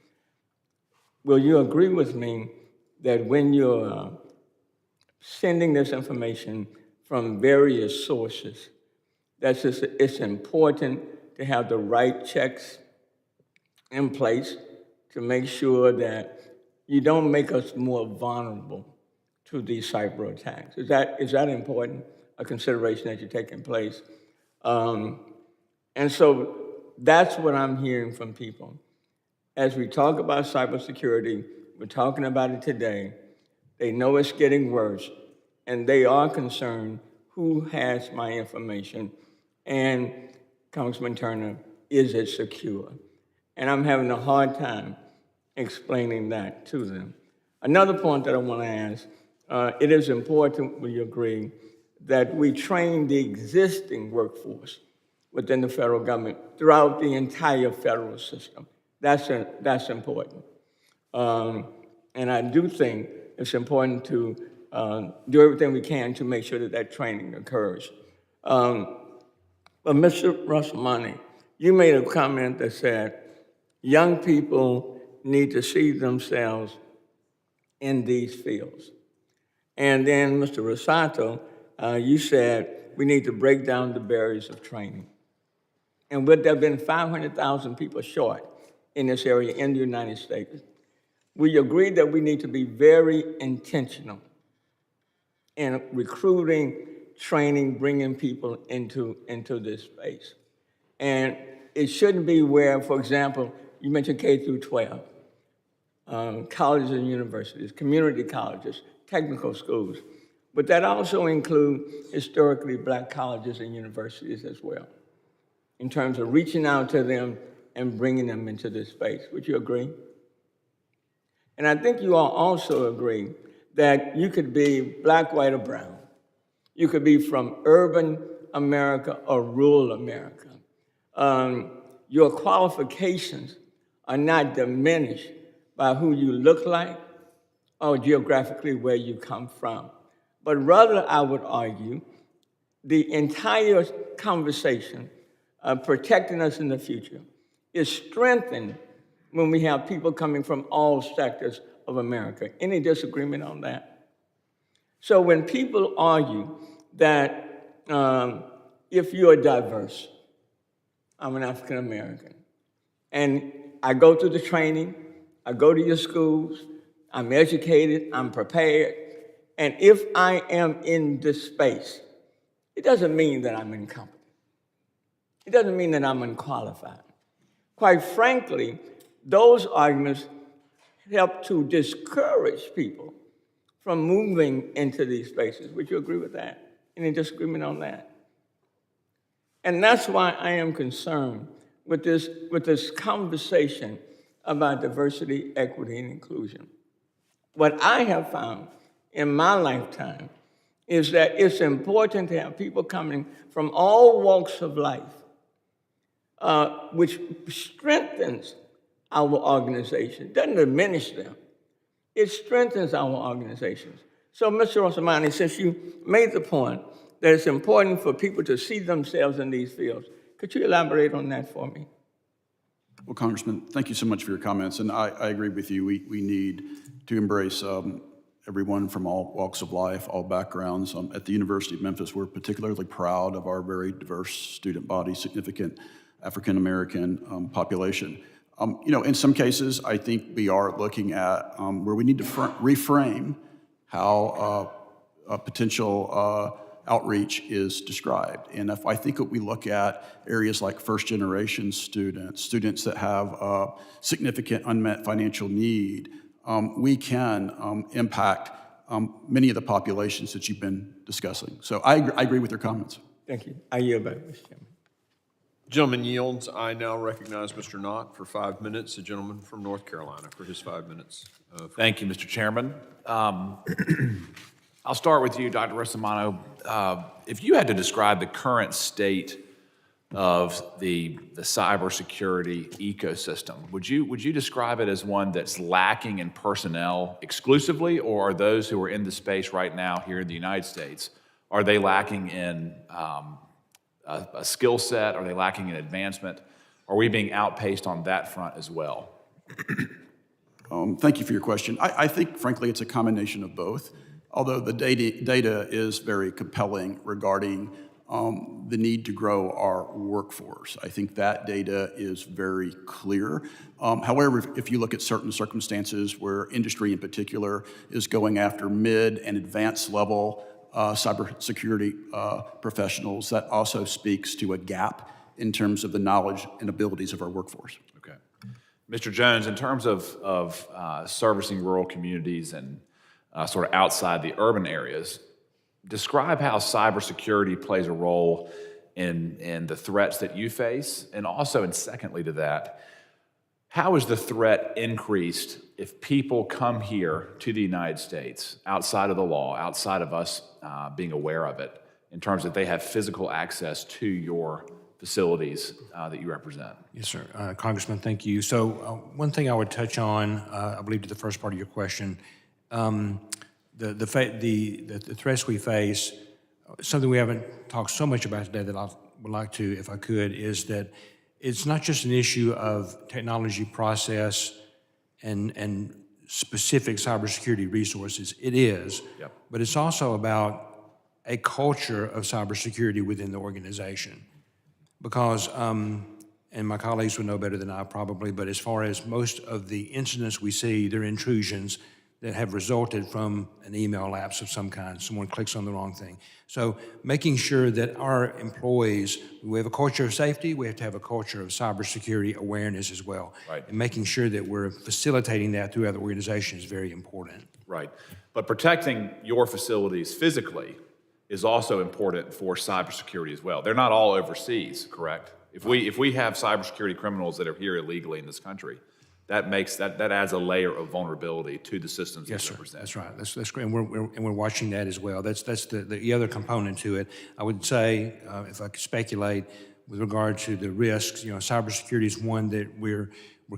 J: Will you agree with me that when you're sending this information from various sources, it's important to have the right checks in place to make sure that you don't make us more vulnerable to these cyber attacks? Is that important, a consideration that you're taking place? And so that's what I'm hearing from people. As we talk about cybersecurity, we're talking about it today, they know it's getting worse, and they are concerned who has my information, and Congressman Turner, is it secure? And I'm having a hard time explaining that to them. Another point that I want to ask, it is important, will you agree, that we train the existing workforce within the federal government throughout the entire federal system. That's important. And I do think it's important to do everything we can to make sure that that training occurs. But Mr. Rustamani, you made a comment that said young people need to see themselves in these fields. And then, Mr. Rosato, you said we need to break down the barriers of training. And would there have been 500,000 people short in this area in the United States? We agree that we need to be very intentional in recruiting, training, bringing people into this space. And it shouldn't be where, for example, you mentioned K through 12, colleges and universities, community colleges, technical schools, but that also include historically Black colleges and universities as well, in terms of reaching out to them and bringing them into this space. Would you agree? And I think you all also agree that you could be Black, white, or brown. You could be from urban America or rural America. Your qualifications are not diminished by who you look like or geographically where you come from. But rather, I would argue, the entire conversation of protecting us in the future is strengthened when we have people coming from all sectors of America. Any disagreement on that? So when people argue that if you're diverse, I'm an African American, and I go through the training, I go to your schools, I'm educated, I'm prepared, and if I am in this space, it doesn't mean that I'm incompetent. It doesn't mean that I'm unqualified. Quite frankly, those arguments help to discourage people from moving into these spaces. Would you agree with that? Any disagreement on that? And that's why I am concerned with this conversation about diversity, equity, and inclusion. What I have found in my lifetime is that it's important to have people coming from all walks of life, which strengthens our organization. It doesn't diminish them. It strengthens our organizations. So, Mr. Rosamani, since you made the point that it's important for people to see themselves in these fields, could you elaborate on that for me?
C: Well, Congressman, thank you so much for your comments, and I agree with you. We need to embrace everyone from all walks of life, all backgrounds. At the University of Memphis, we're particularly proud of our very diverse student body, significant African-American population. In some cases, I think we are looking at where we need to reframe how potential outreach is described. And if I think we look at areas like first-generation students that have significant unmet financial need, we can impact many of the populations that you've been discussing. So I agree with your comments.
J: Thank you. I yield back, Mr. Chairman.
A: Gentleman yields. I now recognize Mr. Knott for 5 minutes, the gentleman from North Carolina for his 5 minutes.
K: Thank you, Mr. Chairman. I'll start with you, Dr. Rosamano. If you had to describe the current state of the cybersecurity ecosystem, would you describe it as one that's lacking in personnel exclusively, or are those who are in the space right now here in the United States, are they lacking in a skill set? Are they lacking in advancement? Are we being outpaced on that front as well?
C: Thank you for your question. I think, frankly, it's a combination of both, although the data is very compelling regarding the need to grow our workforce. I think that data is very clear. However, if you look at certain circumstances where industry in particular is going after mid and advanced level cybersecurity professionals, that also speaks to a gap in terms of the knowledge and abilities of our workforce.
K: Okay. Mr. Jones, in terms of servicing rural communities and sort of outside the urban areas, describe how cybersecurity plays a role in the threats that you face, and also, and secondly to that, how is the threat increased if people come here to the United States outside of the law, outside of us being aware of it, in terms that they have physical access to your facilities that you represent?
E: Yes, sir. Congressman, thank you. So one thing I would touch on, I believe to the first part of your question, the threats we face, something we haven't talked so much about today that I would like to, if I could, is that it's not just an issue of technology process and specific cybersecurity resources. It is, but it's also about a culture of cybersecurity within the organization. Because, and my colleagues would know better than I probably, but as far as most of the incidents we see, they're intrusions that have resulted from an email lapse of some kind. Someone clicks on the wrong thing. So making sure that our employees, we have a culture of safety, we have to have a culture of cybersecurity awareness as well.
K: Right.
E: And making sure that we're facilitating that throughout the organization is very important.
K: Right. But protecting your facilities physically is also important for cybersecurity as well. They're not all overseas, correct? If we have cybersecurity criminals that are here illegally in this country, that adds a layer of vulnerability to the systems
E: Yes,
K: that
E: sir.
K: represent.
E: That's right. That's great. And we're watching that as well. That's the other component to it. I would say, if I could speculate, with regard to the risks, cybersecurity is one that we're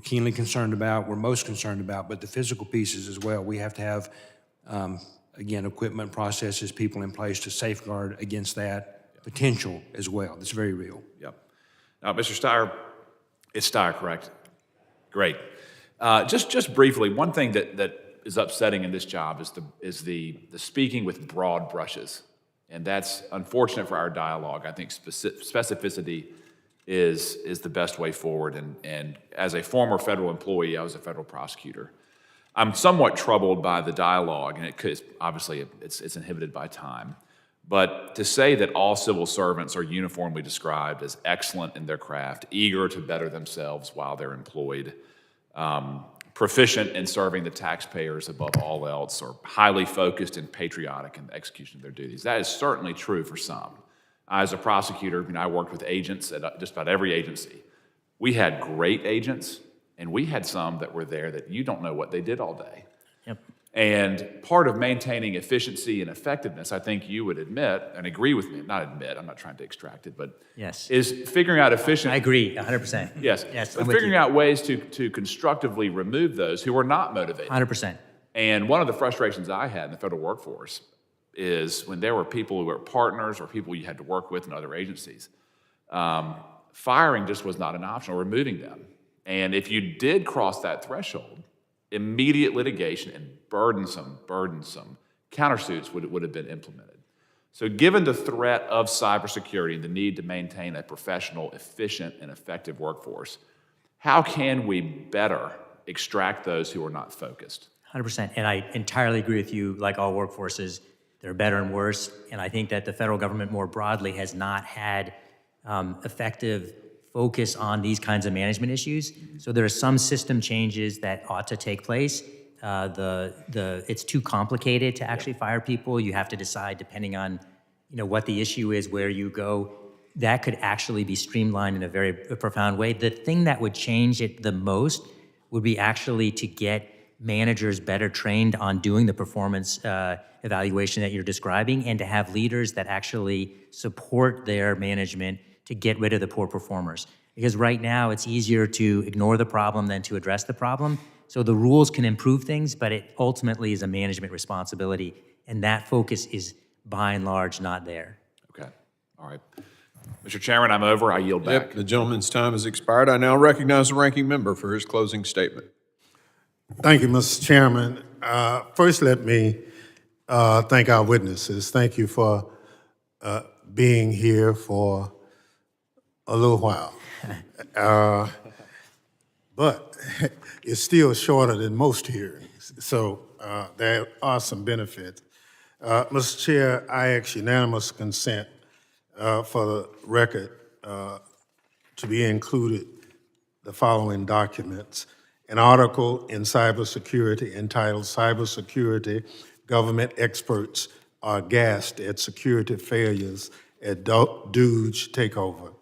E: keenly concerned about. We're most concerned about, but the physical pieces as well. We have to have, again, equipment, processes, people in place to safeguard against that potential as well. It's very real.
K: Yep. Now, Mr. Steyer, it's Steyer, correct? Great. Just briefly, one thing that is upsetting in this job is the speaking with broad brushes, and that's unfortunate for our dialogue. I think specificity is the best way forward. And as a former federal employee, I was a federal prosecutor. I'm somewhat troubled by the dialogue, and obviously it's inhibited by time. But to say that all civil servants are uniformly described as excellent in their craft, eager to better themselves while they're employed, proficient in serving the taxpayers above all else, or highly focused and patriotic in the execution of their duties, that is certainly true for some. As a prosecutor, I worked with agents at just about every agency. We had great agents, and we had some that were there that you don't know what they did all day.
F: Yep.
K: And part of maintaining efficiency and effectiveness, I think you would admit and agree with me, not admit, I'm not trying to extract it, but
F: yes,
K: is figuring out efficient.
F: I agree, 100%.
K: Yes,
F: yes,
K: but figuring out ways to constructively remove those who are not motivated.
F: 100%.
K: And one of the frustrations I had in the federal workforce is when there were people who were partners or people you had to work with in other agencies, firing just was not an option, or removing them. And if you did cross that threshold, immediate litigation and burdensome countersuits would have been implemented. So given the threat of cybersecurity and the need to maintain a professional, efficient, and effective workforce, how can we better extract those who are not focused?
F: 100%. And I entirely agree with you. Like all workforces, they're better and worse. And I think that the federal government more broadly has not had effective focus on these kinds of management issues. So there are some system changes that ought to take place. It's too complicated to actually fire people. You have to decide depending on what the issue is, where you go. That could actually be streamlined in a very profound way. The thing that would change it the most would be actually to get managers better trained on doing the performance evaluation that you're describing, and to have leaders that actually support their management to get rid of the poor performers. Because right now it's easier to ignore the problem than to address the problem. So the rules can improve things, but it ultimately is a management responsibility, and that focus is by and large not there.
K: Okay, all right. Mr. Chairman, I'm over, I yield back.
A: Yep, the gentleman's time has expired. I now recognize the ranking member for his closing statement.
L: Thank you, Mr. Chairman. First, let me thank our witnesses. Thank you for being here for a little while. But it's still shorter than most hearings, so there are some benefits. Mr. Chair, I ask unanimous consent for the record to be included the following documents. An article in cybersecurity entitled "Cybersecurity Government Experts Are Aghast at Security Failures at DOGE Takeover."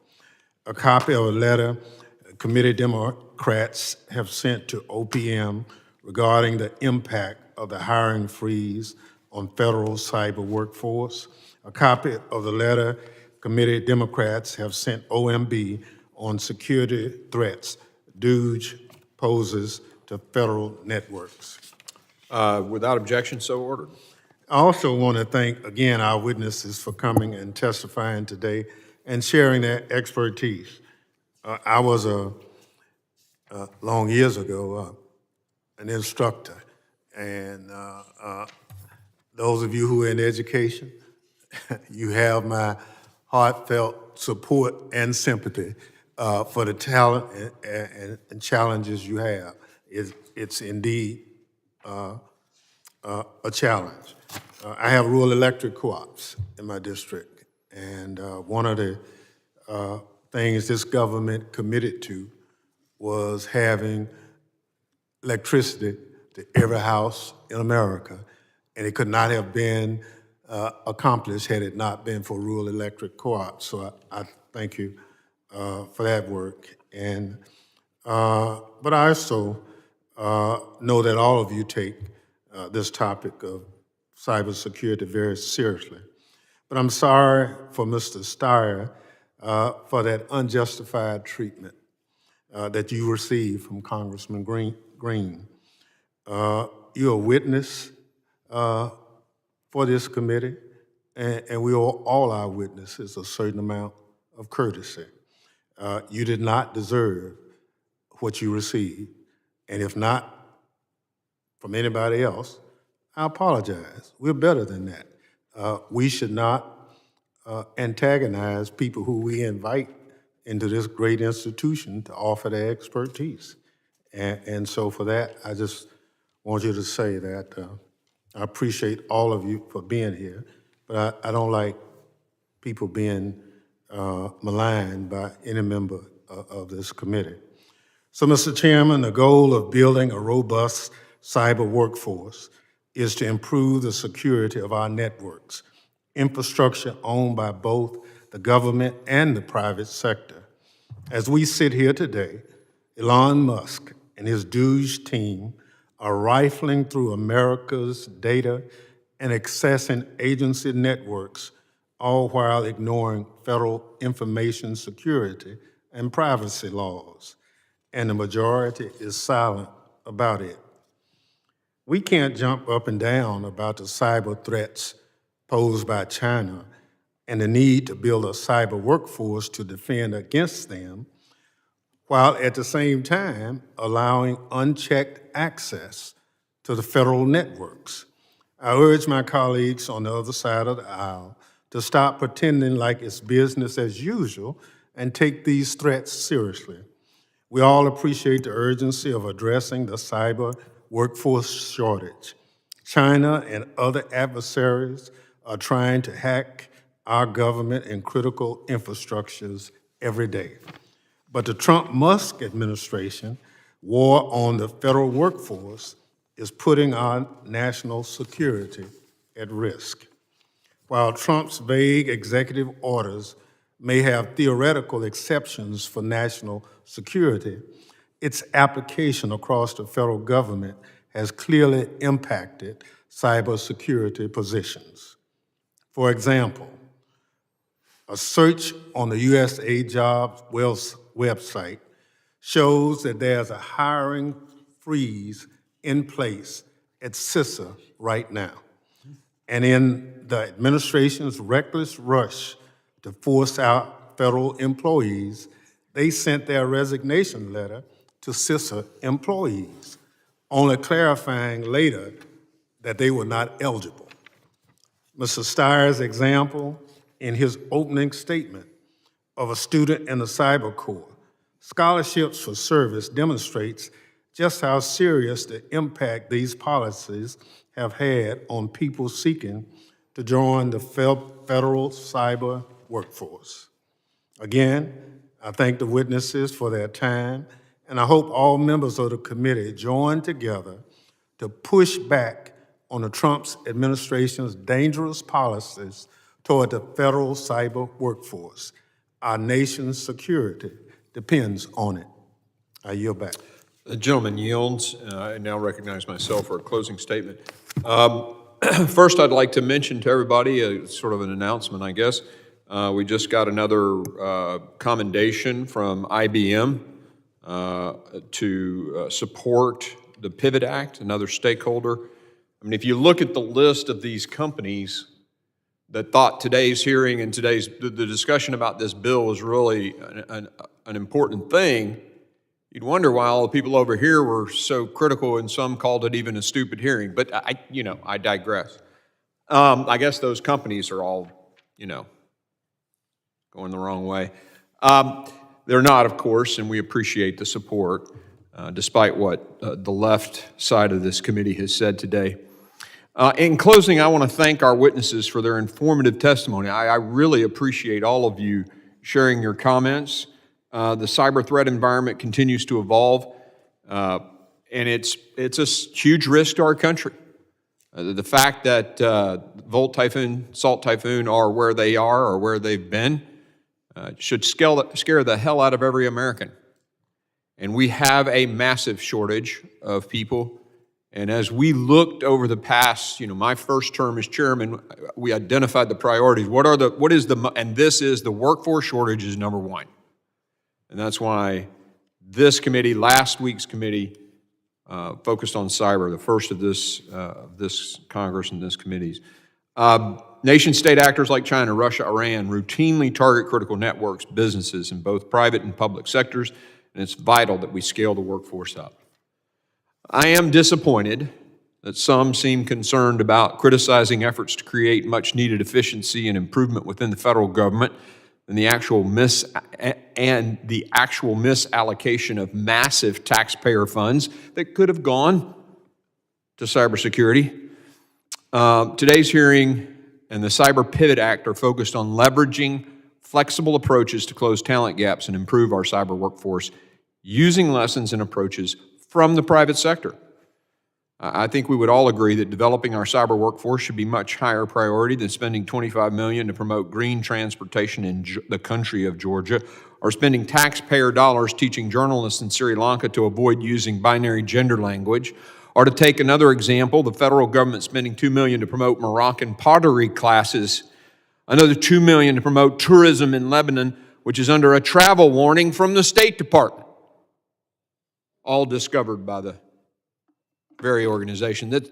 L: A copy of a letter committee Democrats have sent to OPM regarding the impact of the hiring freeze on federal cyber workforce. A copy of the letter committee Democrats have sent OMB on security threats DOGE poses to federal networks.
A: Without objection, so ordered.
L: I also want to thank, again, our witnesses for coming and testifying today and sharing their expertise. I was long years ago, an instructor, and those of you who are in education, you have my heartfelt support and sympathy for the talent and challenges you have. It's indeed a challenge. I have rural electric co-ops in my district, and one of the things this government committed to was having electricity to every house in America, and it could not have been accomplished had it not been for rural electric co-ops. So I thank you for that work. And but I also know that all of you take this topic of cybersecurity very seriously. But I'm sorry for Mr. Steyer for that unjustified treatment that you received from Congressman Green. You're a witness for this committee, and we owe all our witnesses a certain amount of courtesy. You did not deserve what you received, and if not from anybody else, I apologize. We're better than that. We should not antagonize people who we invite into this great institution to offer their expertise. And so for that, I just want you to say that I appreciate all of you for being here, but I don't like people being maligned by any member of this committee. So, Mr. Chairman, the goal of building a robust cyber workforce is to improve the security of our networks, infrastructure owned by both the government and the private sector. As we sit here today, Elon Musk and his DOGE team are rifling through America's data and accessing agency networks, all while ignoring federal information security and privacy laws. And the majority is silent about it. We can't jump up and down about the cyber threats posed by China and the need to build a cyber workforce to defend against them, while at the same time allowing unchecked access to the federal networks. I urge my colleagues on the other side of the aisle to stop pretending like it's business as usual and take these threats seriously. We all appreciate the urgency of addressing the cyber workforce shortage. China and other adversaries are trying to hack our government and critical infrastructures every day. But the Trump-Musk administration war on the federal workforce is putting our national security at risk. While Trump's vague executive orders may have theoretical exceptions for national security, its application across the federal government has clearly impacted cybersecurity positions. For example, a search on the USA Jobs website shows that there's a hiring freeze in place at CISA right now. And in the administration's reckless rush to force out federal employees, they sent their resignation letter to CISA employees, only clarifying later that they were not eligible. Mr. Steyer's example in his opening statement of a student in the Cyber Corps, scholarships for service demonstrates just how serious the impact these policies have had on people seeking to join the federal cyber workforce. Again, I thank the witnesses for their time, and I hope all members of the committee join together to push back on the Trump administration's dangerous policies toward the federal cyber workforce. Our nation's security depends on it. I yield back.
A: The gentleman yields. I now recognize myself for a closing statement. First, I'd like to mention to everybody, sort of an announcement, I guess. We just got another commendation from IBM to support the Pivot Act, another stakeholder. mean, if you look at the list of these companies that thought today's hearing and the discussion about this bill was really an important thing, you'd wonder why all the people over here were so critical and some called it even a stupid hearing. But I digress. I guess those companies are all, going the wrong way. They're not, of course, and we appreciate the support, despite what the left side of this committee has said today. In closing, I want to thank our witnesses for their informative testimony. I really appreciate all of you sharing your comments. The cyber threat environment continues to evolve, and it's a huge risk to our country. The fact that Volt Typhoon, Salt Typhoon are where they are or where they've been should scare the hell out of every American. And we have a massive shortage of people. And as we looked over the past, my first term as chairman, we identified the priorities. And this is the workforce shortage is number one. And that's why this committee, last week's committee, focused on cyber, the first of this Congress and this committee's. Nation-state actors like China, Russia, Iran routinely target critical networks, businesses in both private and public sectors, and it's vital that we scale the workforce up. I am disappointed that some seem concerned about criticizing efforts to create much-needed efficiency and improvement within the federal government and the actual misallocation of massive taxpayer funds that could have gone to cybersecurity. Today's hearing and the Cyber Pivot Act are focused on leveraging flexible approaches to close talent gaps and improve our cyber workforce using lessons and approaches from the private sector. I think we would all agree that developing our cyber workforce should be much higher priority than spending $25 million to promote green transportation in the country of Georgia, or spending taxpayer dollars teaching journalists in Sri Lanka to avoid using binary gender language, or to take another example, the federal government spending $2 million to promote Moroccan pottery classes, another $2 million to promote tourism in Lebanon, which is under a travel warning from the State Department, all discovered by the very organization that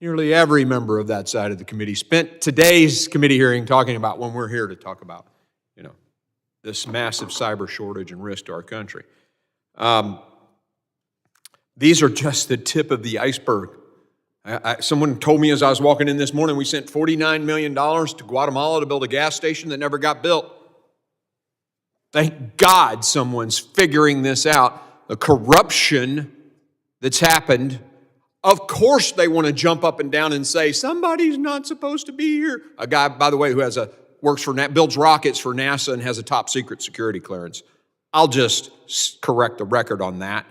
A: nearly every member of that side of the committee spent today's committee hearing talking about when we're here to talk about, this massive cyber shortage and risk to our country. These are just the tip of the iceberg. Someone told me as I was walking in this morning, we sent $49 million to Guatemala to build a gas station that never got built. Thank God someone's figuring this out. The corruption that's happened, of course they want to jump up and down and say, somebody's not supposed to be here. A guy, by the way, who builds rockets for NASA and has a top secret security clearance. I'll just correct the record on that.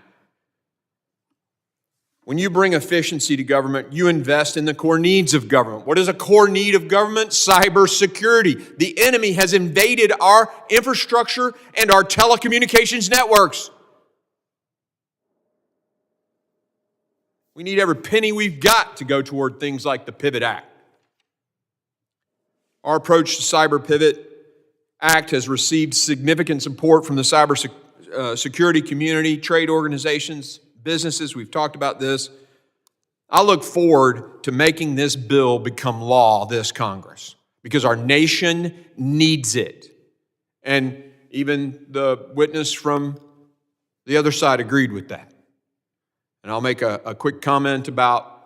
A: When you bring efficiency to government, you invest in the core needs of government. What is a core need of government? Cybersecurity. The enemy has invaded our infrastructure and our telecommunications networks. We need every penny we've got to go toward things like the Pivot Act. Our approach to Cyber Pivot Act has received significant support from the cybersecurity community, trade organizations, businesses. We've talked about this. I look forward to making this bill become law this Congress because our nation needs it. And even the witness from the other side agreed with that. And I'll make a quick comment about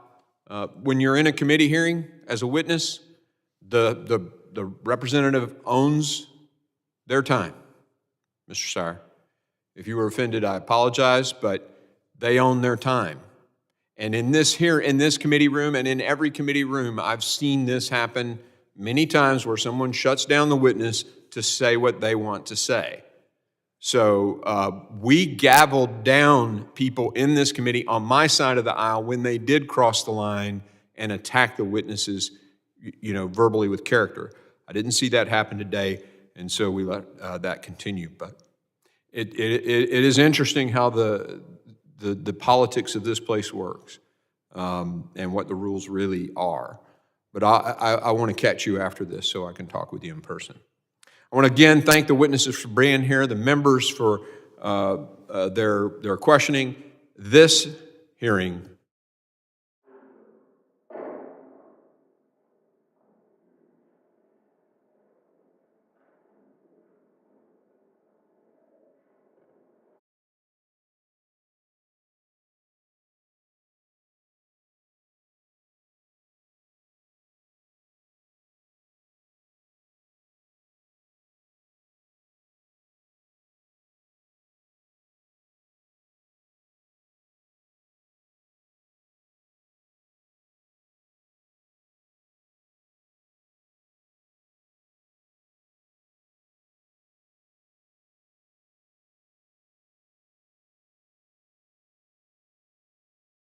A: when you're in a committee hearing as a witness, the representative owns their time. Mr. Sire, if you were offended, I apologize, but they own their time. And in this committee room and in every committee room, I've seen this happen many times where someone shuts down the witness to say what they want to say. So we gavelled down people in this committee on my side of the aisle when they did cross the line and attack the witnesses, verbally with character. I didn't see that happen today, and so we let that continue. But it is interesting how the politics of this place works and what the rules really are. But I want to catch you after this so I can talk with you in person. I want to again thank the witnesses for being here, the members for their questioning. This hearing